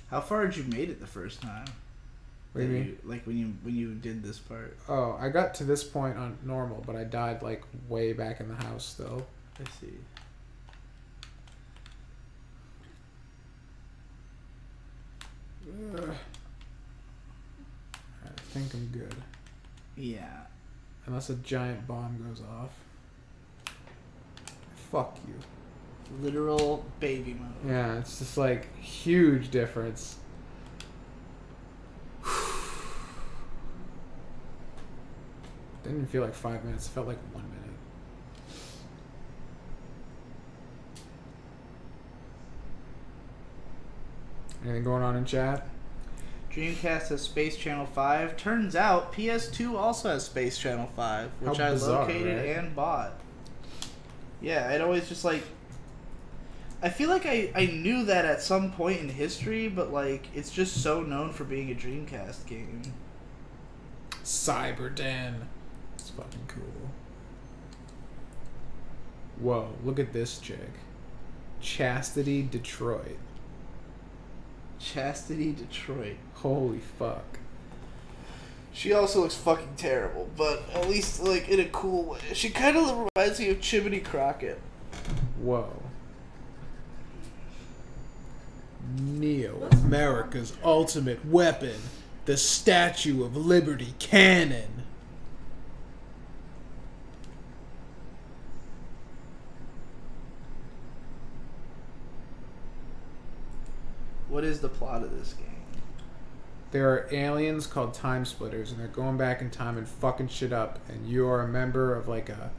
How far had you made it the first time? What do you mean? Like when you did this part? Oh, I got to this point on normal, but I died like way back in the house still. I see. I think I'm good. Yeah. Unless a giant bomb goes off. Fuck you. Literal baby mode. Yeah, it's just like huge difference. Didn't even feel like 5 minutes. It felt like 1 minute. Anything going on in chat? Dreamcast has Space Channel 5. Turns out PS2 also has Space Channel 5, which How bizarre, I located right? and bought. Yeah, I'd always just like... I feel like I knew that at some point in history, but like it's just so known for being a Dreamcast game. Cyberden. It's fucking cool. Whoa, look at this chick. Chastity Detroit. Chastity Detroit. Holy fuck. She also looks fucking terrible, but at least like in a cool way. She kind of reminds me of Chimney Crockett. Whoa. Neo, America's ultimate weapon. The Statue of Liberty cannon. What is the plot of this game? There are aliens called TIMESPLITTERS, and they're going back in time and fucking shit up. And you are a member of like a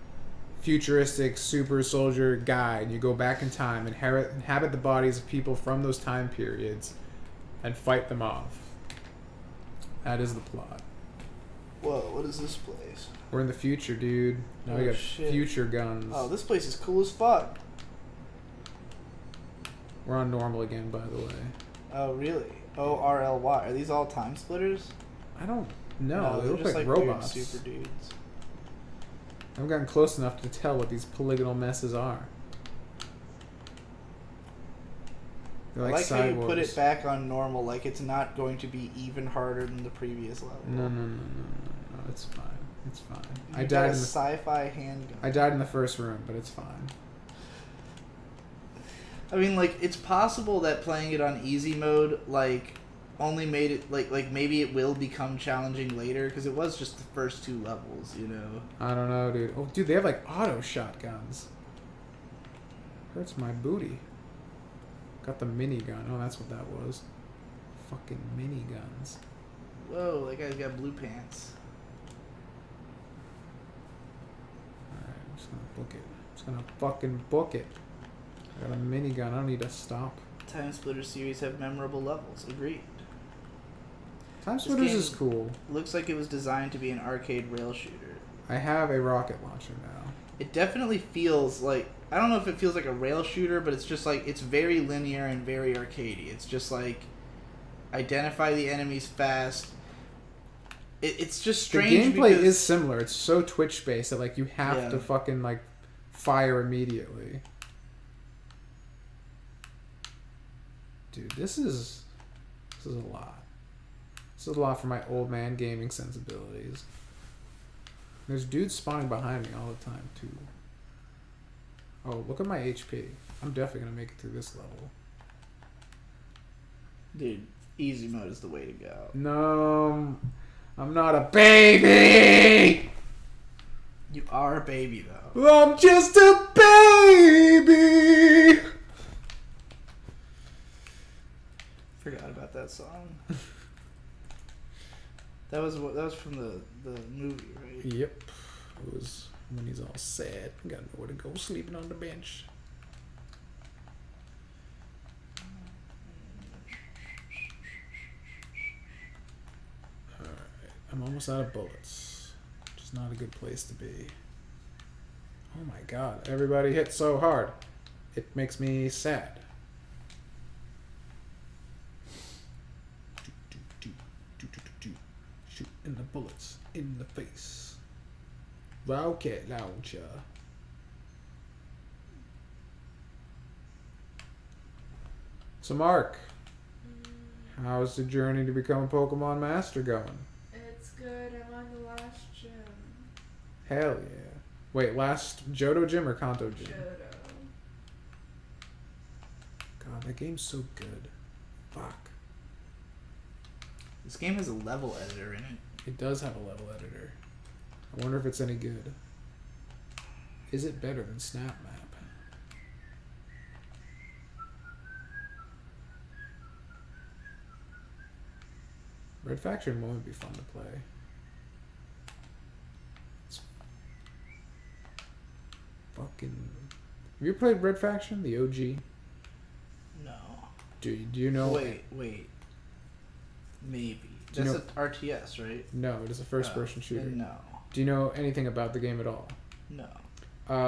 futuristic super soldier guy, and you go back in time and inhabit the bodies of people from those time periods and fight them off. That is the plot. Whoa, what is this place? We're in the future, dude. Now we Oh, got shit. future guns. Oh, this place is cool as fuck. We're on normal again, by the way. Oh, really? ORLY. Are these all time splitters? I don't know. They they're look just like weird robots. super dudes. I haven't gotten close enough to tell what these polygonal messes are. They're I like like how you put cyborgs. it back on normal, like it's not going to be even harder than the previous level. No, it's fine. It's fine. You I got died a in the sci-fi handgun. I died in the first room, but it's fine. I mean, like, it's possible that playing it on easy mode, like, only made it, like maybe it will become challenging later, because it was just the first 2 levels, you know? I don't know, dude. Oh, dude, they have like auto shotguns. Hurts my booty. Got the minigun. Oh, that's what that was. Fucking miniguns. Whoa, that guy's got blue pants. Alright, I'm just gonna book it. I'm just gonna fucking book it. I got a minigun. I don't need to stop. Time Splitter series have memorable levels. Agreed. TIMESPLITTERS game- is cool. Looks like it was designed to be an arcade rail shooter. I have a rocket launcher now. It definitely feels like, I don't know if it feels like a rail shooter, but it's just like, it's very linear and very arcadey. It's just like, identify the enemies fast. It's just strange. The gameplay because, is similar. It's so Twitch based that like you have Yeah. to fucking like fire immediately. Dude, this is a lot. This is a lot for my old man gaming sensibilities. There's dudes spawning behind me all the time too. Oh, look at my HP. I'm definitely gonna make it through this level. Dude, easy mode is the way to go. No, I'm not a baby! You are a baby, though. I'm just a baby! that song. That was from the movie, right? Yep. It was when he's all sad. Got nowhere to go, sleeping on the bench. Alright. I'm almost out of bullets. Which is not a good place to be. Oh my god. Everybody hit so hard. It makes me sad. Shooting the bullets in the face. Rocket launcher. So Mark, how's the journey to become a Pokemon Master going? It's good. I'm on the last gym. Hell yeah. Wait, last Johto gym or Kanto gym? Johto. God, that game's so good. Fuck. This game has a level editor in it. It does have a level editor. I wonder if it's any good. Is it better than Snap Map? Red Faction won't be fun to play. It's fucking... Have you played Red Faction, the OG? No. Do you know... Wait. Maybe. Do you That's know- an RTS, right? No, it is a first-person shooter. Then no. Do you know anything about the game at all? No.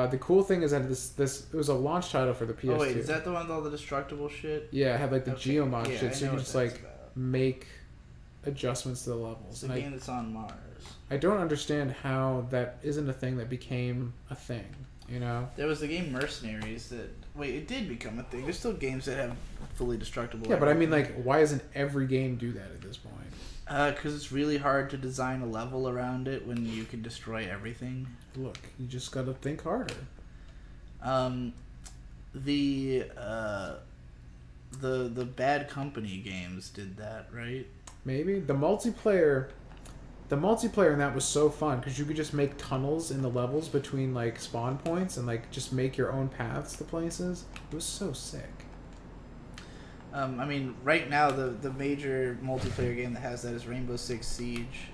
The cool thing is that this it was a launch title for the PS2. Oh wait, is that the one with all the destructible shit? Yeah, it had like the Okay, geomod yeah, shit, I so you know can what just that's like about. make adjustments to the levels. It's And a game that's on Mars. I don't understand how that isn't a thing that became a thing. You know? There was the game Mercenaries that... Wait, it did become a thing. There's still games that have fully destructible... Yeah, but I mean, like, why doesn't every game do that at this point? Because it's really hard to design a level around it when you can destroy everything. Look, you just gotta think harder. The Bad Company games did that, right? Maybe the multiplayer in that was so fun because you could just make tunnels in the levels between like spawn points and like just make your own paths to places. It was so sick. I mean, right now the major multiplayer game that has that is Rainbow Six Siege.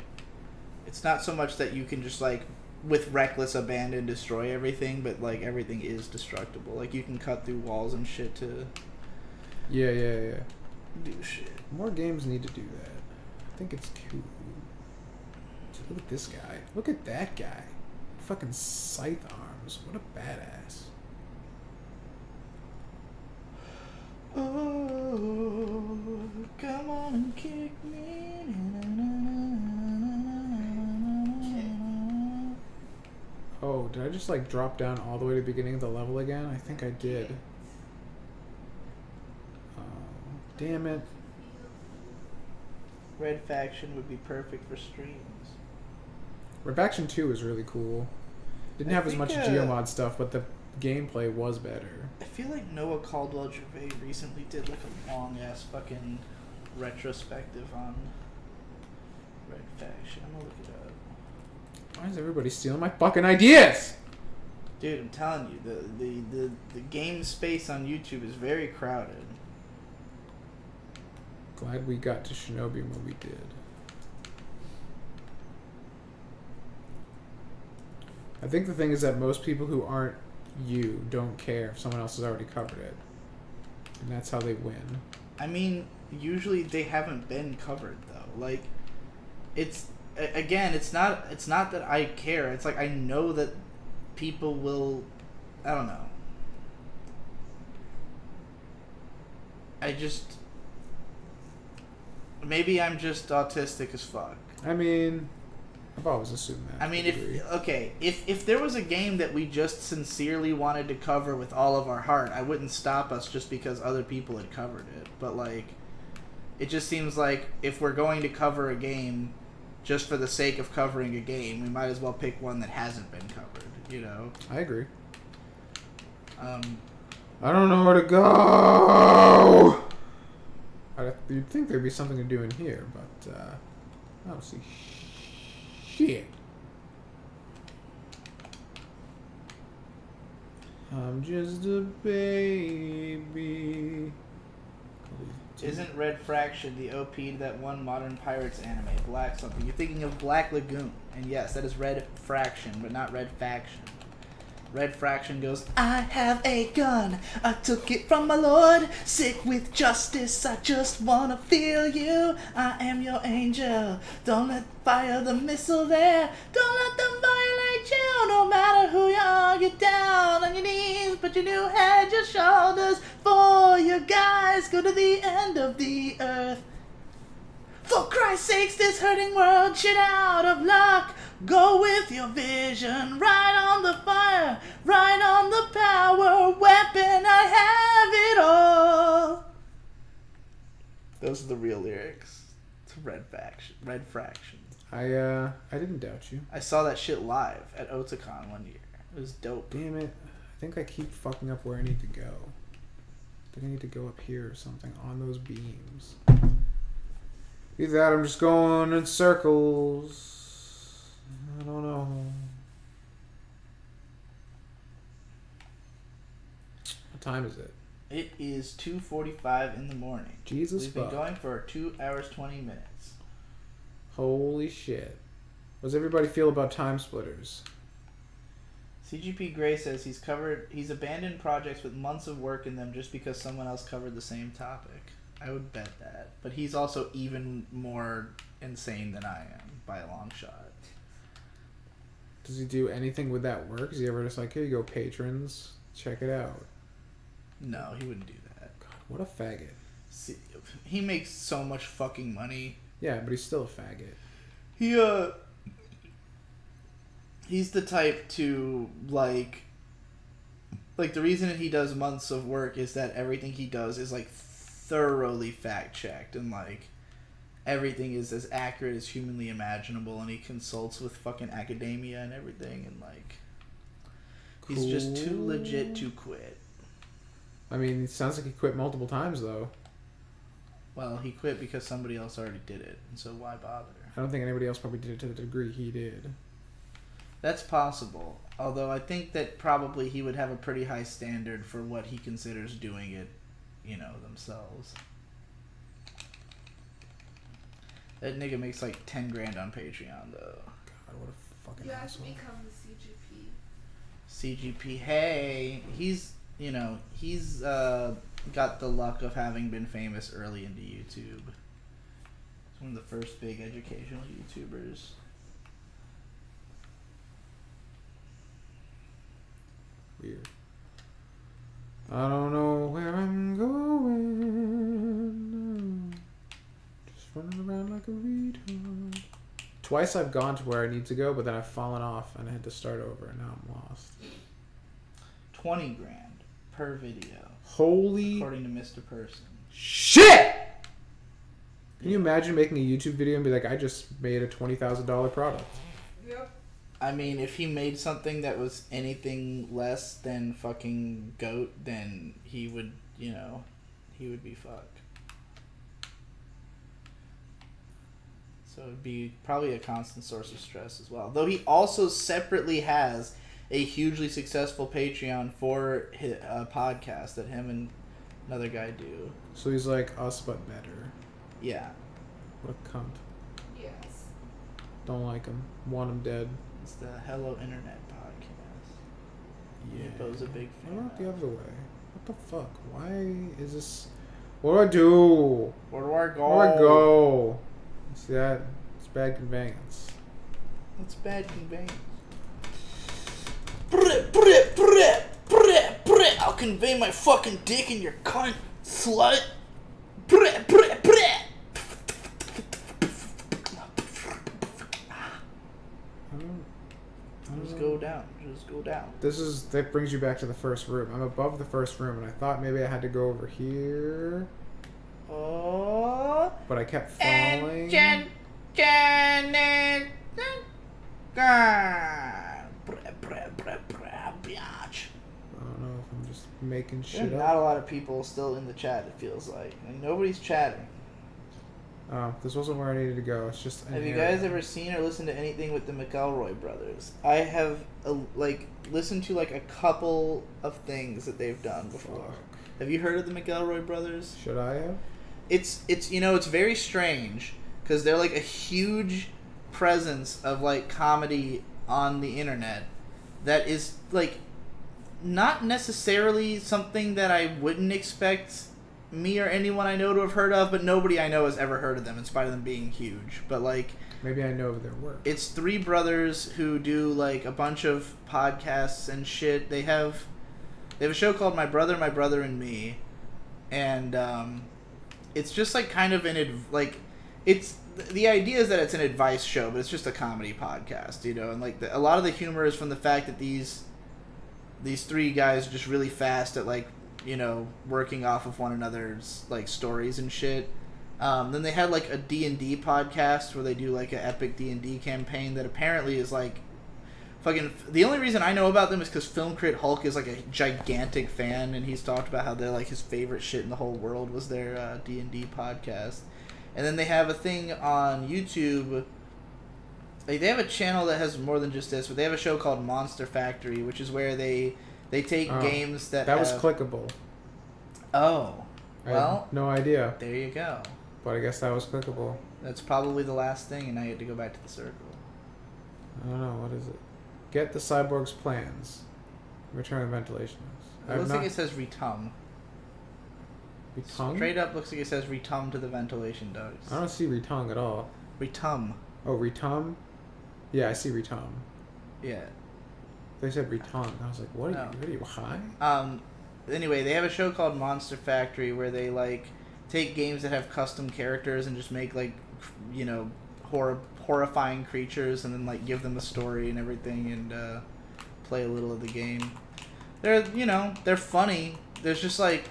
It's not so much that you can just like with reckless abandon destroy everything, but like everything is destructible. Like you can cut through walls and shit to Yeah. do shit. More games need to do that. I think it's cool. Look at this guy. Look at that guy. Fucking scythe arms. What a badass. Oh, come on and kick me. Oh, did I just like drop down all the way to the beginning of the level again? I think I did. Oh, damn it. Red Faction would be perfect for streams. Red Faction 2 was really cool. Didn't have as much geomod stuff, but the gameplay was better. I feel like Noah Caldwell Gervais recently did like a long ass fucking retrospective on Red Faction. I'm gonna look it up. Why is everybody stealing my fucking ideas? Dude, I'm telling you, the game space on YouTube is very crowded. Glad we got to Shinobi when we did. I think the thing is that most people who aren't you don't care if someone else has already covered it. And that's how they win. I mean, usually they haven't been covered though. Like, it's again, it's not that I care. It's like I know that people will. I don't know. I just. Maybe I'm just autistic as fuck. I mean, I've always assumed that. I mean, if there was a game that we just sincerely wanted to cover with all of our heart, I wouldn't stop us just because other people had covered it. But like, it just seems like if we're going to cover a game just for the sake of covering a game, we might as well pick one that hasn't been covered, you know? I agree. Um, I don't know where to go! You'd think there'd be something to do in here, but I don't see shit. I'm just a baby. Isn't Red Fraction the OP to that one modern Pirates anime, Black something? You're thinking of Black Lagoon. And yes, that is Red Fraction, but not Red Faction. Red Fraction goes, I have a gun, I took it from my lord, sick with justice, I just wanna feel you, I am your angel, don't let fire the missile there, don't let them violate you, no matter who you are, get down on your knees, put your new head, your shoulders, for your guys, go to the end of the earth. For Christ's sakes, this hurting world, shit out of luck. Go with your vision, right on the fire, right on the power weapon, I have it all. Those are the real lyrics to Red Fraction. I didn't doubt you. I saw that shit live at Otakon one year. It was dope. Damn it. I think I keep fucking up where I need to go. I think I need to go up here or something on those beams. Either that or I'm just going in circles. I don't know. What time is it? It is 2:45 in the morning. Jesus We've fuck. been going for 2 hours 20 minutes. Holy shit. What does everybody feel about Time Splitters? CGP Gray says he's abandoned projects with months of work in them just because someone else covered the same topic. I would bet that. But he's also even more insane than I am by a long shot. Does he do anything with that work? Is he ever just like, here you go, patrons, check it out? No, he wouldn't do that. God, what a faggot. See, he makes so much fucking money. Yeah, but he's still a faggot. He's the type to, like the reason that he does months of work is that everything he does is, like, thoroughly fact-checked, and, like, everything is as accurate as humanly imaginable, and he consults with fucking academia and everything, and, like, he's just too legit to quit. I mean, it sounds like he quit multiple times, though. Well, he quit because somebody else already did it, and so why bother? I don't think anybody else probably did it to the degree he did. That's possible. Although I think that probably he would have a pretty high standard for what he considers doing it, you know, themselves. That nigga makes like 10 grand on Patreon, though. God, what a fucking You have to asshole. become the CGP. CGP, hey, he's got the luck of having been famous early into YouTube. He's one of the first big educational YouTubers. Weird. I don't know where I'm going. Just running around like a retard. Twice I've gone to where I need to go, but then I've fallen off and I had to start over, and now I'm lost. 20 grand per video, Holy according to Mr. Person. shit! Can you imagine making a YouTube video and be like, I just made a $20,000 product? Yep. I mean, if he made something that was anything less than fucking GOAT, then he would, you know, he would be fucked. So it'd be probably a constant source of stress as well. Though he also separately has a hugely successful Patreon for a podcast that him and another guy do. So he's like us, but better. Yeah. What a cunt. Yes. Don't like him. Want him dead. It's the Hello Internet podcast. Yeah. Bo's a big fan. What about the other way? What the fuck? Why is this... What do I do? Where do I go? Where do I go? See that? It's bad conveyance. It's bad conveyance. I'll convey my fucking dick in your cunt, slut. Just go down. Just go down. That brings you back to the first room. I'm above the first room, and I thought maybe I had to go over here, Oh. but I kept falling. I don't know if I'm just making shit There's up. not a lot of people still in the chat, it feels like. Nobody's chatting. Oh, this wasn't where I needed to go. It's just. Have you guys ever seen or listened to anything with the McElroy brothers? I have, listened to, a couple of things that they've done before. Fuck. Have you heard of the McElroy brothers? Should I have? it's you know, it's very strange because they're like a huge presence of like comedy on the internet that is like not necessarily something that I wouldn't expect me or anyone I know to have heard of, but nobody I know has ever heard of them in spite of them being huge. But like, maybe I know of their work. it's three brothers who do like a bunch of podcasts and shit. They have a show called My Brother, and Me, and it's just like kind of it's the idea is that it's an advice show, but it's just a comedy podcast, you know. And like a lot of the humor is from the fact that these three guys are just really fast at like, you know, working off of one another's like stories and shit. Then they had like a D&D podcast where they do like an epic D&D campaign that apparently is like fucking. The only reason I know about them is because Film Crit Hulk is like a gigantic fan, and he's talked about how they're like his favorite shit in the whole world was their D&D podcast. And then they have a thing on YouTube. Like, they have a channel that has more than just this, but they have a show called Monster Factory, which is where they take games that was clickable. Oh, well, I had no idea. There you go. But I guess that was clickable. That's probably the last thing, and now you have to go back to the circle. I don't know, what is it? Get the cyborg's plans. Return of ventilation. It looks like it says retum. Retung? Straight up looks like it says retum to the ventilation ducts. I don't see retung at all. Retum. Oh, retum? Yeah, I see retum. Yeah. They said retung. I was like, what are you high? Anyway, they have a show called Monster Factory where they like take games that have custom characters and just make like, you know, horrifying creatures and then like give them a story and everything and play a little of the game. They're, you know, they're funny. There's just like,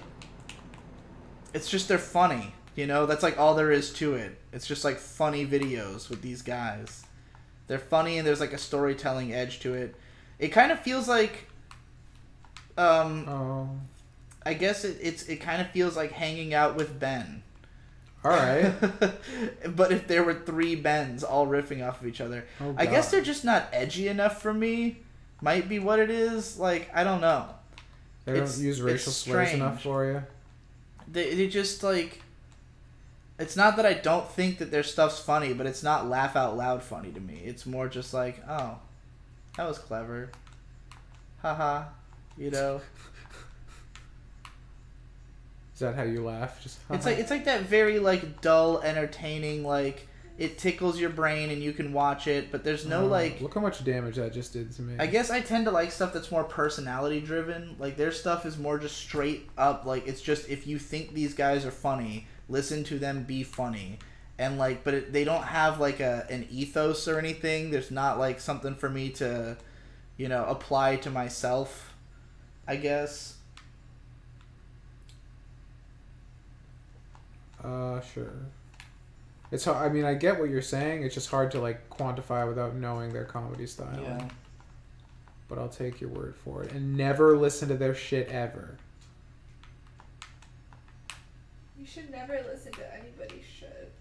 it's just they're funny, you know? That's like all there is to it. It's just like funny videos with these guys. They're funny and there's like a storytelling edge to it. It kind of feels like I guess it kind of feels like hanging out with Ben. All right. But if there were three Bens all riffing off of each other. Oh, I guess they're just not edgy enough for me. Might be what it is. Like, I don't know. They don't use racial slurs enough for you? They just, like... It's not that I don't think that their stuff's funny, but it's not laugh out loud funny to me. It's more just like, oh, that was clever. Haha. You know? Is that how you laugh? Just it's like that very like dull, entertaining, like it tickles your brain and you can watch it, but there's no like. Look how much damage that just did to me. I guess I tend to like stuff that's more personality driven. Like their stuff is more just straight up. Like it's just if you think these guys are funny, listen to them be funny, and like, but they don't have like an ethos or anything. There's not like something for me to, you know, apply to myself, I guess. Sure. It's hard. I mean, I get what you're saying. It's just hard to like quantify without knowing their comedy style. Yeah. But I'll take your word for it and never listen to their shit ever. You should never listen to anybody's shit.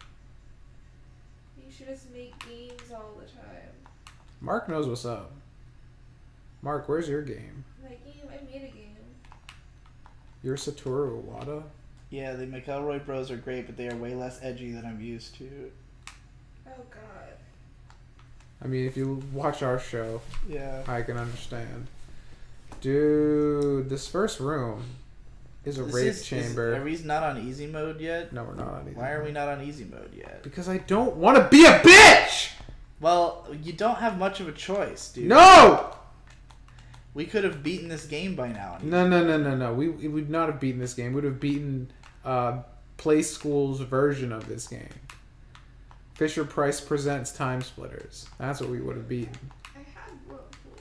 You should just make games all the time. Mark knows what's up. Mark, where's your game? My game? I made a game. You're Satoru Iwata? Yeah, the McElroy Bros are great, but they are way less edgy than I'm used to. Oh god. I mean, if you watch our show, yeah, I can understand. Dude, this first room is a rape chamber. Are we not on easy mode yet? No, we're not on easy mode. Why are we not on easy mode yet? Because I don't want to be a bitch! Well, you don't have much of a choice, dude. No! We could have beaten this game by now. No. We would not have beaten this game. We would have beaten Play School's version of this game. Fisher Price presents Time Splitters. That's what we would have beaten. I had Whirlpool.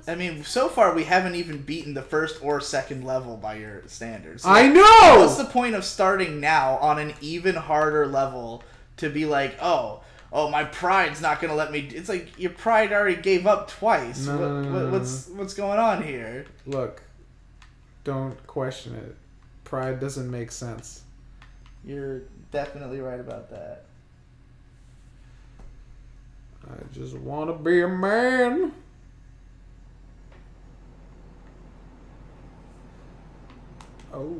I mean, so far we haven't even beaten the first or second level by your standards. I know! What's the point of starting now on an even harder level to be like, oh, my pride's not gonna let me. It's like your pride already gave up twice. What's going on here? Look, don't question it. Pride doesn't make sense. You're definitely right about that. I just want to be a man. Oh.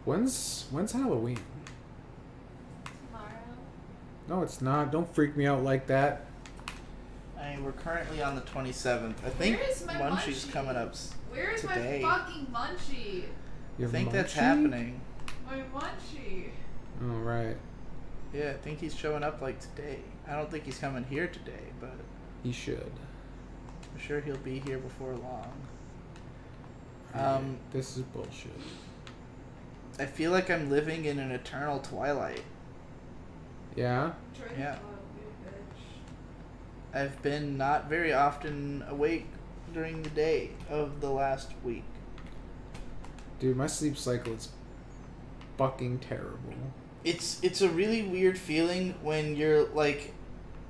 When's Halloween? Tomorrow. No, it's not. Don't freak me out like that. I mean, we're currently on the 27th. I think Where is my Munchie's munchie? coming up Where is today. my fucking munchie? You I think that's munchie? happening. My munchie. Oh, right. Yeah, I think he's showing up like today. I don't think he's coming here today, but He should. I'm sure he'll be here before long. This is bullshit. I feel like I'm living in an eternal twilight. Yeah? Yeah. I've been not very often awake during the day of the last week. Dude, my sleep cycle is fucking terrible. It's a really weird feeling when you're like,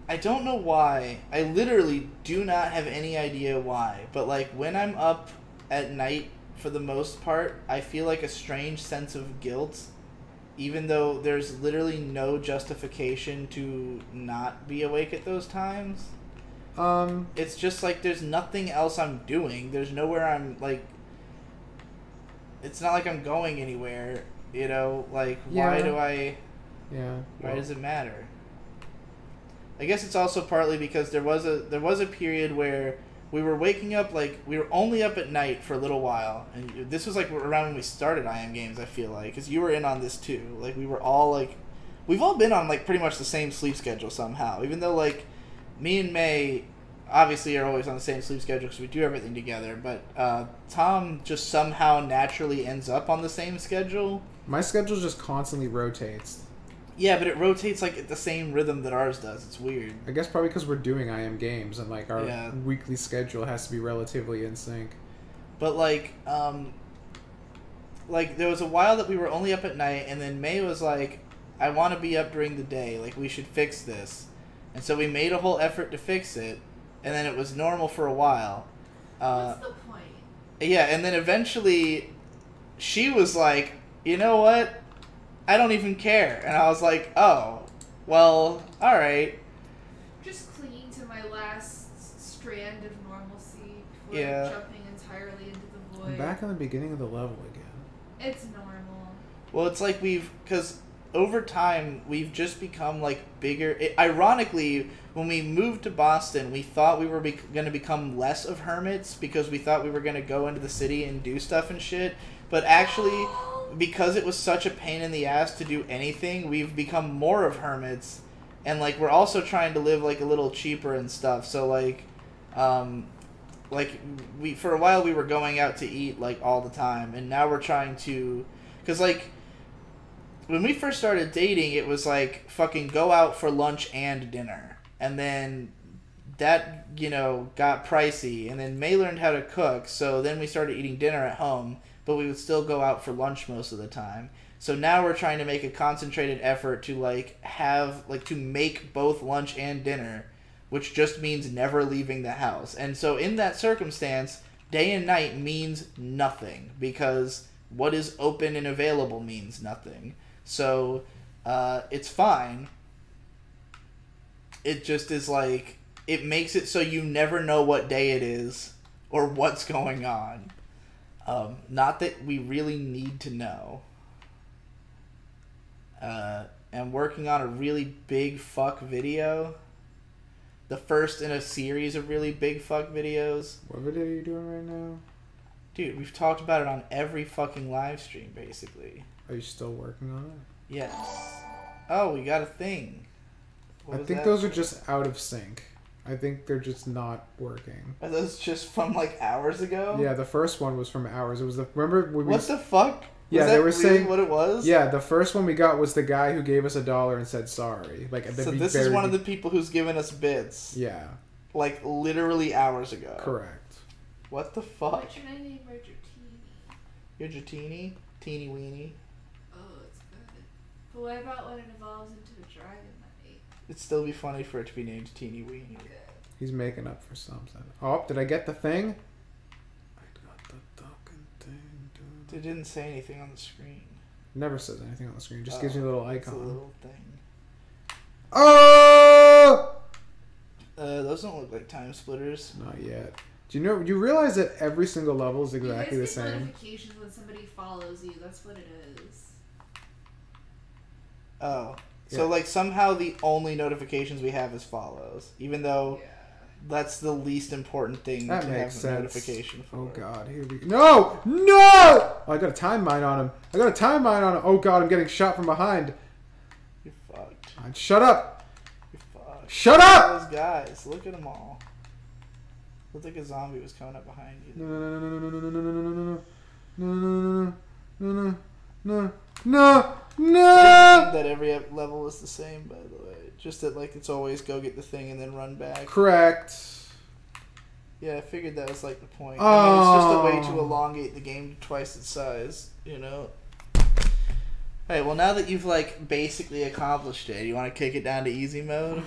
I don't know why. I literally do not have any idea why. But like when I'm up at night, for the most part, I feel like a strange sense of guilt, even though there's literally no justification to not be awake at those times. It's just like there's nothing else I'm doing. There's nowhere I'm like. It's not like I'm going anywhere, you know. Like why do I? Yeah. Why does it matter? I guess it's also partly because there was a period where we were waking up, like, we were only up at night for a little while. And this was, like, around when we started I Am Games, I feel like. Because you were in on this, too. Like, we were all, like... We've all been on, like, pretty much the same sleep schedule somehow. Even though, like, me and May obviously are always on the same sleep schedule because we do everything together. But Tom just somehow naturally ends up on the same schedule. My schedule just constantly rotates. Yeah, but it rotates, like, at the same rhythm that ours does. It's weird. I guess probably because we're doing I Am Games and, like, our weekly schedule has to be relatively in sync. But, like, there was a while that we were only up at night, and then May was like, I want to be up during the day. Like, we should fix this. And so we made a whole effort to fix it, and then it was normal for a while. What's the point? Yeah, and then eventually she was like, you know what? I don't even care. And I was like, oh, well, alright. Just clinging to my last strand of normalcy before jumping entirely into the void. I'm back in the beginning of the level again. It's normal. Well, it's like because over time, we've just become, like, bigger. Ironically, when we moved to Boston, we thought we were going to become less of hermits because we thought we were going to go into the city and do stuff and shit. But actually, because it was such a pain in the ass to do anything, we've become more of hermits. And, like, we're also trying to live, like, a little cheaper and stuff. So, like, for a while we were going out to eat, like, all the time. And now we're trying to... Because, like... When we first started dating, it was like fucking go out for lunch and dinner. And then that, you know, got pricey. And then May learned how to cook, so then we started eating dinner at home, but we would still go out for lunch most of the time. So now we're trying to make a concentrated effort to to make both lunch and dinner, which just means never leaving the house. And so in that circumstance, day and night means nothing because what is open and available means nothing. So, it's fine. It just is like, it makes it so you never know what day it is or what's going on. Not that we really need to know. I'm working on a really big fuck video. The first in a series of really big fuck videos. What video are you doing right now? Dude, we've talked about it on every fucking live stream, basically. Are you still working on it? Yes. Oh, we got a thing. I think those are just out of sync. I think they're just not working. Are those just from like hours ago? Yeah, the first one was from hours. It was remember when what the fuck? Yeah, they were saying what it was. Yeah, the first one we got was the guy who gave us $1 and said sorry. Like, so this is one of the people who's given us bits. Yeah. Like literally hours ago. Correct. What the fuck? What's your name? You're Jatini? Teeny weeny. But what about when it evolves into a dragon knight? It'd still be funny for it to be named Teeny Weeny. Good. He's making up for something. Oh, did I get the thing? I got the fucking thing, dude. It didn't say anything on the screen. Never says anything on the screen. Just gives me a little icon. It's a little thing. Oh! Those don't look like time splitters. Not yet. Do you know? You realize that every single level is You exactly the guys get same? notifications when somebody follows you. That's what it is. Oh. Yeah. So, like, somehow the only notifications we have is follows. Even though Yeah. that's the least important thing That to makes have a sense. notification for. Oh god, here we go. No! No! Oh, I got a time mine on him. Oh god, I'm getting shot from behind. You're fucked. Shut up! You're fucked. Shut Look up! at those guys. Look at them all. Looked like a zombie was coming up behind you. No! That every level is the same, by the way. Just that, like, it's always go get the thing and then run back. Correct. Yeah, I figured that was, like, the point. And then it's just a way to Oh. elongate the game to twice its size, you know? Alright, well, now that you've, like, basically accomplished it, you want to kick it down to easy mode?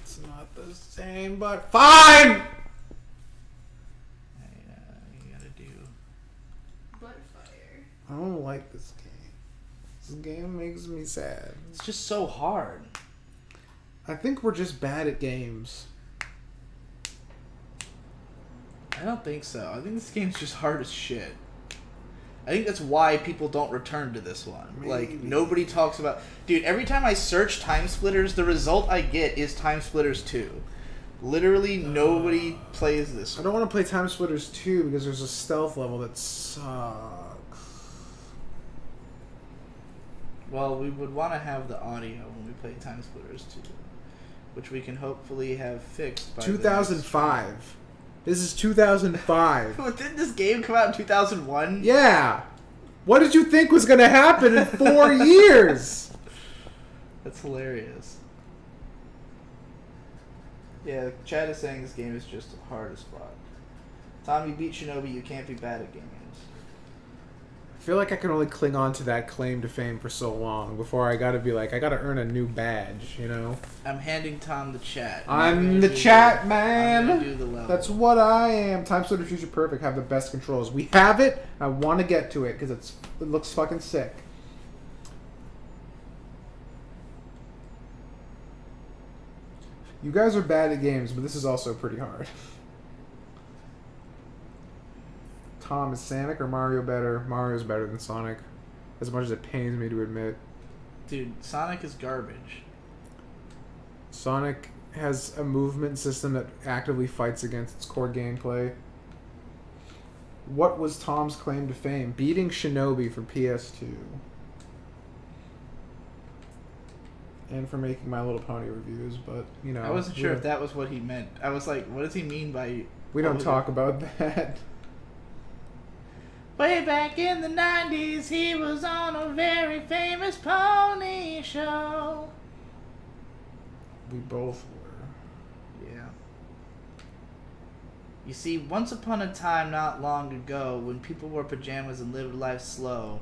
It's not the same, but fine! You gotta do... Buttfire. I don't like this game. This game makes me sad. It's just so hard. I think we're just bad at games. I don't think so. I think this game's just hard as shit. I think that's why people don't return to this one. Maybe. Like, nobody talks about... Dude, every time I search TimeSplitters, the result I get is TimeSplitters 2. Literally, nobody plays this I one. don't want to play TimeSplitters 2 because there's a stealth level that sucks. Well, we would want to have the audio when we play TimeSplitters 2. Which we can hopefully have fixed by 2005. This is 2005. Didn't this game come out in 2001? Yeah. What did you think was going to happen in 4 years? That's hilarious. Yeah, Chad is saying this game is just hard as fuck. Tom, you beat Shinobi, you can't be bad at games. I feel like I can only cling on to that claim to fame for so long before I gotta be like, I gotta earn a new badge, you know? I'm handing Tom the chat. I'm the chat I'm man! gonna do the level. That's what I am. TimeSplitter Future Perfect have the best controls. We have it. I want to get to it because it looks fucking sick. You guys are bad at games, but this is also pretty hard. Tom, is Sonic or Mario better? Mario's better than Sonic. As much as it pains me to admit. Dude, Sonic is garbage. Sonic has a movement system that actively fights against its core gameplay. What was Tom's claim to fame? Beating Shinobi for PS2. And for making My Little Pony reviews, but, you know... I wasn't sure if that was what he meant. I was like, what does he mean by... We don't talk about that. Way back in the 90s, he was on a very famous pony show. We both were. Yeah. You see, once upon a time not long ago, when people wore pajamas and lived life slow,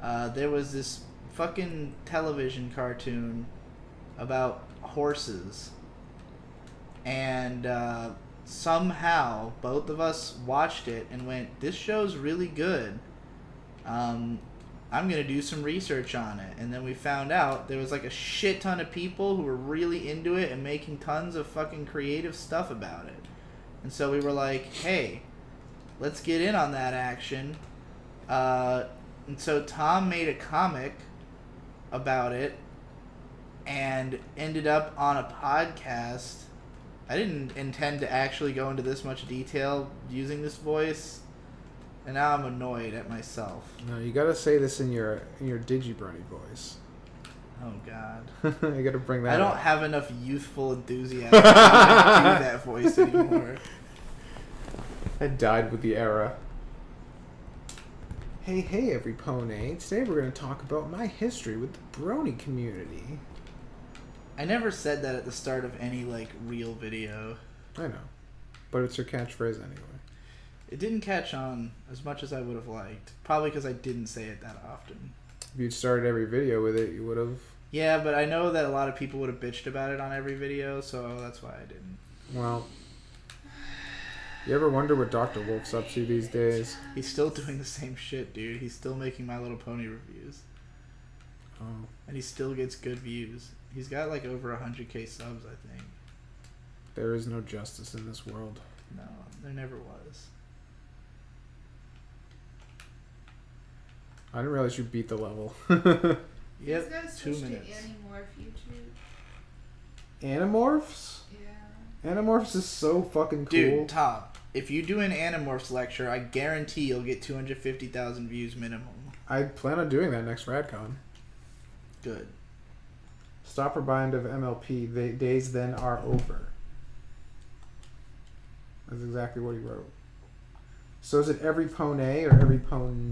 there was this fucking television cartoon about horses. And somehow, both of us watched it and went, this show's really good. I'm going to do some research on it. And then we found out there was like a shit ton of people who were really into it and making tons of fucking creative stuff about it. And so we were like, hey, let's get in on that action. And so Tom made a comic about it and ended up on a podcast. I didn't intend to actually go into this much detail using this voice, and now I'm annoyed at myself. No, you gotta say this in your Digibrunny voice. Oh, God. You gotta bring that I don't up. have enough youthful enthusiasm to do that voice anymore. I died with the era. Hey, every pony. Today we're going to talk about my history with the Brony community. I never said that at the start of any, like, real video. I know. But it's your catchphrase anyway. It didn't catch on as much as I would have liked. Probably because I didn't say it that often. If you'd started every video with it, you would have... Yeah, but I know that a lot of people would have bitched about it on every video, so that's why I didn't. Well... You ever wonder what Dr. Wolf's up to these days? He's still doing the same shit, dude. He's still making My Little Pony reviews. Oh. And he still gets good views. He's got like over 100k subs, I think. There is no justice in this world. No, there never was. I didn't realize you beat the level. Yep, These guys 2 switched minutes. to Animorph YouTube. Animorphs? Yeah. Animorphs is so fucking cool. Dude, Tom, if you do an Animorphs lecture, I guarantee you'll get 250,000 views minimum. I plan on doing that next RadCon. Good. Stop or bind of MLP. The days then are over. That's exactly what he wrote. So is it every pone or every pone?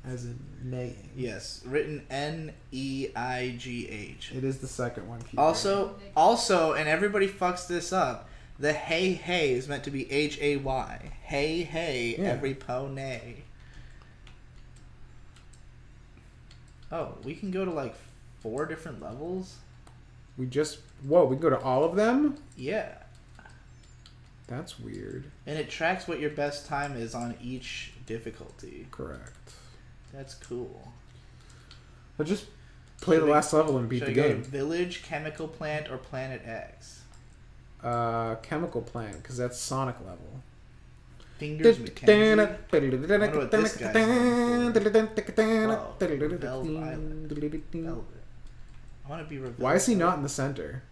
As in neighing. Yes, written Neigh. It is the second one. Also, and everybody fucks this up. The hey is meant to be Hay. Hey, Yeah. every pone. Oh, we can go to like 4 different levels? Whoa, we can go to all of them? Yeah. That's weird. And it tracks what your best time is on each difficulty. Correct. That's cool. I'll just play the last level and beat the Should I go game. to Village, Chemical Plant, or Planet X? Chemical Plant, because that's Sonic level. Fingers McKenzie? I wonder what this guy's going for. Whoa, Velvet Island. Velvet. I want to be Revelve. Why is he not in the center?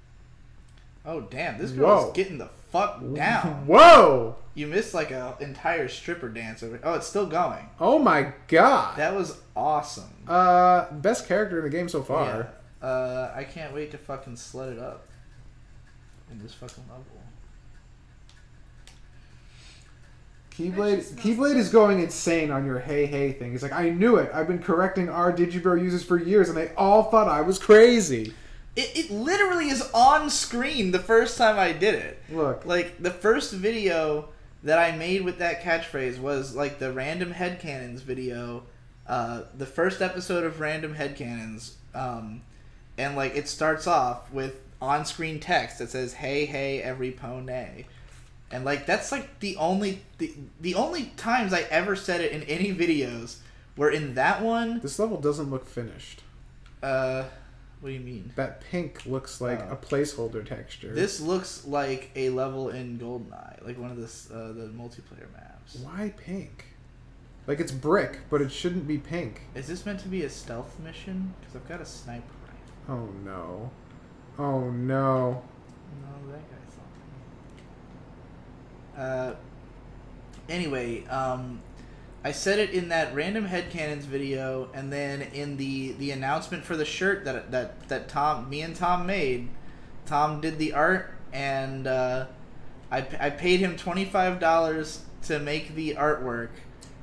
Oh, damn. This girl's Whoa. getting the fuck down. Whoa! You missed like an entire stripper dance over. Oh, it's still going. Oh my god! That was awesome. Best character in the game so far. Yeah. I can't wait to fucking slut it up in this fucking level. Keyblade is going insane on your hey thing. He's like, I knew it. I've been correcting our Digibro users for years, and they all thought I was crazy. It literally is on screen the first time I did it. Look. Like, the first video that I made with that catchphrase was, like, the Random Headcanons video. The first episode of Random Headcanons. And, like, it starts off with on-screen text that says, hey, every pone. And, like, that's, like, the only times I ever said it in any videos were in that one. This level doesn't look finished. What do you mean? That pink looks like a placeholder texture. This looks like a level in GoldenEye, like one of the multiplayer maps. Why pink? Like, it's brick, but it shouldn't be pink. Is this meant to be a stealth mission? Because I've got a sniper rifle. Oh, no. Oh, no. No, that guy saw me. Anyway, I said it in that Random Headcanons video, and then in the announcement for the shirt that me and Tom made. Tom did the art, and I paid him $25 to make the artwork,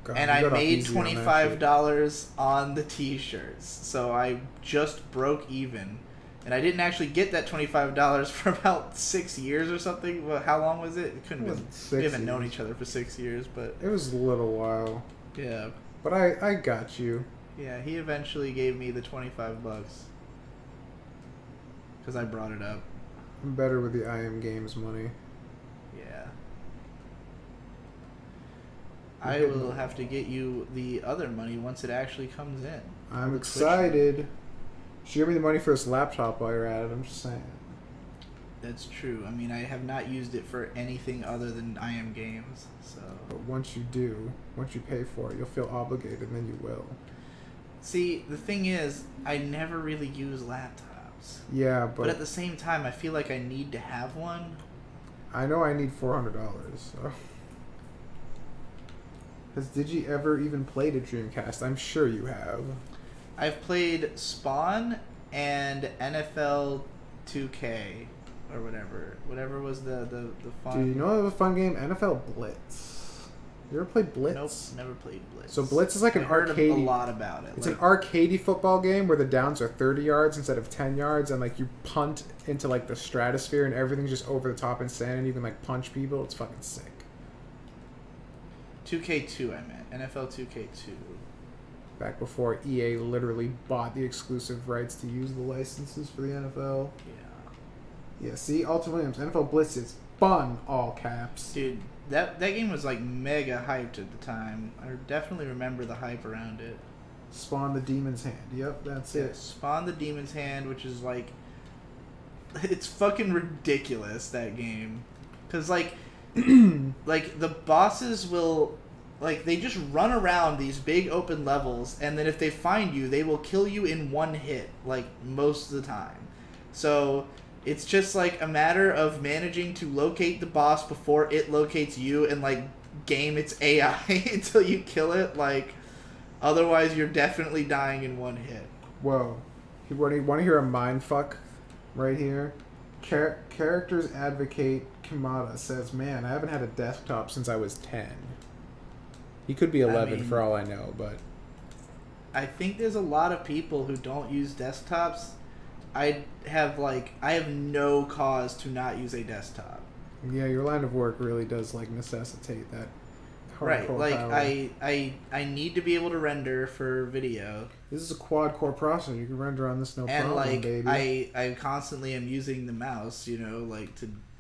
God, and I made $25 on the t-shirts. So I just broke even. And I didn't actually get that $25 for about 6 years or something. Well, how long was it? It couldn't have been. We haven't known each other for 6 years, but it was a little while. Yeah. But I got you. Yeah, he eventually gave me the $25 because I brought it up. I'm better with the IM Games money. Yeah. I will have to get you the other money once it actually comes in. I'm excited. Should give me the money for this laptop while you're at it. I'm just saying. That's true. I mean, I have not used it for anything other than IM Games. So. But once you do, once you pay for it, you'll feel obligated, and then you will. See, the thing is, I never really use laptops. Yeah, but at the same time, I feel like I need to have one. I know I need $400. So. Has Digi ever even played a Dreamcast? I'm sure you have. I've played Spawn and NFL 2K or whatever. Whatever was the fun. Dude, you know a fun game? NFL Blitz. You ever played Blitz? Nope, never played Blitz. So Blitz is like an heard arcade. a lot about it. It's like an arcadey football game where the downs are 30 yards instead of 10 yards, and like you punt into like the stratosphere, and everything's just over the top and sand, and you can like punch people. It's fucking sick. 2K2, I meant NFL 2K2. Back before EA literally bought the exclusive rights to use the licenses for the NFL. Yeah. Yeah, see? Alton Williams, NFL Blitz is fun, all caps. Dude, that game was like mega hyped at the time. I definitely remember the hype around it. Spawn the Demon's Hand. Yep, that's it. Spawn the Demon's Hand, which is like... It's fucking ridiculous, that game. Because, like, like the bosses will, like they just run around these big open levels, and then if they find you, they will kill you in one hit, like most of the time. So it's just like a matter of managing to locate the boss before it locates you, and like game its AI until you kill it. Like otherwise, you're definitely dying in one hit. Whoa. You want to hear a mind fuck right here? Characters Advocate Kamada says, man, I haven't had a desktop since I was 10. He could be 11 for all I know, but... I think there's a lot of people who don't use desktops. I have no cause to not use a desktop. Yeah, your line of work really does like necessitate that. Right, like power. I need to be able to render for video. This is a quad-core processor. You can render on this no problem, like, baby. I constantly am using the mouse, you know, like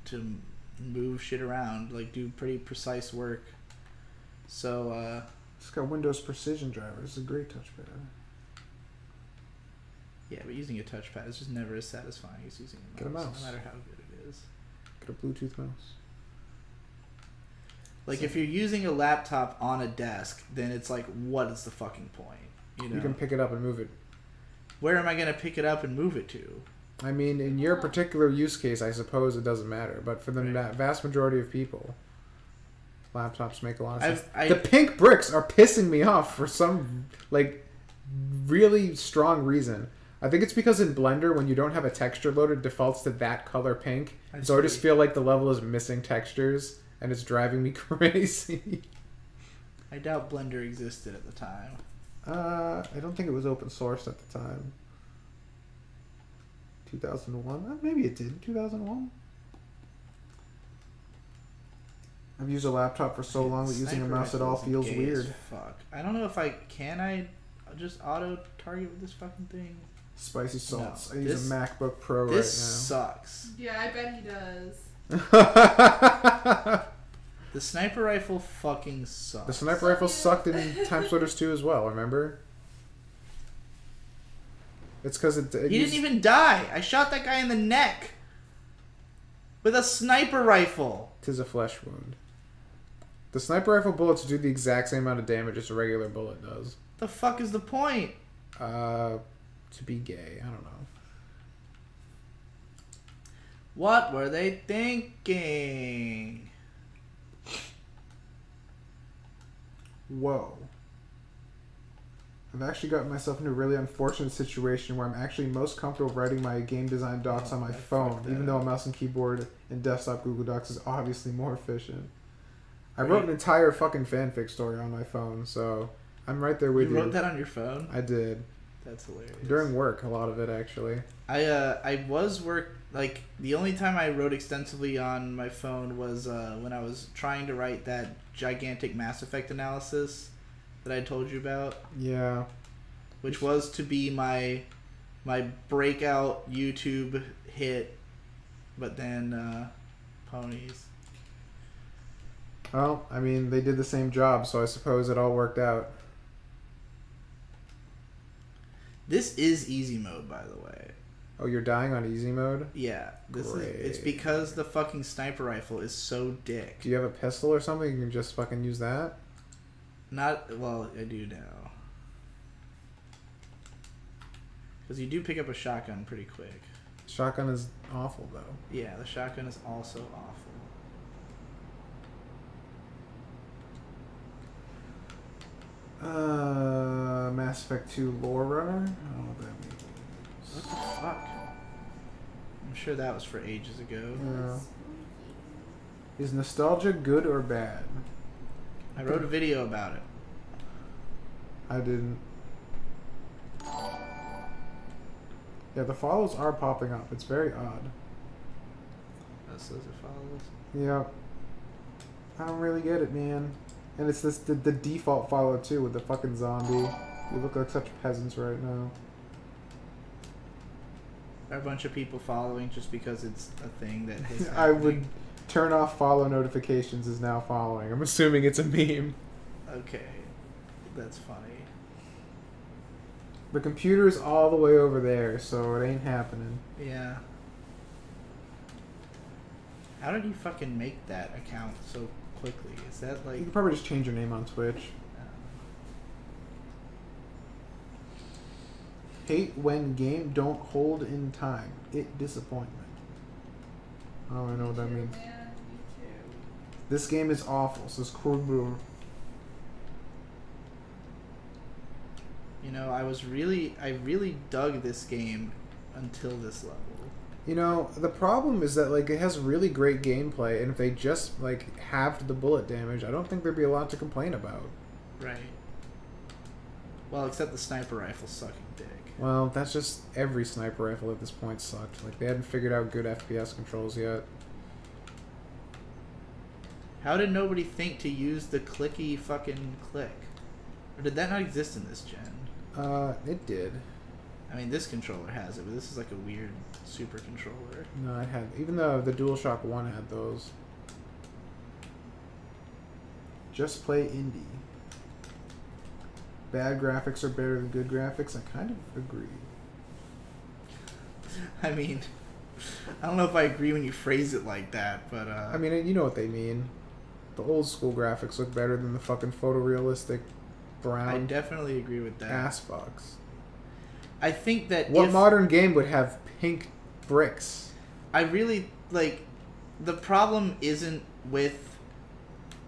to move shit around, like do pretty precise work. So it's got Windows Precision Driver. It's a great touchpad. Yeah, but using a touchpad is just never as satisfying as using a mouse. Get a mouse. No matter how good it is. Get a Bluetooth mouse. Like, if you're using a laptop on a desk, then it's like, what is the fucking point? You know? You can pick it up and move it. Where am I going to pick it up and move it to? I mean, in your particular use case, I suppose it doesn't matter. But for the vast majority of people, laptops make a lot of sense. The pink bricks are pissing me off for some, like, really strong reason. I think it's because in Blender, when you don't have a texture loader, it defaults to that color pink. I just feel like the level is missing textures. And it's driving me crazy. I doubt Blender existed at the time. I don't think it was open sourced at the time. 2001? Maybe it did. 2001? I've used a laptop for so long that using a mouse at all feels weird. Fuck. I don't know if I just auto target with this fucking thing. Spicy sauce. No, I use a MacBook Pro right now. This sucks. Yeah, I bet he does. The sniper rifle fucking sucks. The sniper rifle sucked in TimeSplitters 2 as well, remember? It's because it he didn't even die. I shot that guy in the neck with a sniper rifle. 'Tis a flesh wound. The sniper rifle bullets do the exact same amount of damage as a regular bullet does. The fuck is the point? To be gay. I don't know. What were they thinking? Whoa. I've actually gotten myself into a really unfortunate situation where I'm actually most comfortable writing my game design docs on my phone, even though a mouse and keyboard and desktop Google Docs is obviously more efficient. I wrote an entire fucking fanfic story on my phone, so I'm right there with you. You wrote that on your phone? I did. That's hilarious. During work, a lot of it actually. I was like the only time I wrote extensively on my phone was when I was trying to write that gigantic Mass Effect analysis that I told you about. Yeah. Which was to be my breakout YouTube hit, but then ponies. Well, I mean, they did the same job, so I suppose it all worked out. This is easy mode, by the way. Oh, you're dying on easy mode? Yeah. It's because the fucking sniper rifle is so dick. Do you have a pistol or something? You can just fucking use that? Well, I do now. Because you do pick up a shotgun pretty quick. Shotgun is awful, though. Yeah, the shotgun is also awful. Mass Effect 2 lore runner? I don't know what that means. What the fuck? I'm sure that was for ages ago. Yeah. Is nostalgia good or bad? I wrote a video about it. I didn't. Yeah, the follows are popping up. It's very odd. Those are follows? Yeah. I don't really get it, man. And it's the default follow too with the fucking zombie. You look like such peasants right now. There are a bunch of people following just because it's a thing that is I would turn off follow notifications is now following. I'm assuming it's a meme. Okay. That's funny. The computer's all the way over there, so it ain't happening. Yeah. How did you fucking make that account so quickly? Is that like... You could probably just change your name on Twitch. Hate when game don't hold in time. It disappointment. Oh, I know what that means. Man, me too. This game is awful, says Corbrewer. You know, I really dug this game until this level. You know, the problem is that, like, it has really great gameplay, and if they just, like, halved the bullet damage, I don't think there'd be a lot to complain about. Right. Well, except the sniper rifle sucking dick. Well, that's just every sniper rifle at this point sucked. Like, they hadn't figured out good FPS controls yet. How did nobody think to use the clicky fucking click? Or did that not exist in this gen? It did. I mean, this controller has it, but this is like a weird super controller. No, it had... Even though the DualShock 1 had those. Just play indie. Bad graphics are better than good graphics. I kind of agree. I mean, I don't know if I agree when you phrase it like that, but I mean, you know what they mean. The old school graphics look better than the fucking photorealistic brown I definitely agree with that. ass fucks. I think that What modern game would have pink bricks? I really, like, the problem isn't with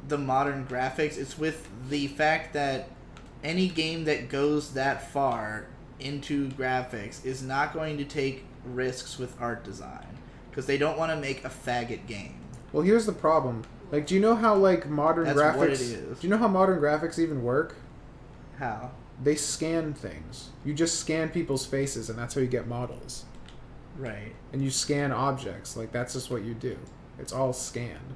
the modern graphics, it's with the fact that any game that goes that far into graphics is not going to take risks with art design because they don't want to make a faggot game. Well, here's the problem. Like, do you know how, like, modern That's graphics... what it is. Do you know how modern graphics even work? How? They scan things. You just scan people's faces, and that's how you get models. Right. And you scan objects. Like, that's just what you do. It's all scanned.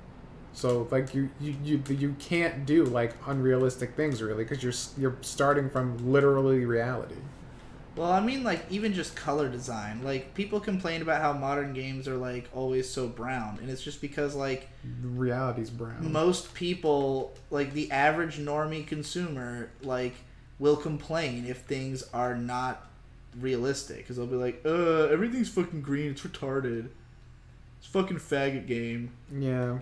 So, like, you can't do, like, unrealistic things, really, because you're starting from literally reality. Well, I mean, like, even just color design. Like, people complain about how modern games are, like, always so brown. And it's just because, like... Reality's brown. Most people, like, the average normie consumer, like, will complain if things are not realistic. Because they'll be like, everything's fucking green. It's retarded. It's a fucking faggot game. Yeah.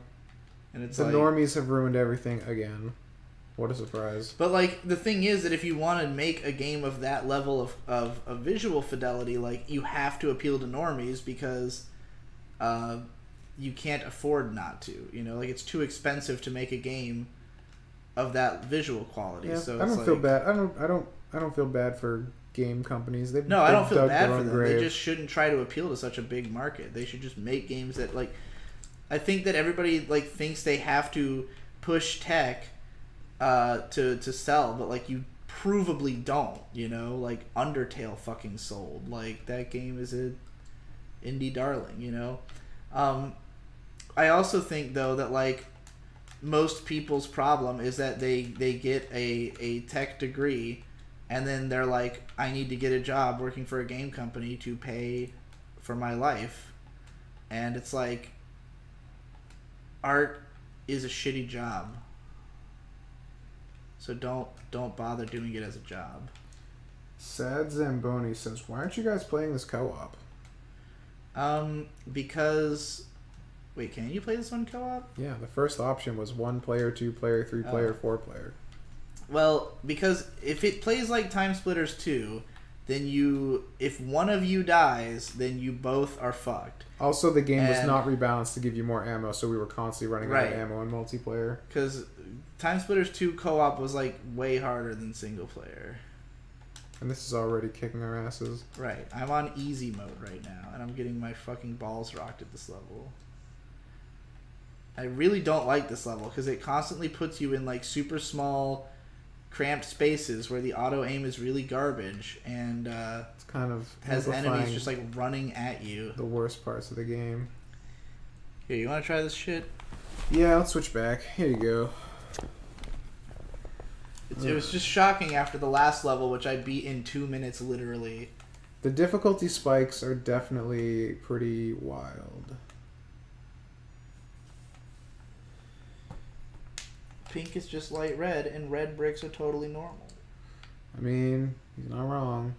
And it's the like... normies have ruined everything again. What a surprise. But, like, the thing is that if you want to make a game of that level of visual fidelity, like, you have to appeal to normies because you can't afford not to. You know, like, it's too expensive to make a game of that visual quality. Yeah, so I don't it's feel like, bad. I don't feel bad for game companies. I don't feel bad for them. Grave. They just shouldn't try to appeal to such a big market. They should just make games that, like, I think that everybody, like, thinks they have to push tech to sell, but, like, you provably don't, you know? Like, Undertale fucking sold. Like, that game is a indie darling, you know? I also think, though, that, like, most people's problem is that they get a tech degree and then they're like, I need to get a job working for a game company to pay for my life. And it's like, art is a shitty job. So don't bother doing it as a job. Sad Zamboni says, why aren't you guys playing this co-op? Because... Wait, can you play this one co-op? Yeah, the first option was 1 player, 2 player, 3 player, 4 player. Well, because if it plays like TimeSplitters 2, then if one of you dies, then you both are fucked. Also, the game was not rebalanced to give you more ammo, so we were constantly running out of Right. ammo in multiplayer. Because TimeSplitters 2 co-op was, like, way harder than single player. And this is already kicking our asses. Right. I'm on easy mode right now, and I'm getting my fucking balls rocked at this level. I really don't like this level, because it constantly puts you in, like, super small, cramped spaces where the auto-aim is really garbage, and It's kind of has enemies amplifying just, like, running at you. the worst parts of the game. Here, you want to try this shit? Yeah, let's switch back. Here you go. It was just shocking after the last level, which I beat in 2 minutes, literally. The difficulty spikes are definitely pretty wild. Pink is just light red, and red bricks are totally normal. I mean, he's not wrong.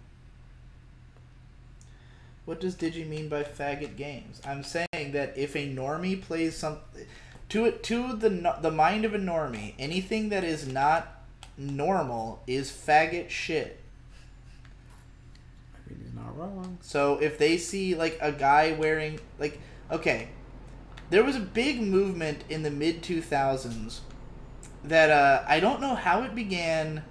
What does Digi mean by faggot games? I'm saying that if a normie plays something to the mind of a normie, anything that is not normal is faggot shit. I mean, he's not wrong. So if they see like a guy wearing like, okay, there was a big movement in the mid 2000s that I don't know how it began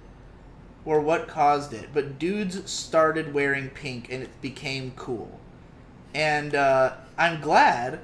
or what caused it, but dudes started wearing pink and it became cool. And I'm glad,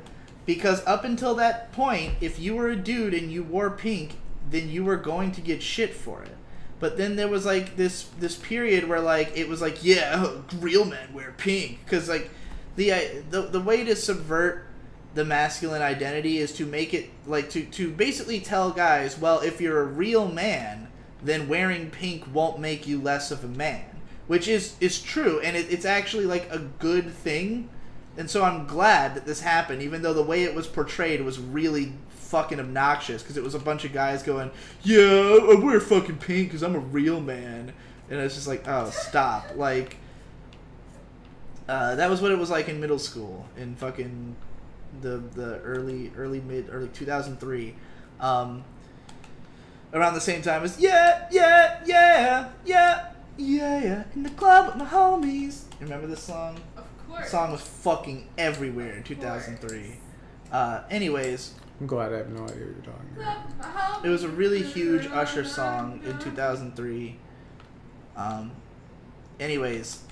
because up until that point, if you were a dude and you wore pink, then you were going to get shit for it. But then there was like this period where like it was like, yeah, real men wear pink, because like the way to subvert the masculine identity is to make it like to basically tell guys, well, if you're a real man, then wearing pink won't make you less of a man, which is true, and it's actually like a good thing. And so I'm glad that this happened, even though the way it was portrayed was really fucking obnoxious, because it was a bunch of guys going, yeah, I wear fucking pink because I'm a real man. And it's just like, oh, stop. Like, that was what it was like in middle school, in fucking the early 2003. Around the same time as, yeah, in the club with my homies. You remember this song? Of course. The song was fucking everywhere in 2003. Anyways, I'm glad I have no idea what you're talking about. it was a really huge Usher song in 2003. Anyways,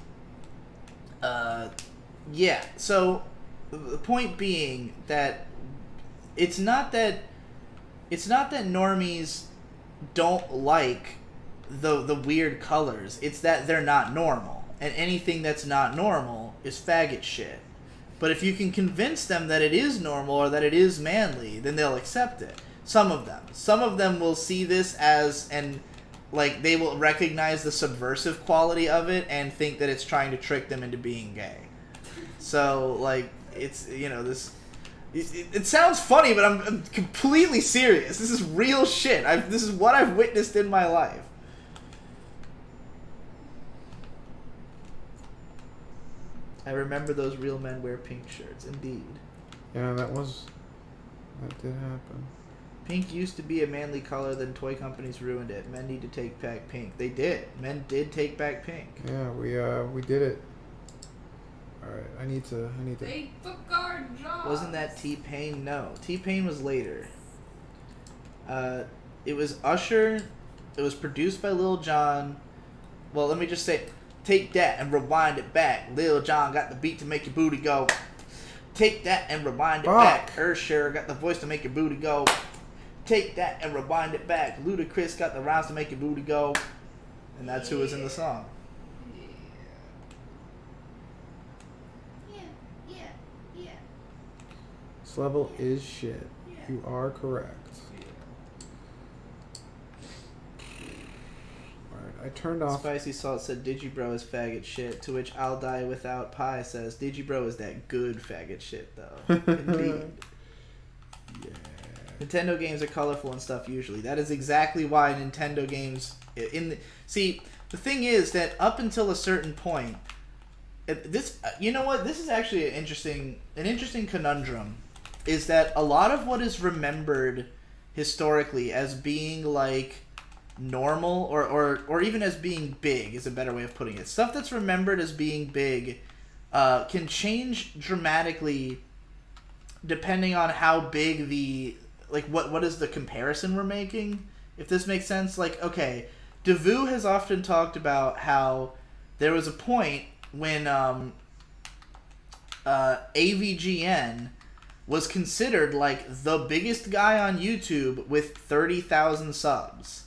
yeah. So the point being that it's not that normies don't like the weird colors. It's that they're not normal, and anything that's not normal is faggot shit. But if you can convince them that it is normal or that it is manly, then they'll accept it. Some of them will see this as, and like they will recognize the subversive quality of it and think that it's trying to trick them into being gay. So like it's, you know, this. It sounds funny, but I'm completely serious. This is real shit. This is what I've witnessed in my life. I remember those real men wear pink shirts, indeed. Yeah, that did happen. Pink used to be a manly color, then toy companies ruined it. Men need to take back pink. They did. Men did take back pink. Yeah, we did it. Alright, I need to... They took our jobs. Wasn't that T-Pain? No. T-Pain was later. It was Usher. It was produced by Lil Jon. Well, let me just say, take that and rewind it back. Lil Jon got the beat to make your booty go. Take that and rewind it back. Usher got the voice to make your booty go. Take that and rewind it back. Ludacris got the rhymes to make your booty go. And that's who was in the song. This level is shit. You are correct. Alright, I turned off... Spicy Salt said Digibro is faggot shit, to which I'll Die Without Pie says Digibro is that good faggot shit, though. Indeed. Yeah. Nintendo games are colorful and stuff usually. That is exactly why Nintendo games... See, the thing is that up until a certain point... you know what? This is actually an interesting conundrum. Is that a lot of what is remembered historically as being like normal or even as being big is a better way of putting it. Stuff that's remembered as being big can change dramatically depending on how big the, like what is the comparison we're making, if this makes sense. Like, okay, Devu has often talked about how there was a point when AVGN was considered like the biggest guy on YouTube with 30,000 subs.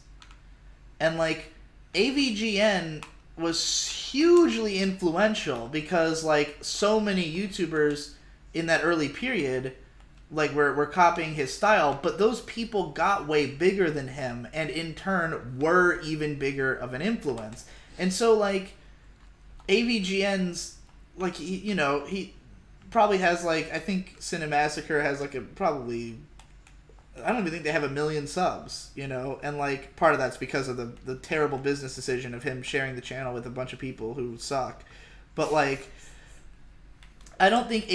And like AVGN was hugely influential because like so many YouTubers in that early period like were copying his style, but those people got way bigger than him and in turn were even bigger of an influence. And so like AVGN's like he probably has like, I think Cinemassacre has like probably, I don't even think they have 1 million subs, and like part of that's because of the terrible business decision of him sharing the channel with a bunch of people who suck. But like I don't think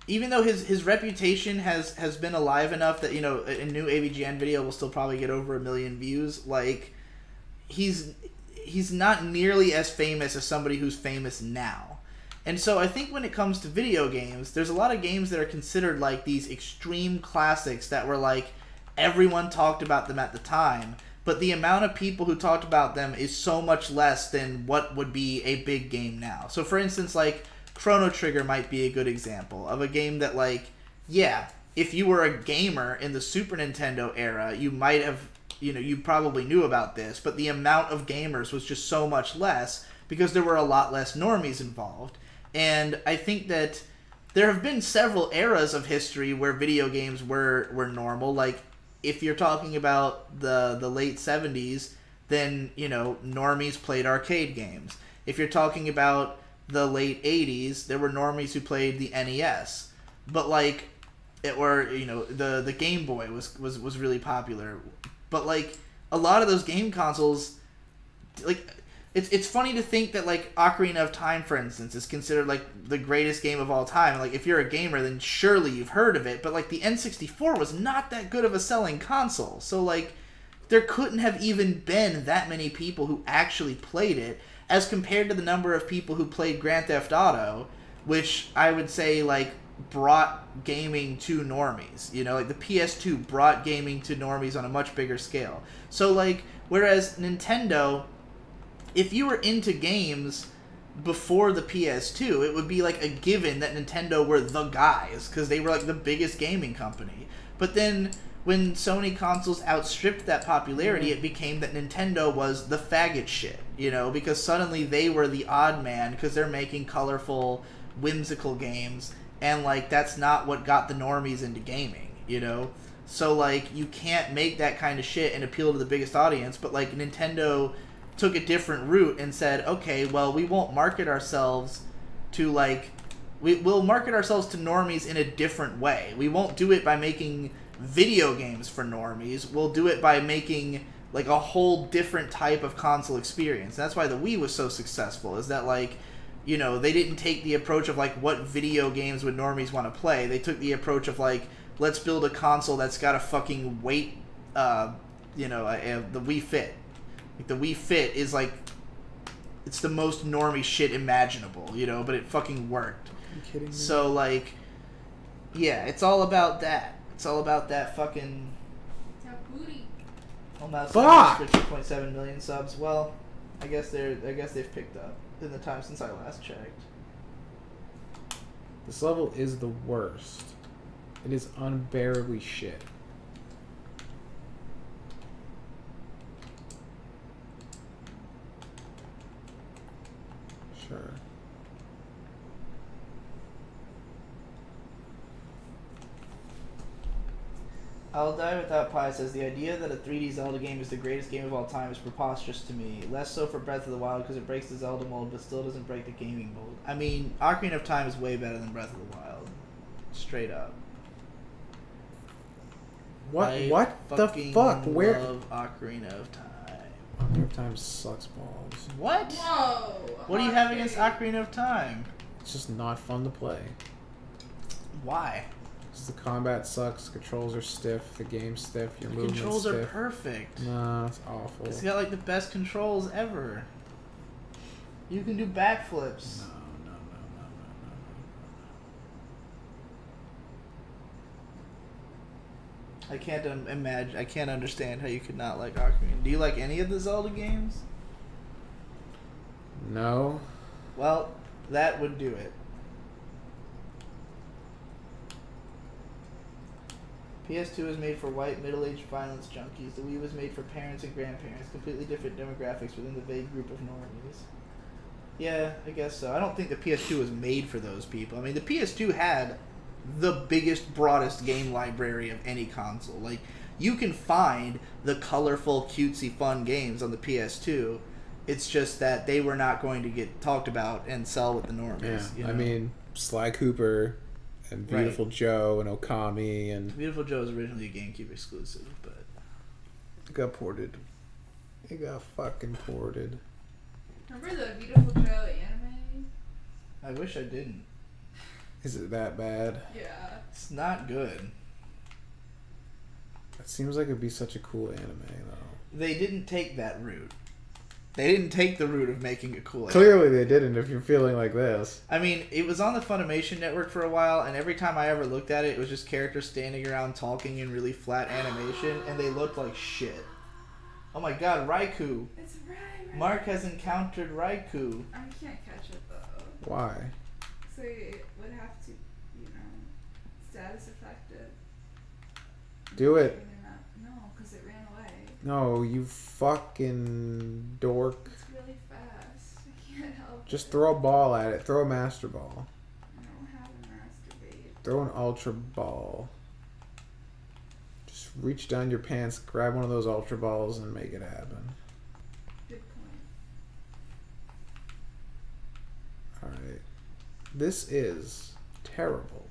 even though his reputation has been alive enough that, you know, a new AVGN video will still probably get over 1 million views, like he's not nearly as famous as somebody who's famous now. And so I think when it comes to video games, there's a lot of games that are considered like these extreme classics that were like everyone talked about them at the time, but the amount of people who talked about them is so much less than what would be a big game now. So for instance, like Chrono Trigger might be a good example of a game that, like, yeah, if you were a gamer in the Super Nintendo era, you might have, you know, you probably knew about this, but the amount of gamers was just so much less because there were a lot less normies involved. And I think that there have been several eras of history where video games were normal. Like, if you're talking about the late 70s, then, you know, normies played arcade games. If you're talking about the late 80s, there were normies who played the NES. But, like, you know, the Game Boy was really popular. But, like, a lot of those game consoles, like, it's funny to think that, like, Ocarina of Time, for instance, is considered, like, the greatest game of all time. Like, if you're a gamer, then surely you've heard of it. But, like, the N64 was not that good of a selling console. So, like, there couldn't have even been that many people who actually played it as compared to the number of people who played Grand Theft Auto, which I would say, like, brought gaming to normies. You know, like, the PS2 brought gaming to normies on a much bigger scale. So, like, whereas Nintendo, if you were into games before the PS2, it would be, like, a given that Nintendo were the guys, because they were, like, the biggest gaming company. But then, when Sony consoles outstripped that popularity, it became that Nintendo was the faggot shit, you know, because suddenly they were the odd man, because they're making colorful, whimsical games, and, like, that's not what got the normies into gaming, you know? So, like, you can't make that kind of shit and appeal to the biggest audience, but, like, Nintendo took a different route and said, okay, well, we won't market ourselves to, like, we'll market ourselves to normies in a different way. We won't do it by making video games for normies. We'll do it by making, like, a whole different type of console experience. And that's why the Wii was so successful, is that, like, you know, they didn't take the approach of, like, what video games would normies want to play. They took the approach of, like, let's build a console that's got a fucking weight, you know, the Wii Fit. Like, the Wii Fit is, like, it's the most normie shit imaginable, you know, but it fucking worked. Are you kidding me? So, like, yeah, it's all about that. It's all about that fucking... That booty. Well, now Fuck! for 2.7 million subs. Well, I guess they've picked up in the time since I last checked. This level is the worst. It is unbearably shit. Sure. I'll Die Without Pie says, the idea that a 3D Zelda game is the greatest game of all time is preposterous to me. Less so for Breath of the Wild because it breaks the Zelda mold, but still doesn't break the gaming mold. I mean, Ocarina of Time is way better than Breath of the Wild. Straight up. What? I What the fuck? Where? love Ocarina of Time. Ocarina of Time sucks balls. What? Whoa. What do you have against Ocarina of Time? It's just not fun to play. Why? The combat sucks, the controls are stiff, the game's stiff, your The movement's controls stiff. are perfect. No, it's awful. It's got like the best controls ever. You can do backflips. No. I can't imagine. I can't understand how you could not like Ocarina. Do you like any of the Zelda games? No. Well, that would do it. PS2 was made for white, middle-aged violence junkies. The Wii was made for parents and grandparents. Completely different demographics within the vague group of normies. Yeah, I guess so. I don't think the PS2 was made for those people. I mean, the PS2 had the biggest, broadest game library of any console. Like, you can find the colorful, cutesy, fun games on the PS2. It's just that they were not going to get talked about and sell with the normies. Yeah, you know? I mean, Sly Cooper and Beautiful Joe and Okami and... Beautiful Joe was originally a GameCube exclusive, but... It got ported. It got fucking ported. Remember the Beautiful Joe anime? I wish I didn't. Is it that bad? Yeah. It's not good. It seems like it'd be such a cool anime, though. They didn't take that route. They didn't take the route of making it cool. Clearly they didn't if you're feeling like this. I mean, it was on the Funimation network for a while, and every time I ever looked at it, it was just characters standing around talking in really flat animation, and they looked like shit. Oh my god, Raikou. It's right. Mark has encountered Raikou. I can't catch it though. Why? So it would have to, status affect it. Do it. No, because it ran away. No, you fucking dork. It's really fast. I can't help Just it. throw a ball at it. Throw a master ball. I don't have a masturbate. Throw an ultra ball. Just reach down your pants, grab one of those ultra balls, and make it happen. Good point. Alright. This is terrible.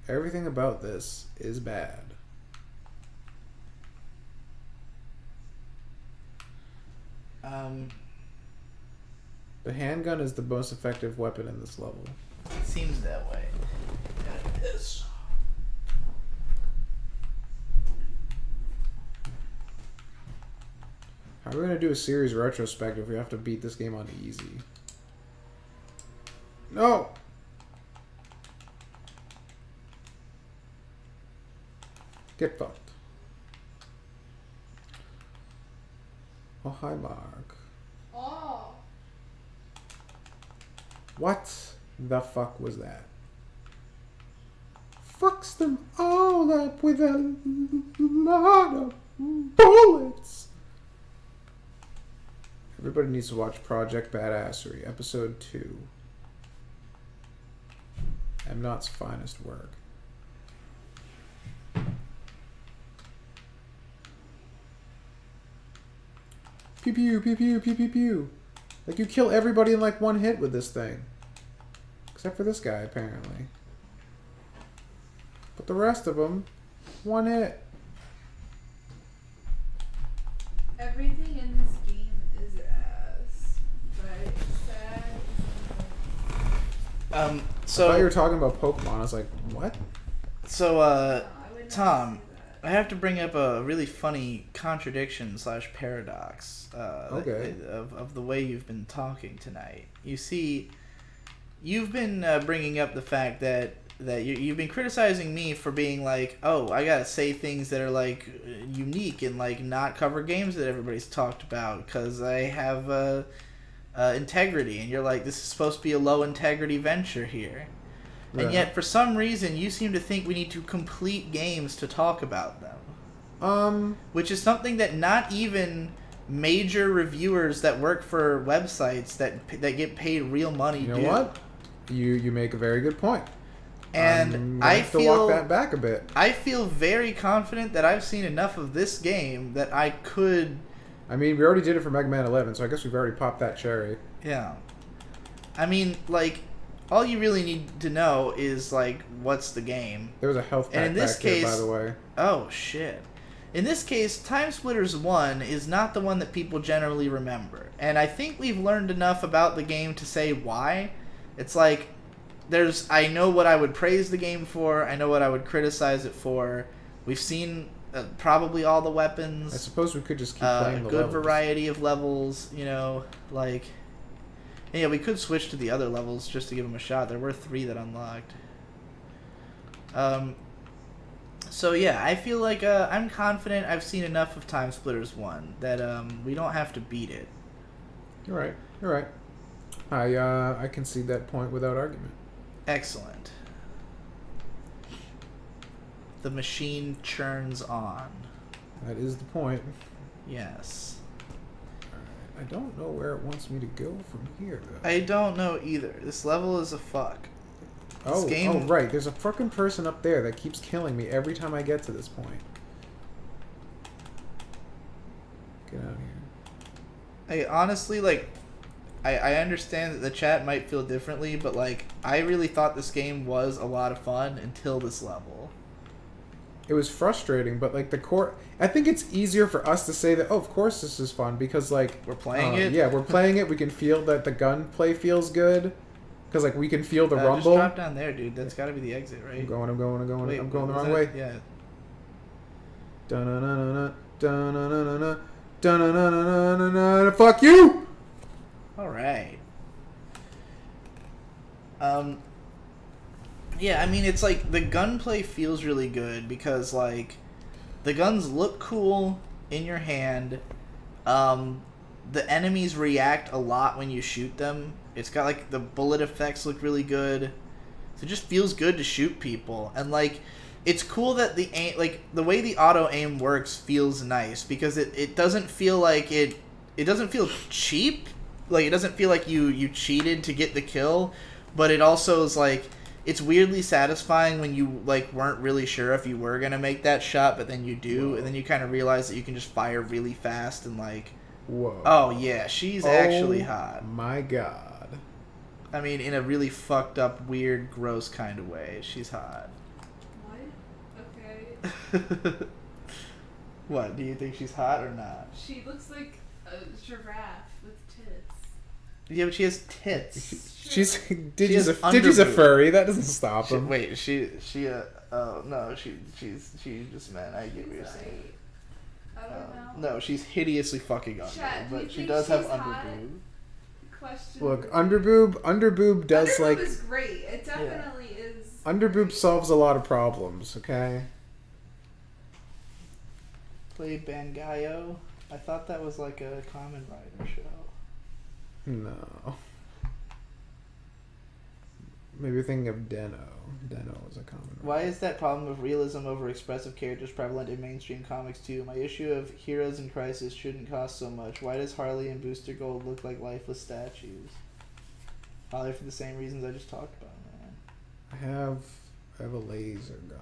Everything about this is bad. The handgun is the most effective weapon in this level. It seems that way. And it is. How are we gonna do a series retrospective if we have to beat this game on easy? No! Get fucked. Oh, hi, Mark. Oh. What the fuck was that? Fucks them all up with a lot of bullets. Everybody needs to watch Project Badassery, Episode 2. M. Not's finest work. Pew pew pew pew pew pew pew. Like, you kill everybody in like one hit with this thing. Except for this guy, apparently. But the rest of them, one hit. Everything in this game is ass. But sad. I So thought you were talking about Pokemon. I was like, what? So, No, I would not Tom, say that. I have to bring up a really funny contradiction / paradox Okay. of the way you've been talking tonight. You see, you've been bringing up the fact that you've been criticizing me for being like, oh, I gotta say things that are like unique and like not cover games that everybody's talked about because I have integrity, and you're like, this is supposed to be a low integrity venture here. And yet, for some reason, you seem to think we need to complete games to talk about them. Which is something that not even major reviewers that work for websites that get paid real money do. You know what? You make a very good point. And I I have to walk feel that back a bit. I feel very confident that I've seen enough of this game that I could. I mean, we already did it for Mega Man 11, so I guess we've already popped that cherry. Yeah. I mean, like, all you really need to know is, like, what's the game. There was a health pack And in this back there, by case- the way. Oh, shit. In this case, TimeSplitters 1 is not the one that people generally remember. And I think we've learned enough about the game to say why. It's like, I know what I would praise the game for, I know what I would criticize it for. We've seen probably all the weapons. I suppose we could just keep playing the good levels. variety of levels, like... And yeah, we could switch to the other levels just to give them a shot. There were 3 that unlocked. So yeah, I feel like I'm confident I've seen enough of TimeSplitters 1 that we don't have to beat it. You're right. You're right. I concede that point without argument. Excellent. The machine churns on. That is the point. Yes. I don't know where it wants me to go from here, though. I don't know either. This level is a fuck. Oh, game- oh, right. There's a fucking person up there that keeps killing me every time I get to this point. Get out of here. I honestly, like, I understand that the chat might feel differently, but, like, I really thought this game was a lot of fun until this level. It was frustrating, but, like, the core... I think it's easier for us to say that, oh, of course this is fun, because, like... We're playing it? Yeah, we're playing it. We can feel that the gunplay feels good. Because like we can feel the Just rumble. drop down there, dude. That's got to be the exit, right? I'm going. Wait, I'm going the was wrong that- way. Yeah. Dun-na-na-na-na, dun-na-na-na-na, dun-na-na-na-na-na. Fuck you! All right. Yeah, I mean, it's like the gunplay feels really good because like the guns look cool in your hand. The enemies react a lot when you shoot them. It's got like the bullet effects look really good. So it just feels good to shoot people. And like it's cool that the aim, like the way the auto aim works feels nice because it doesn't feel like it doesn't feel cheap. Like it doesn't feel like you cheated to get the kill, but it also is like it's weirdly satisfying when you like weren't really sure if you were gonna make that shot, but then you do. Whoa. And then you kind of realize that you can just fire really fast and like, whoa, oh yeah, she's actually hot. My God. I mean, in a really fucked up, weird, gross kind of way, she's hot. What? Okay. What? Do you think she's hot or not? She looks like a giraffe with tits. Yeah, but she has tits. She's She Digi's has a underboob. furry. That doesn't stop him. Wait, she oh no, she just meant I get what you're saying. I don't know. No, she's hideously fucking ugly, Chat, do you but she think does have she's hot? underboob. Question. Look, underboob does Underboob like is great. It definitely is. underboob solves a lot of problems. Okay. Play Bangayo. I thought that was like a Kamen Rider show. No. Maybe you're thinking of Deno. Deno was a common. Why is that problem of realism over expressive characters prevalent in mainstream comics too? My issue of Heroes in Crisis shouldn't cost so much. Why does Harley and Booster Gold look like lifeless statues? Probably for the same reasons I just talked about, man. I have a laser gun.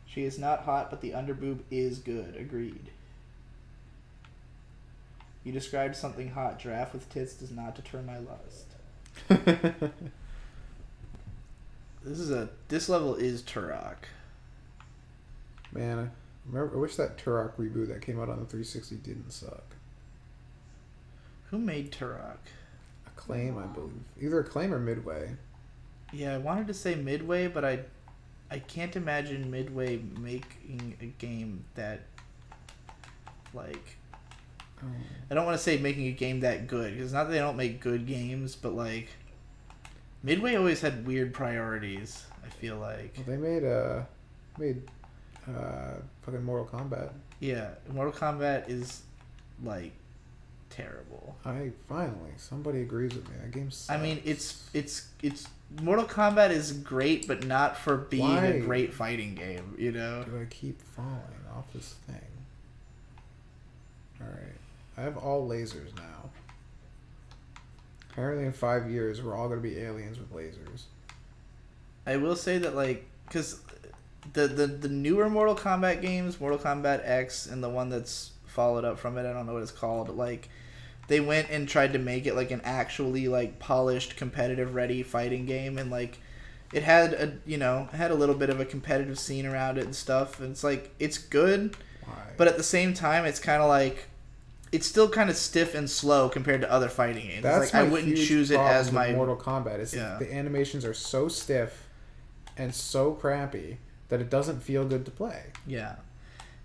She is not hot, but the underboob is good. Agreed. You described something hot. Giraffe with tits does not deter my lust. This level is Turok. Man, I wish that Turok reboot that came out on the 360 didn't suck. Who made Turok? Acclaim, I believe. Either Acclaim or Midway. Yeah, I wanted to say Midway, but I can't imagine Midway making a game that, like, I don't want to say making a game that good, because not that they don't make good games, but like, Midway always had weird priorities, I feel like. Well, they made fucking Mortal Kombat. Yeah, Mortal Kombat is, like, terrible. Finally, somebody agrees with me. That game sucks. I mean, it's Mortal Kombat is great, but not for being a great fighting game, you know? Do I keep falling off this thing? Alright. I have all lasers now. Apparently in 5 years, we're all going to be aliens with lasers. I will say that, like, because the newer Mortal Kombat games, Mortal Kombat X, and the one that's followed up from it, I don't know what it's called, like, they went and tried to make it, like, an actually, like, polished, competitive-ready fighting game, and, like, it had a little bit of a competitive scene around it and stuff, and it's, like, it's good, but at the same time, it's kind of, like, it's still kind of stiff and slow compared to other fighting games. That's like, I wouldn't choose it as my Mortal Kombat. It's the animations are so stiff and so crappy that it doesn't feel good to play. Yeah.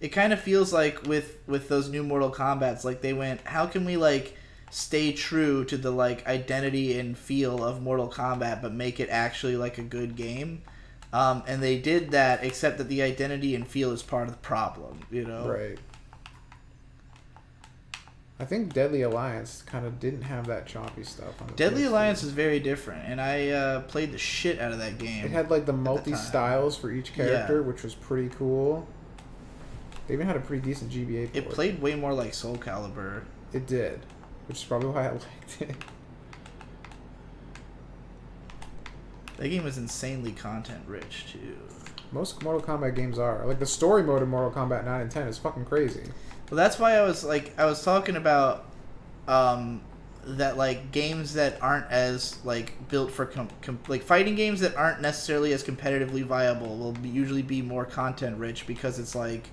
It kind of feels like with those new Mortal Kombats, like they went, how can we like stay true to the like identity and feel of Mortal Kombat but make it actually like a good game? And they did that, except that the identity and feel is part of the problem, you know? Right. I think Deadly Alliance kind of didn't have that choppy stuff on the Deadly PS3. Alliance is very different, and I played the shit out of that game. It had like the multi-styles for each character, which was pretty cool. They even had a pretty decent GBA port. It played way more like Soul Calibur. It did, which is probably why I liked it. That game was insanely content-rich, too. Most Mortal Kombat games are. Like, the story mode in Mortal Kombat 9 and 10 is fucking crazy. Well, that's why I was talking about that, like, games that aren't as, like, built for, like, fighting games that aren't necessarily as competitively viable will usually be more content-rich because it's, like,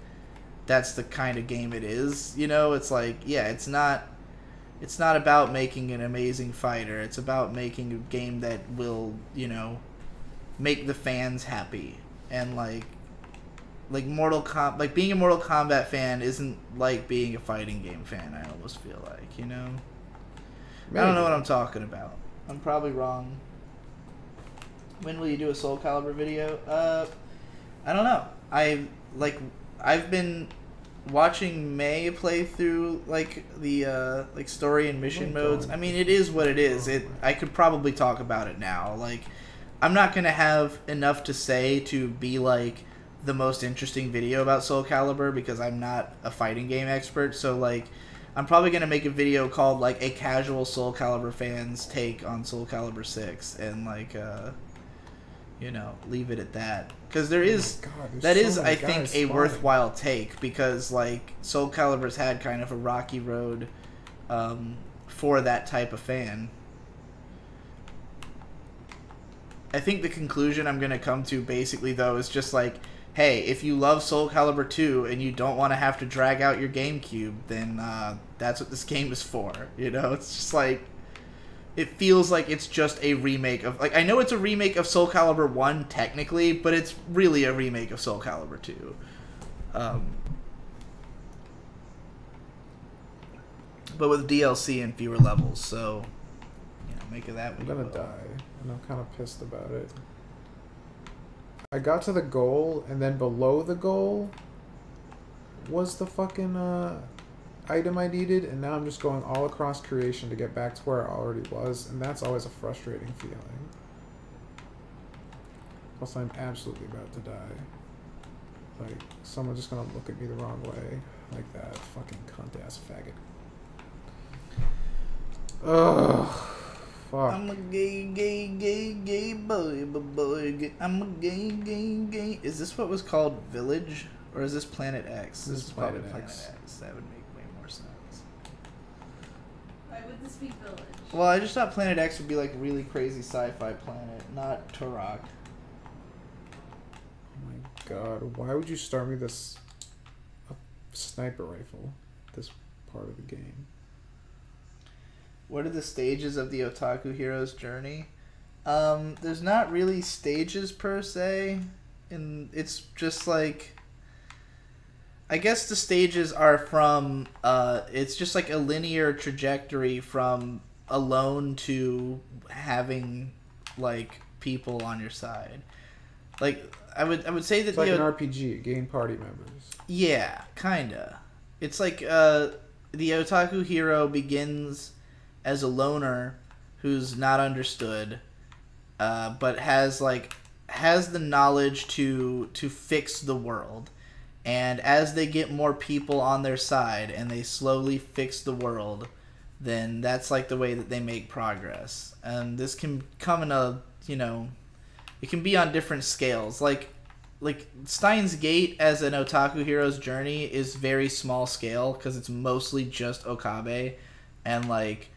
that's the kind of game it is, you know? It's like, yeah, it's not It's not about making an amazing fighter. It's about making a game that will, you know, make the fans happy. And like being a Mortal Kombat fan isn't like being a fighting game fan. I almost feel like, you know. Maybe. I don't know what I'm talking about. I'm probably wrong. When will you do a Soul Calibur video? I don't know. I've been watching May play through like the like story and mission modes. I mean, it is what it is. I could probably talk about it now. Like, I'm not gonna have enough to say to be like the most interesting video about Soul Calibur because I'm not a fighting game expert. So like, I'm probably gonna make a video called like a casual Soul Calibur fan's take on Soul Calibur 6 and like you know, leave it at that. Because there is, I think, a worthwhile take, because, like, Soul Calibur's had kind of a rocky road for that type of fan. I think the conclusion I'm going to come to, basically, though, is just like, hey, if you love Soul Calibur 2 and you don't want to have to drag out your GameCube, then that's what this game is for. You know, it's just like, it feels like it's just a remake of... Like, I know it's a remake of Soul Calibur 1, technically, but it's really a remake of Soul Calibur 2. But with DLC and fewer levels, so... You know, make of that what I'm you gonna will. die, and I'm kind of pissed about it. I got to the goal, and then below the goal was the fucking item I needed, and now I'm just going all across creation to get back to where I already was, and that's always a frustrating feeling. Plus, I'm absolutely about to die. Like, someone's just gonna look at me the wrong way. Like that fucking cunt-ass faggot. Ugh. Fuck. I'm a gay boy. I'm a gay. Is this what was called Village? Or is this Planet X? This is probably Planet Planet X. X. That would make way more sense. Why would this be Village? Well, I just thought Planet X would be like really crazy sci-fi planet, not Turok. Oh my god, why would you start me this sniper rifle, this part of the game? What are the stages of the otaku hero's journey? There's not really stages per se, and it's just like, I guess the stages are from, it's just like a linear trajectory from alone to having, like, people on your side. Like, I would say that it's like an RPG, gain party members. Yeah, kinda. It's like, the otaku hero begins as a loner who's not understood, but has the knowledge to fix the world. And as they get more people on their side and they slowly fix the world, then that's like the way that they make progress. And this can come in a, you know, it can be on different scales. Like Steins Gate as an otaku hero's journey is very small scale because it's mostly just Okabe, and like,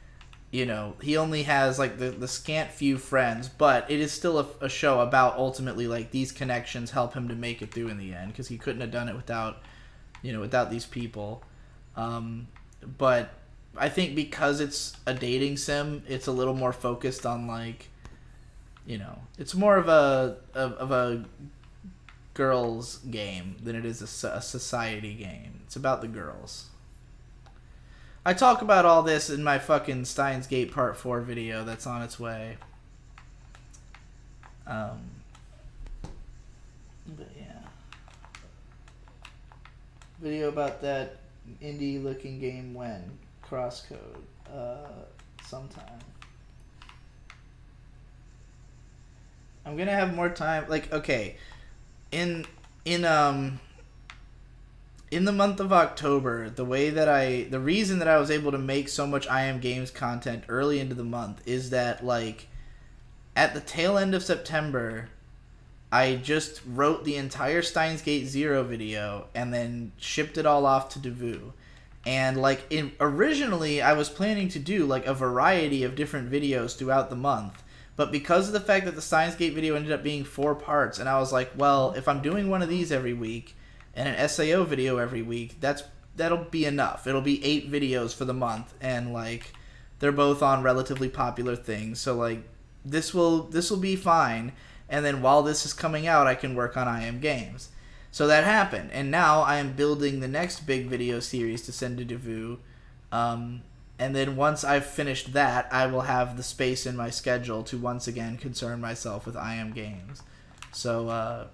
you know, he only has like the scant few friends, but it is still a show about ultimately like these connections help him to make it through in the end, because he couldn't have done it without, you know, without these people. But I think because it's a dating sim, it's a little more focused on like, you know, it's more of a girls game than it is a society game. It's about the girls. I talk about all this in my fucking Steins Gate Part 4 video that's on its way. But yeah. Video about that indie looking game when? Crosscode. Sometime. I'm gonna have more time, like, okay. In the month of October, the reason that I was able to make so much I Am Games content early into the month is that, like, at the tail end of September, I just wrote the entire Steins Gate 0 video and then shipped it all off to Devu. And, like, originally I was planning to do, like, a variety of different videos throughout the month. But because of the fact that the Steins Gate video ended up being 4 parts, and I was like, well, if I'm doing one of these every week and an SAO video every week, that's that'll be enough. It'll be 8 videos for the month, and like they're both on relatively popular things. So like this will be fine. And then while this is coming out, I can work on I Am Games. So that happened, and now I am building the next big video series to send to Devu. And then once I've finished that, I will have the space in my schedule to once again concern myself with I Am Games. So,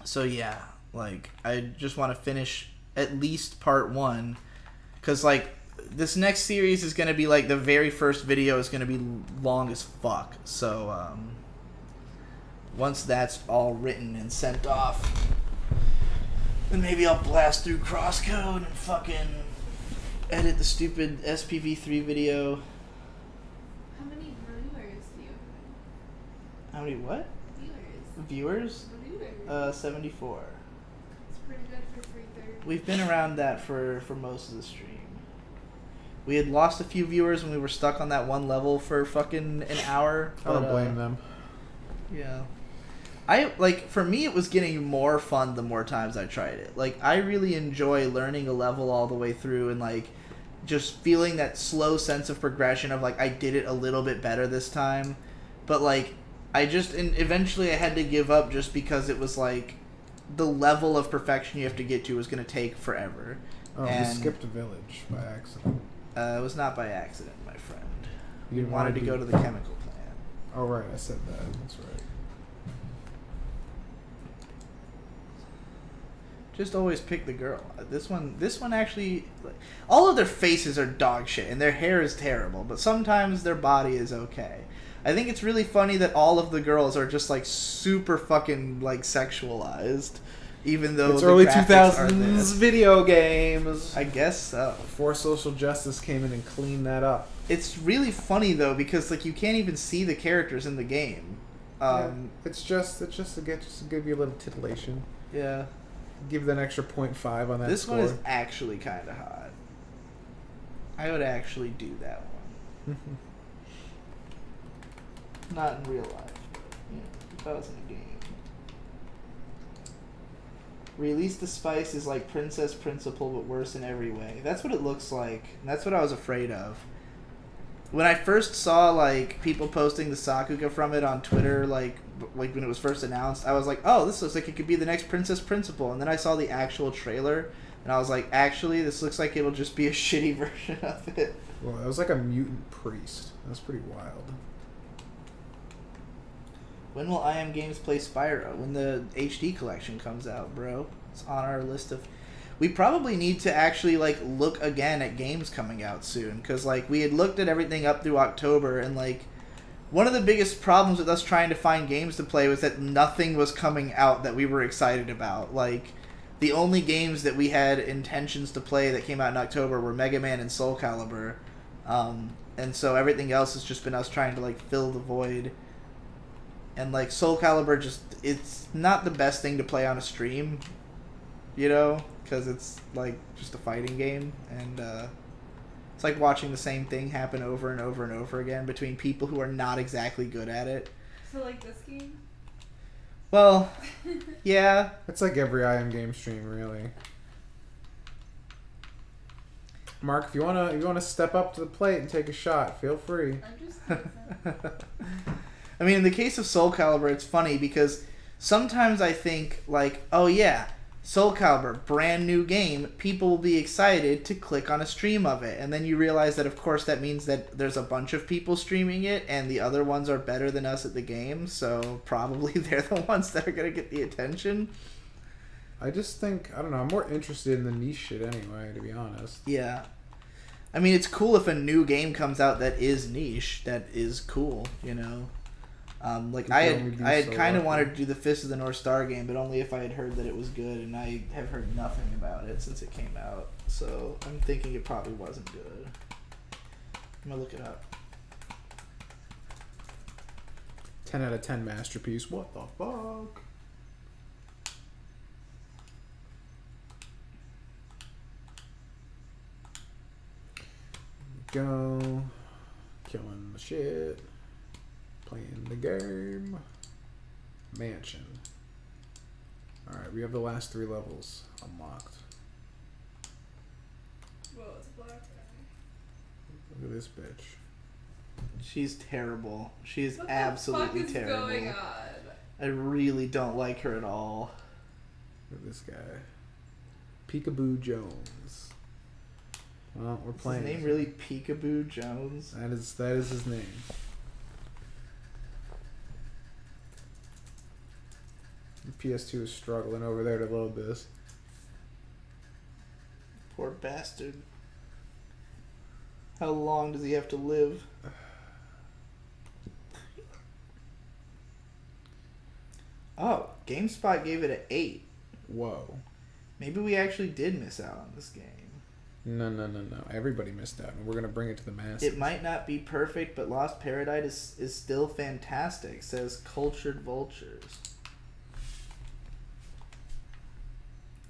so yeah, like, I just want to finish at least part 1. Because, like, this next series is going to be, like, the very first video is going to be long as fuck. So, once that's all written and sent off, then maybe I'll blast through Crosscode and fucking edit the stupid SPV3 video. How many viewers do you have? How many what? Viewers. Viewers? 74. It's pretty good for 3:30. We've been around that for most of the stream. We had lost a few viewers when we were stuck on that one level for fucking an hour. I don't blame them. Yeah. For me, it was getting more fun the more times I tried it. Like, I really enjoy learning a level all the way through and, like, just feeling that slow sense of progression of, like, I did it a little bit better this time. But, like, and eventually I had to give up just because it was, like, the level of perfection you have to get to was going to take forever. Oh, we skipped a village by accident. It was not by accident, my friend. You We wanted to go to the chemical plant. Oh, right, I said that. That's right. Just always pick the girl. This one actually, all of their faces are dog shit and their hair is terrible, but sometimes their body is okay. I think it's really funny that all of the girls are just like super fucking like sexualized, even though it's the early graphics are 2000s this. video games. I guess so. Before social justice came in and cleaned that up. It's really funny though because like you can't even see the characters in the game. It's just to give you a little titillation. Yeah. Give that extra 0.5 on that This score. one is actually kind of hot. I would actually do that one. Not in real life, but if I was in a game. Release the Spice is like Princess Principal, but worse in every way. That's what it looks like. And that's what I was afraid of. When I first saw like people posting the Sakuga from it on Twitter, like when it was first announced, I was like, oh, this looks like it could be the next Princess Principal. And then I saw the actual trailer, and I was like, actually, this looks like it'll just be a shitty version of it. Well, it was like a mutant priest. That's pretty wild. When will I Am Games play Spyro? When the HD collection comes out, bro. It's on our list of... We probably need to actually, like, look again at games coming out soon. Because, like, we had looked at everything up through October, and, like, one of the biggest problems with us trying to find games to play was that nothing was coming out that we were excited about. Like, the only games that we had intentions to play that came out in October were Mega Man and Soul Calibur. And so everything else has just been us trying to, like, fill the void. And, like, Soul Calibur just... It's not the best thing to play on a stream, you know? Because it's, like, just a fighting game. And, it's like watching the same thing happen over and over and over again between people who are not exactly good at it. So, like this game? Well, yeah. It's like every I Am Game stream, really. Mark, if you wanna step up to the plate and take a shot, feel free. I'm just I mean, in the case of Soul Calibur, it's funny because sometimes I think, like, oh yeah, Soul Calibur, brand new game, people will be excited to click on a stream of it. And then you realize that, of course, that means that there's a bunch of people streaming it, and the other ones are better than us at the game, so probably they're the ones that are going to get the attention. I just think, I don't know, I'm more interested in the niche shit anyway, to be honest. Yeah. I mean, it's cool if a new game comes out that is niche, that is cool, you know? Like, I had kind of wanted to do the Fist of the North Star game, but only if I had heard that it was good, and I have heard nothing about it since it came out. So I'm thinking it probably wasn't good. I'm gonna look it up. 10 out of 10 masterpiece. What the fuck? Go. Killing the shit. Playing the game. Mansion. Alright, we have the last 3 levels unlocked. Whoa, it's a black guy. Look at this bitch. She's terrible. She is What absolutely the fuck is terrible. going on? I really don't like her at all. Look at this guy. Peekaboo Jones. Well, we're Is playing. his name really Peekaboo Jones? That is his name. The PS2 is struggling over there to load this. Poor bastard. How long does he have to live? Oh, GameSpot gave it an 8. Whoa. Maybe we actually did miss out on this game. No. Everybody missed out, and we're gonna bring it to the masses. It might not be perfect, but Lost Paradise is still fantastic, says Cultured Vultures.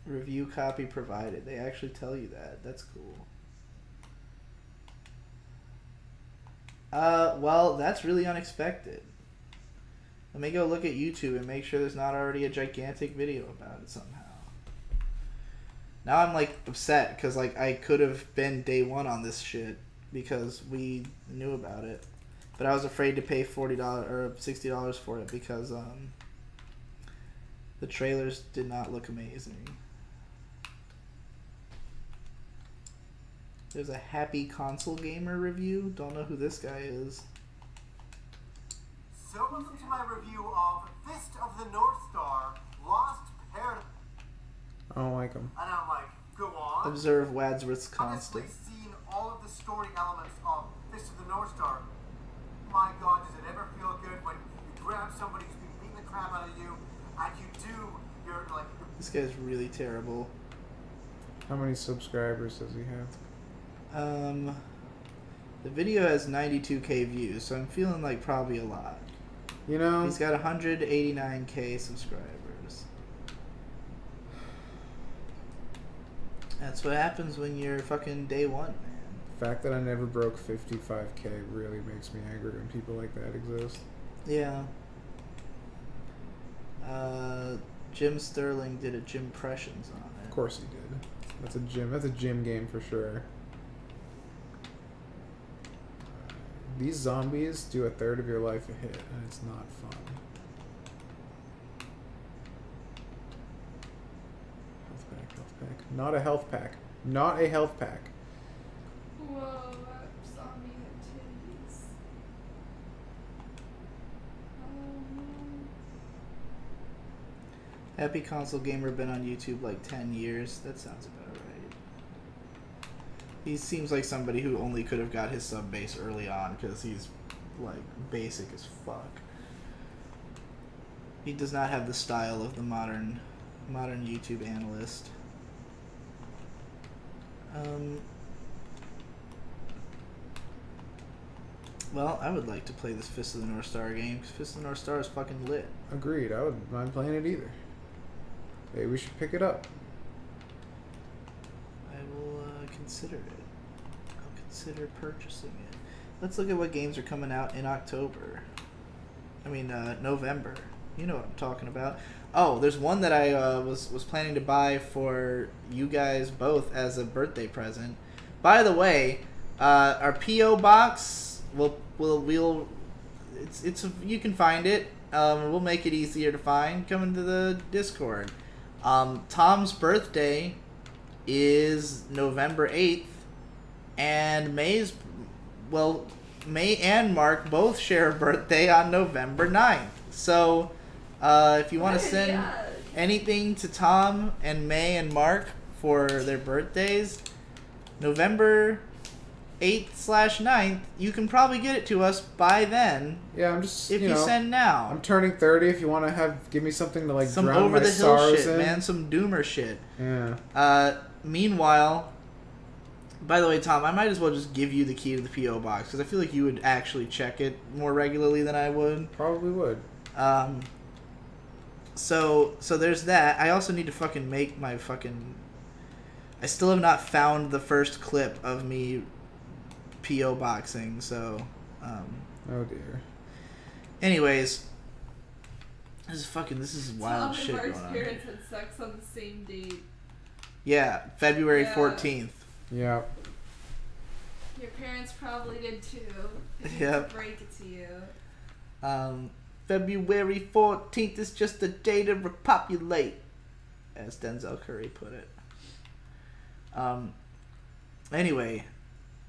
Review copy provided. They actually tell you that. That's cool. Well, that's really unexpected. Let me go look at YouTube and make sure there's not already a gigantic video about it somehow. Now I'm like upset because like I could have been day one on this shit because we knew about it, but I was afraid to pay $40 or $60 for it because the trailers did not look amazing. There's a Happy Console Gamer review. Don't know who this guy is. So welcome to my review of Fist of the North Star, Lost Paradise. I don't like him. And I'm like, go on. Observe Wadsworth's Honestly, constant. seeing all of the story elements of Fist of the North Star, my God, does it ever feel good when you grab somebody who's been beating the crap out of you, and you do, you're like... This guy's really terrible. How many subscribers does he have? The video has 92k views, so I'm feeling like probably a lot. You know, He's got 189k subscribers. That's what happens when you're fucking day one, man. the fact that I never broke 55k really makes me angry when people like that exist. Yeah. Jim Sterling did a Gympressions on Of it. course he did. That's a gym game for sure. These zombies do a third of your life a hit, and it's not fun. Health pack. Not a health pack. Not a health pack. Whoa, that zombie had titties. Oh no. Happy Console Gamer been on YouTube like 10 years. That sounds about right. He seems like somebody who only could have got his sub base early on because he's like basic as fuck. He does not have the style of the modern YouTube analyst. Well, I would like to play this Fist of the North Star game because Fist of the North Star is fucking lit. Agreed. I wouldn't mind playing it either. Maybe we should pick it up. I will consider it. I'll consider purchasing it. Let's look at what games are coming out in October. I mean, November. You know what I'm talking about. Oh, there's one that I was planning to buy for you guys both as a birthday present. By the way, our PO box we'll you can find it. We'll make it easier to find. Come into the Discord. Tom's birthday is November 8th, and May and Mark both share a birthday on November 9th. So, if you want to send anything to Tom and May and Mark for their birthdays, November 8th/9th, you can probably get it to us by then. Yeah, I'm just if you send now. I'm turning 30. If you want to give me something to like some drown over my the hill stars shit, in. man, some doomer shit. Yeah. Meanwhile, by the way, Tom, I might as well just give you the key to the PO box because I feel like you would actually check it more regularly than I would. Probably would. So there's that. I also need to fucking make my fucking. I still have not found the first clip of me PO boxing. So. Oh dear. Anyways, this is wild Tom shit and going Mark's on. parents had sex on the same date. Yeah, February Yeah. 14th. Yeah. Your parents probably did too. They hate Yep. to break it to you. February 14th is just a day to repopulate, as Denzel Curry put it. Anyway,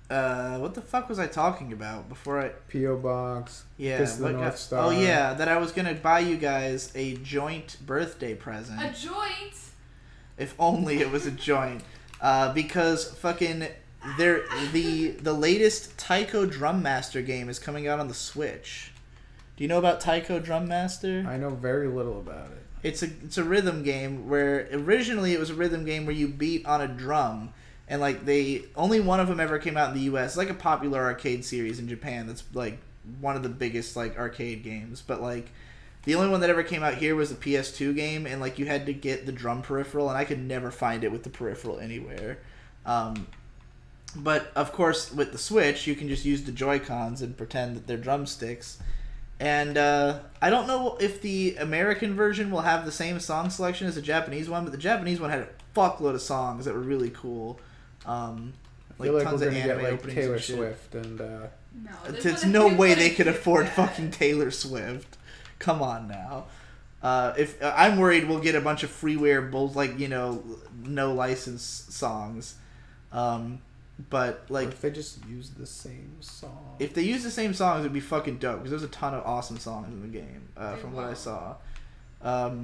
what the fuck was I talking about before I... P.O. Box. Yeah, Kiss of the what North got- Star. Oh yeah, that I was gonna buy you guys a joint birthday present. A joint? If only it was a joint. Because fucking the latest Taiko Drum Master game is coming out on the Switch. Do you know about Taiko Drum Master? I know very little about it. It's a rhythm game where originally it was a rhythm game where you beat on a drum, and like only one of them ever came out in the US. It's like a popular arcade series in Japan that's like one of the biggest like arcade games, but like the only one that ever came out here was the PS2 game, and like you had to get the drum peripheral, and I could never find it with the peripheral anywhere. But of course with the Switch you can just use the Joy-Cons and pretend that they're drumsticks. And I don't know if the American version will have the same song selection as the Japanese one, but the Japanese one had a fuckload of songs that were really cool. I feel like tons we're of gonna get anime like openings Taylor and shit. Swift and No. There's no way they could afford fucking Taylor Swift. Come on now. If I'm worried we'll get a bunch of freeware bulls, like, you know, no license songs. But like, if they just use the same song. if they use the same songs, it'd be fucking dope. Because there's a ton of awesome songs in the game, from what I won't. saw. That's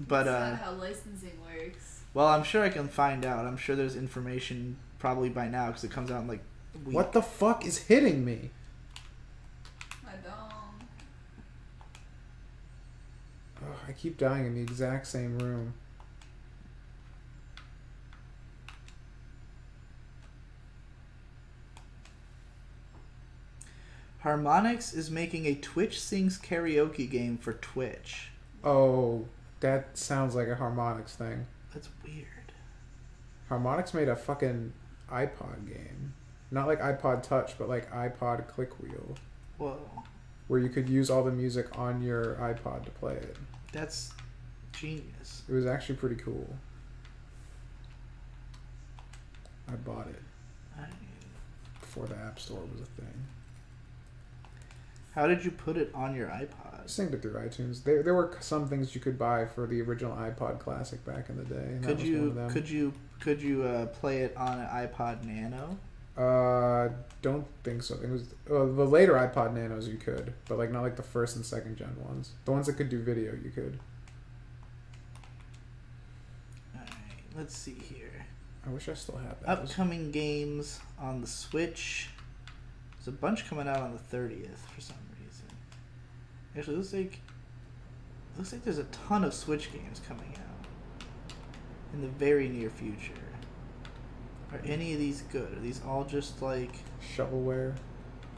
not how licensing works. Well, I'm sure I can find out. I'm sure there's information probably by now because it comes out in like a week. What the fuck is hitting me? I don't. Oh, I keep dying in the exact same room. Harmonix is making a Twitch Sings karaoke game for Twitch. Oh, that sounds like a Harmonix thing. That's weird. Harmonix made a fucking iPod game. Not like iPod Touch, but like iPod Click Wheel. Whoa. Where you could use all the music on your iPod to play it. That's genius. It was actually pretty cool. I bought it before the App Store was a thing. How did you put it on your iPod? Synced it through iTunes. There were some things you could buy for the original iPod Classic back in the day. And that was one of them. Could you play it on an iPod Nano? Don't think so. It was the later iPod Nanos you could, but like not like the first and second gen ones. The ones that could do video you could. Alright, let's see here. I wish I still had that. Upcoming games on the Switch. There's a bunch coming out on the 30th for some reason. Actually, it looks like there's a ton of Switch games coming out in the very near future. Are any of these good? Are these all just like... Shovelware.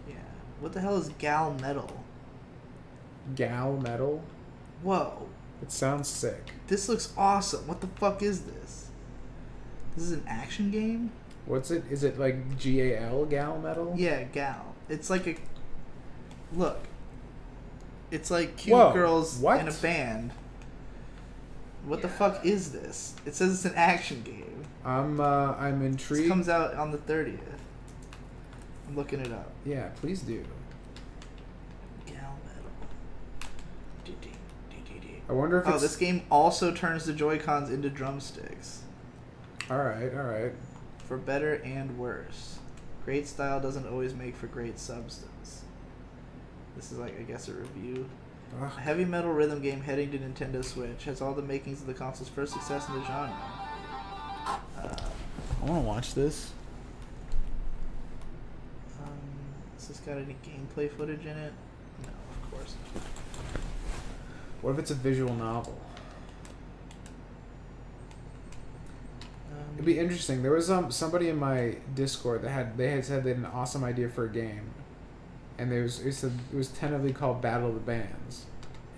Yeah. What the hell is Gal Metal? Gal Metal? Whoa. It sounds sick. This looks awesome. What the fuck is this? This is an action game? What's it? Is it like GAL Gal Metal? Yeah, Gal. It's like a... Look. It's like cute Whoa, girls what? in a band. What the Yeah. fuck is this? It says it's an action game. I'm This intrigued. comes out on the 30th. I'm looking it up. Yeah, please do. Gal Metal. I wonder if Oh, it's... this game also turns the Joy-Cons into drumsticks. Alright. For better and worse. Great style doesn't always make for great substance. This is like, I guess, a review. Ugh. A heavy metal rhythm game heading to Nintendo Switch has all the makings of the console's first success in the genre. I want to watch this. Has this got any gameplay footage in it? No, of course not. What if it's a visual novel? It'd be interesting. There was somebody in my Discord that had said they had an awesome idea for a game, and it was tentatively called Battle of the Bands,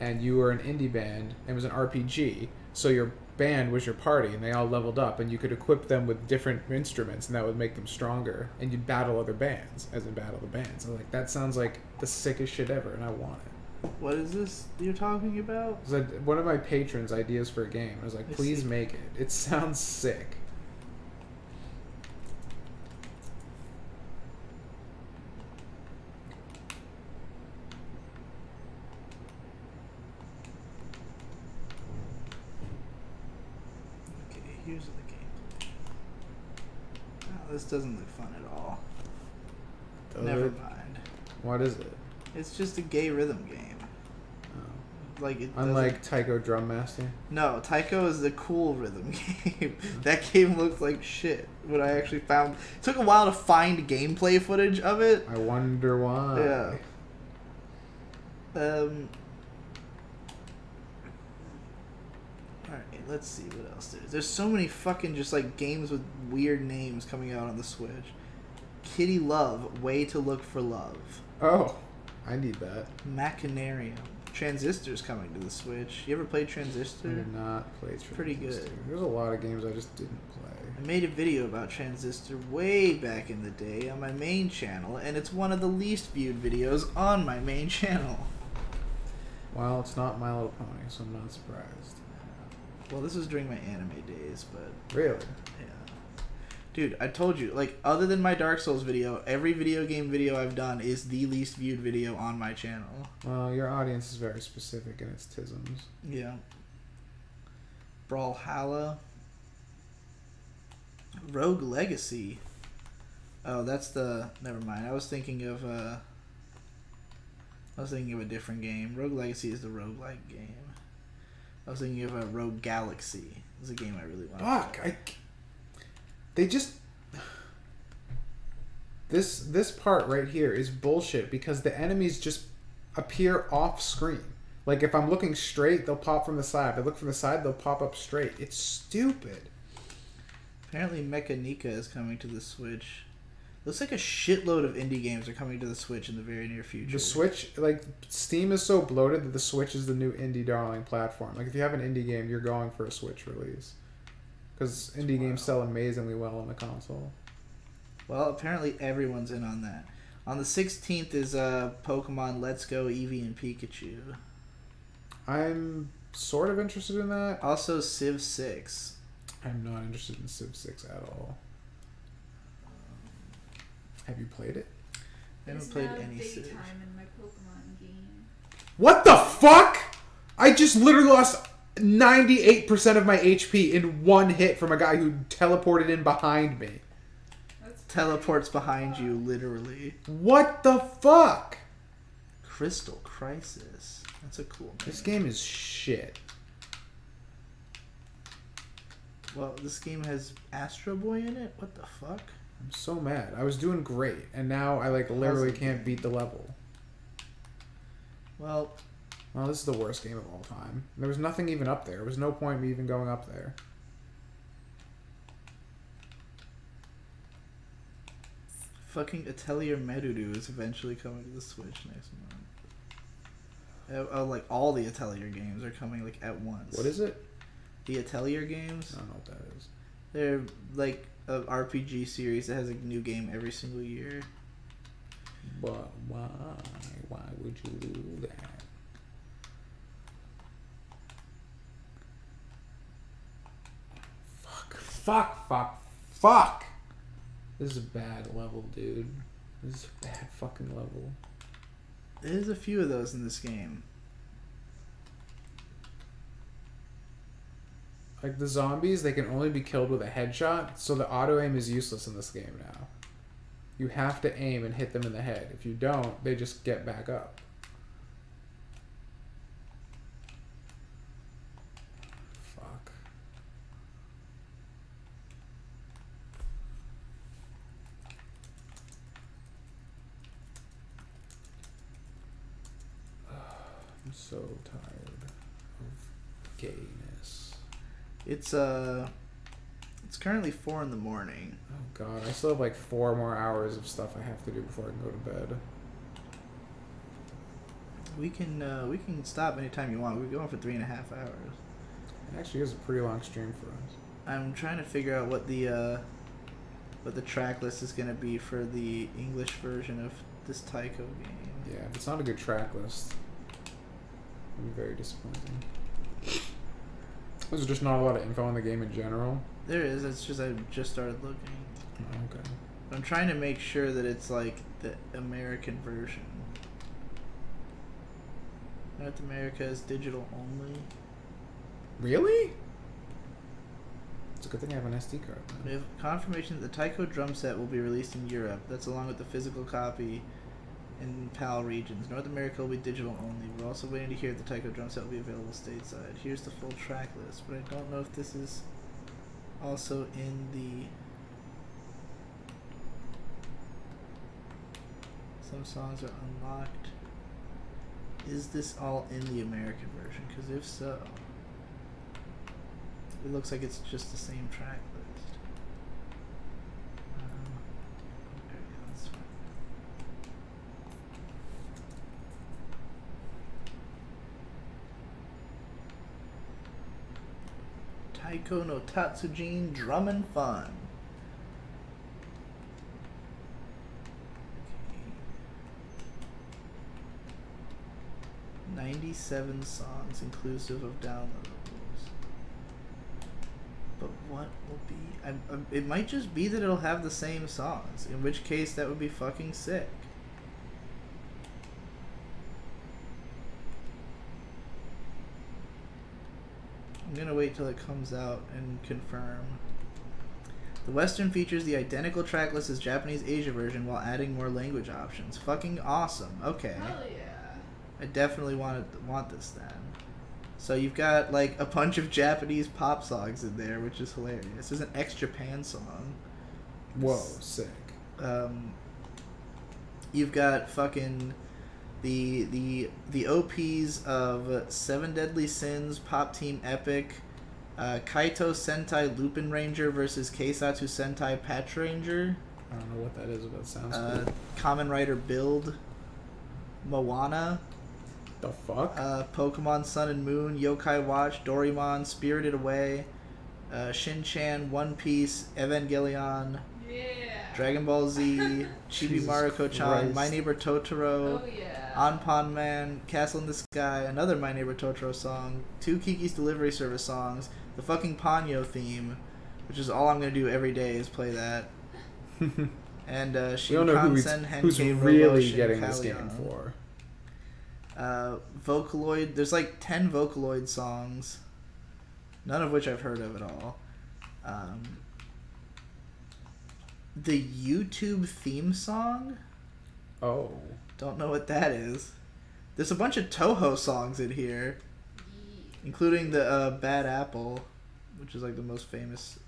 and you were an indie band, and it was an RPG. So your band was your party, and they all leveled up, and you could equip them with different instruments, and that would make them stronger. And you'd battle other bands, as in Battle of the Bands. I was like, that sounds like the sickest shit ever, and I want it. What is this you're talking about? It was one of my patrons' ideas for a game. I was like, I please see. make it. It sounds sick. Reviews of the gameplay. Oh, this doesn't look fun at all. Does Never it? mind. What is it? It's just a gay rhythm game. Like it Unlike Taiko Drum Master. No, Taiko is the cool rhythm game. That game looks like shit. What I actually found, it took a while to find gameplay footage of it. I wonder why. Yeah. Alright, let's see what else there is. There's so many fucking just like games with weird names coming out on the Switch. Kitty Love, Way to Look for Love. Oh, I need that. Machinarium. Transistor's coming to the Switch. You ever played Transistor? I did not play Transistor. Pretty good. There's a lot of games I just didn't play. I made a video about Transistor way back in the day on my main channel, and it's one of the least viewed videos on my main channel. Well, it's not My Little Pony, so I'm not surprised. Well, this was during my anime days, but... Really? Yeah. Dude, I told you, like, other than my Dark Souls video, every video game video I've done is the least viewed video on my channel. Well, your audience is very specific in its tisms. Yeah. Brawlhalla. Rogue Legacy. Oh, that's the... Never mind. I was thinking of a different game. Rogue Legacy is the roguelike game. I was thinking of a Rogue Galaxy. It's a game I really want. Fuck! They just... This part right here is bullshit because the enemies just appear off screen. Like, if I'm looking straight, they'll pop from the side. If I look from the side, they'll pop up straight. It's stupid. Apparently Mechanica is coming to the Switch. Looks like a shitload of indie games are coming to the Switch in the very near future. The Switch, like, Steam is so bloated that the Switch is the new indie darling platform. Like, if you have an indie game, you're going for a Switch release. Because indie games sell amazingly well on the console. Well, apparently everyone's in on that. On the 16th is Pokemon Let's Go Eevee and Pikachu. I'm sort of interested in that. Also Civ 6. I'm not interested in Civ 6 at all. Have you played it? I haven't played any Civ. Civ. Daytime in my Pokemon game. What the fuck? I just literally lost 98% of my HP in one hit from a guy who teleported in behind me. That's Teleports behind you, literally. What the fuck? Crystal Crisis. That's a cool name. This game is shit. Well, this game has Astro Boy in it? What the fuck? I'm so mad. I was doing great, and now I like literally How's it can't going? beat the level. Well, Well, this is the worst game of all time. There was nothing even up there. There was no point in me even going up there. fucking Atelier Merudu is eventually coming to the Switch next month. Like, all the Atelier games are coming, like, at once. What is it? The Atelier games? I don't know what that is. They're, like, an RPG series that has a new game every single year. But why? Why would you do that? Fuck! This is a bad level, dude. This is a bad fucking level. There's a few of those in this game. Like, the zombies, they can only be killed with a headshot, so the auto-aim is useless in this game now. You have to aim and hit them in the head. If you don't, they just get back up. Fuck. I'm so tired of gayness. It's currently 4 in the morning. Oh god, I still have like 4 more hours of stuff I have to do before I can go to bed. We can stop anytime you want. We're going for 3.5 hours. It actually is a pretty long stream for us. I'm trying to figure out what the track list is gonna be for the English version of this Taiko game. Yeah, if it's not a good track list, it'll be very disappointing. There's just not a lot of info on the game in general. There is. It's just I just started looking. Oh, okay. I'm trying to make sure that it's like the American version. North America is digital only. Really? It's a good thing I have an SD card. We have confirmation that the Taiko drum set will be released in Europe. That's along with the physical copy in PAL regions. North America will be digital only. We're also waiting to hear if the Taiko drum set will be available stateside. Here's the full track list, but I don't know if this is also in the... Some songs are unlocked. Is this all in the American version? Because if so, it looks like it's just the same track list. There we go, that's fine. Taiko no Tatsujin Drum and Fun. 97 songs inclusive of downloadables. But what will be... it might just be that it'll have the same songs, in which case that would be fucking sick. I'm gonna wait till it comes out and confirm. The Western features the identical track list as Japanese Asia version while adding more language options. Fucking awesome. Okay. Hell yeah. I definitely want this then. So you've got like a bunch of Japanese pop songs in there, which is hilarious. There's an ex-Japan song. Whoa, sick. You've got fucking the OPs of Seven Deadly Sins, Pop Team Epic, Kaito Sentai Lupin Ranger versus Keisatsu Sentai Patch Ranger. I don't know what that is, but it sounds cool. Kamen Rider Build, Moana. The fuck? Pokemon Sun and Moon, Yokai Watch, Doraemon, Spirited Away, Shin-Chan, One Piece, Evangelion, Yeah. Dragon Ball Z, Chibi Maruko-chan, My Neighbor Totoro, Oh yeah. Anpan Man, Castle in the Sky, another My Neighbor Totoro song, 2 Kiki's Delivery Service songs, the fucking Ponyo theme, which is all I'm gonna do every day is play that. And we don't know who's really getting this game for. Vocaloid, there's like 10 Vocaloid songs, none of which I've heard of at all. The YouTube theme song, don't know what that is. There's a bunch of Toho songs in here, including the Bad Apple, which is like the most famous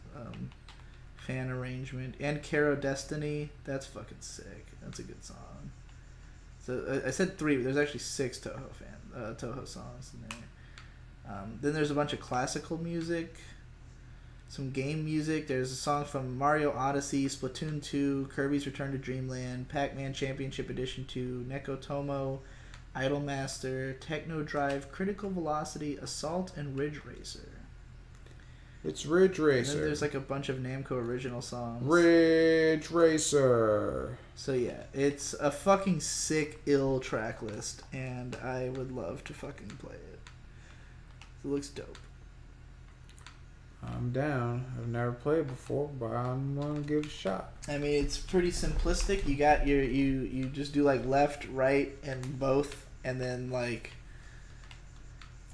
fan arrangement, and Caro Destiny. That's fucking sick. That's a good song. So I said 3, but there's actually 6 Toho songs in there. Then there's a bunch of classical music, some game music. There's a song from Mario Odyssey, Splatoon 2, Kirby's Return to Dreamland, Pac-Man Championship Edition 2, Nekotomo, Idolmaster, Techno Drive, Critical Velocity, Assault, and Ridge Racer. It's Ridge Racer. And then there's like a bunch of Namco original songs. Ridge Racer. So yeah, it's a fucking sick, ill track list, and I would love to fucking play it. It looks dope. I'm down. I've never played before, but I'm gonna give it a shot. I mean, it's pretty simplistic. You got you just do like left, right, and both, and then like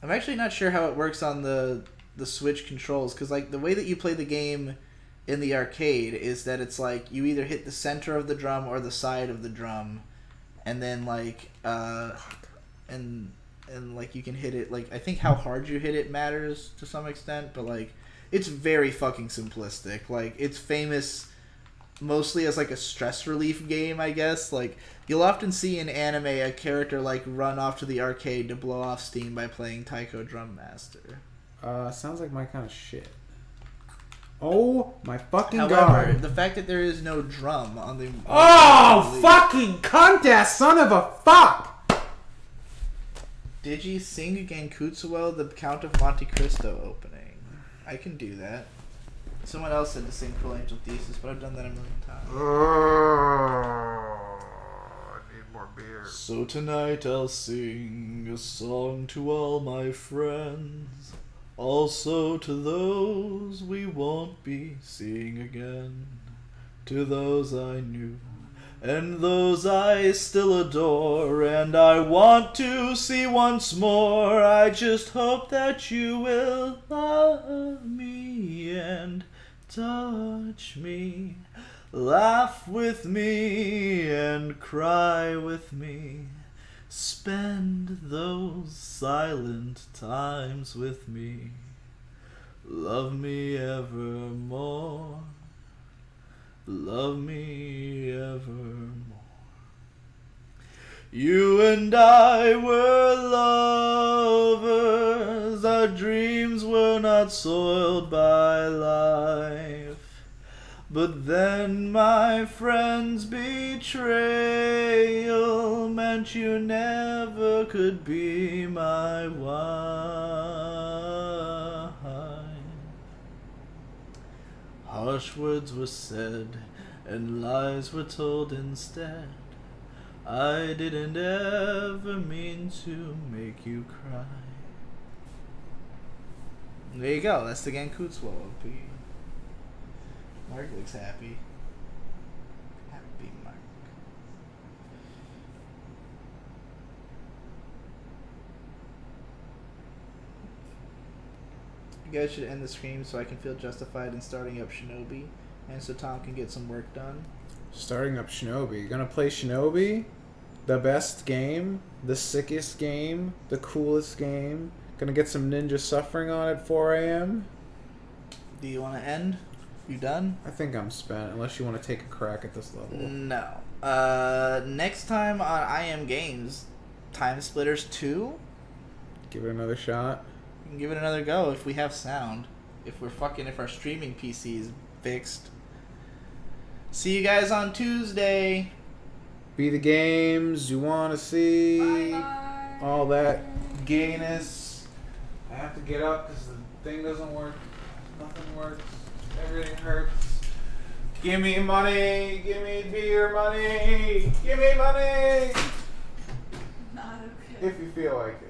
I'm actually not sure how it works on the Switch controls, because like the way that you play the game in the arcade is that it's like you either hit the center of the drum or the side of the drum, and then like and like you can hit it, like I think how hard you hit it matters to some extent, but like it's very fucking simplistic. Like it's famous mostly as like a stress relief game, I guess. Like you'll often see in anime a character like run off to the arcade to blow off steam by playing Taiko Drum Master. Sounds like my kind of shit. Oh my fucking However, god! the fact that there is no drum on the fucking cunt ass son of a fuck! Digi sing Genkutsuo, the Count of Monte Cristo opening. I can do that. Someone else said to sing Cruel Angel Thesis, but I've done that a million times. I need more beer. So tonight I'll sing a song to all my friends, also to those we won't be seeing again, to those I knew and those I still adore, and I want to see once more. I just hope that you will love me and touch me, laugh with me and cry with me, spend those silent times with me, love me evermore. Love me evermore. You and I were lovers, our dreams were not soiled by life. But then my friend's betrayal meant you never could be my wife. Harsh words were said, and lies were told instead. I didn't ever mean to make you cry. There you go, that's the Gankutsuo OP. Mark looks happy. Happy Mark. You guys should end the stream so I can feel justified in starting up Shinobi, and so Tom can get some work done. Starting up Shinobi. You're gonna play Shinobi? The best game? The sickest game? The coolest game? Gonna get some ninja suffering on at 4 a.m.? Do you want to end? You done? I think I'm spent, unless you want to take a crack at this level. No. Next time on I Am Games, Time Splitters 2? Give it another shot. We can give it another go if we have sound. If our streaming PC is fixed. See you guys on Tuesday. Be the games you want to see. Bye-bye. All that gayness. I have to get up because the thing doesn't work. Nothing works. Everything hurts. Give me money. Give me beer money. Give me money. Not okay. If you feel like it.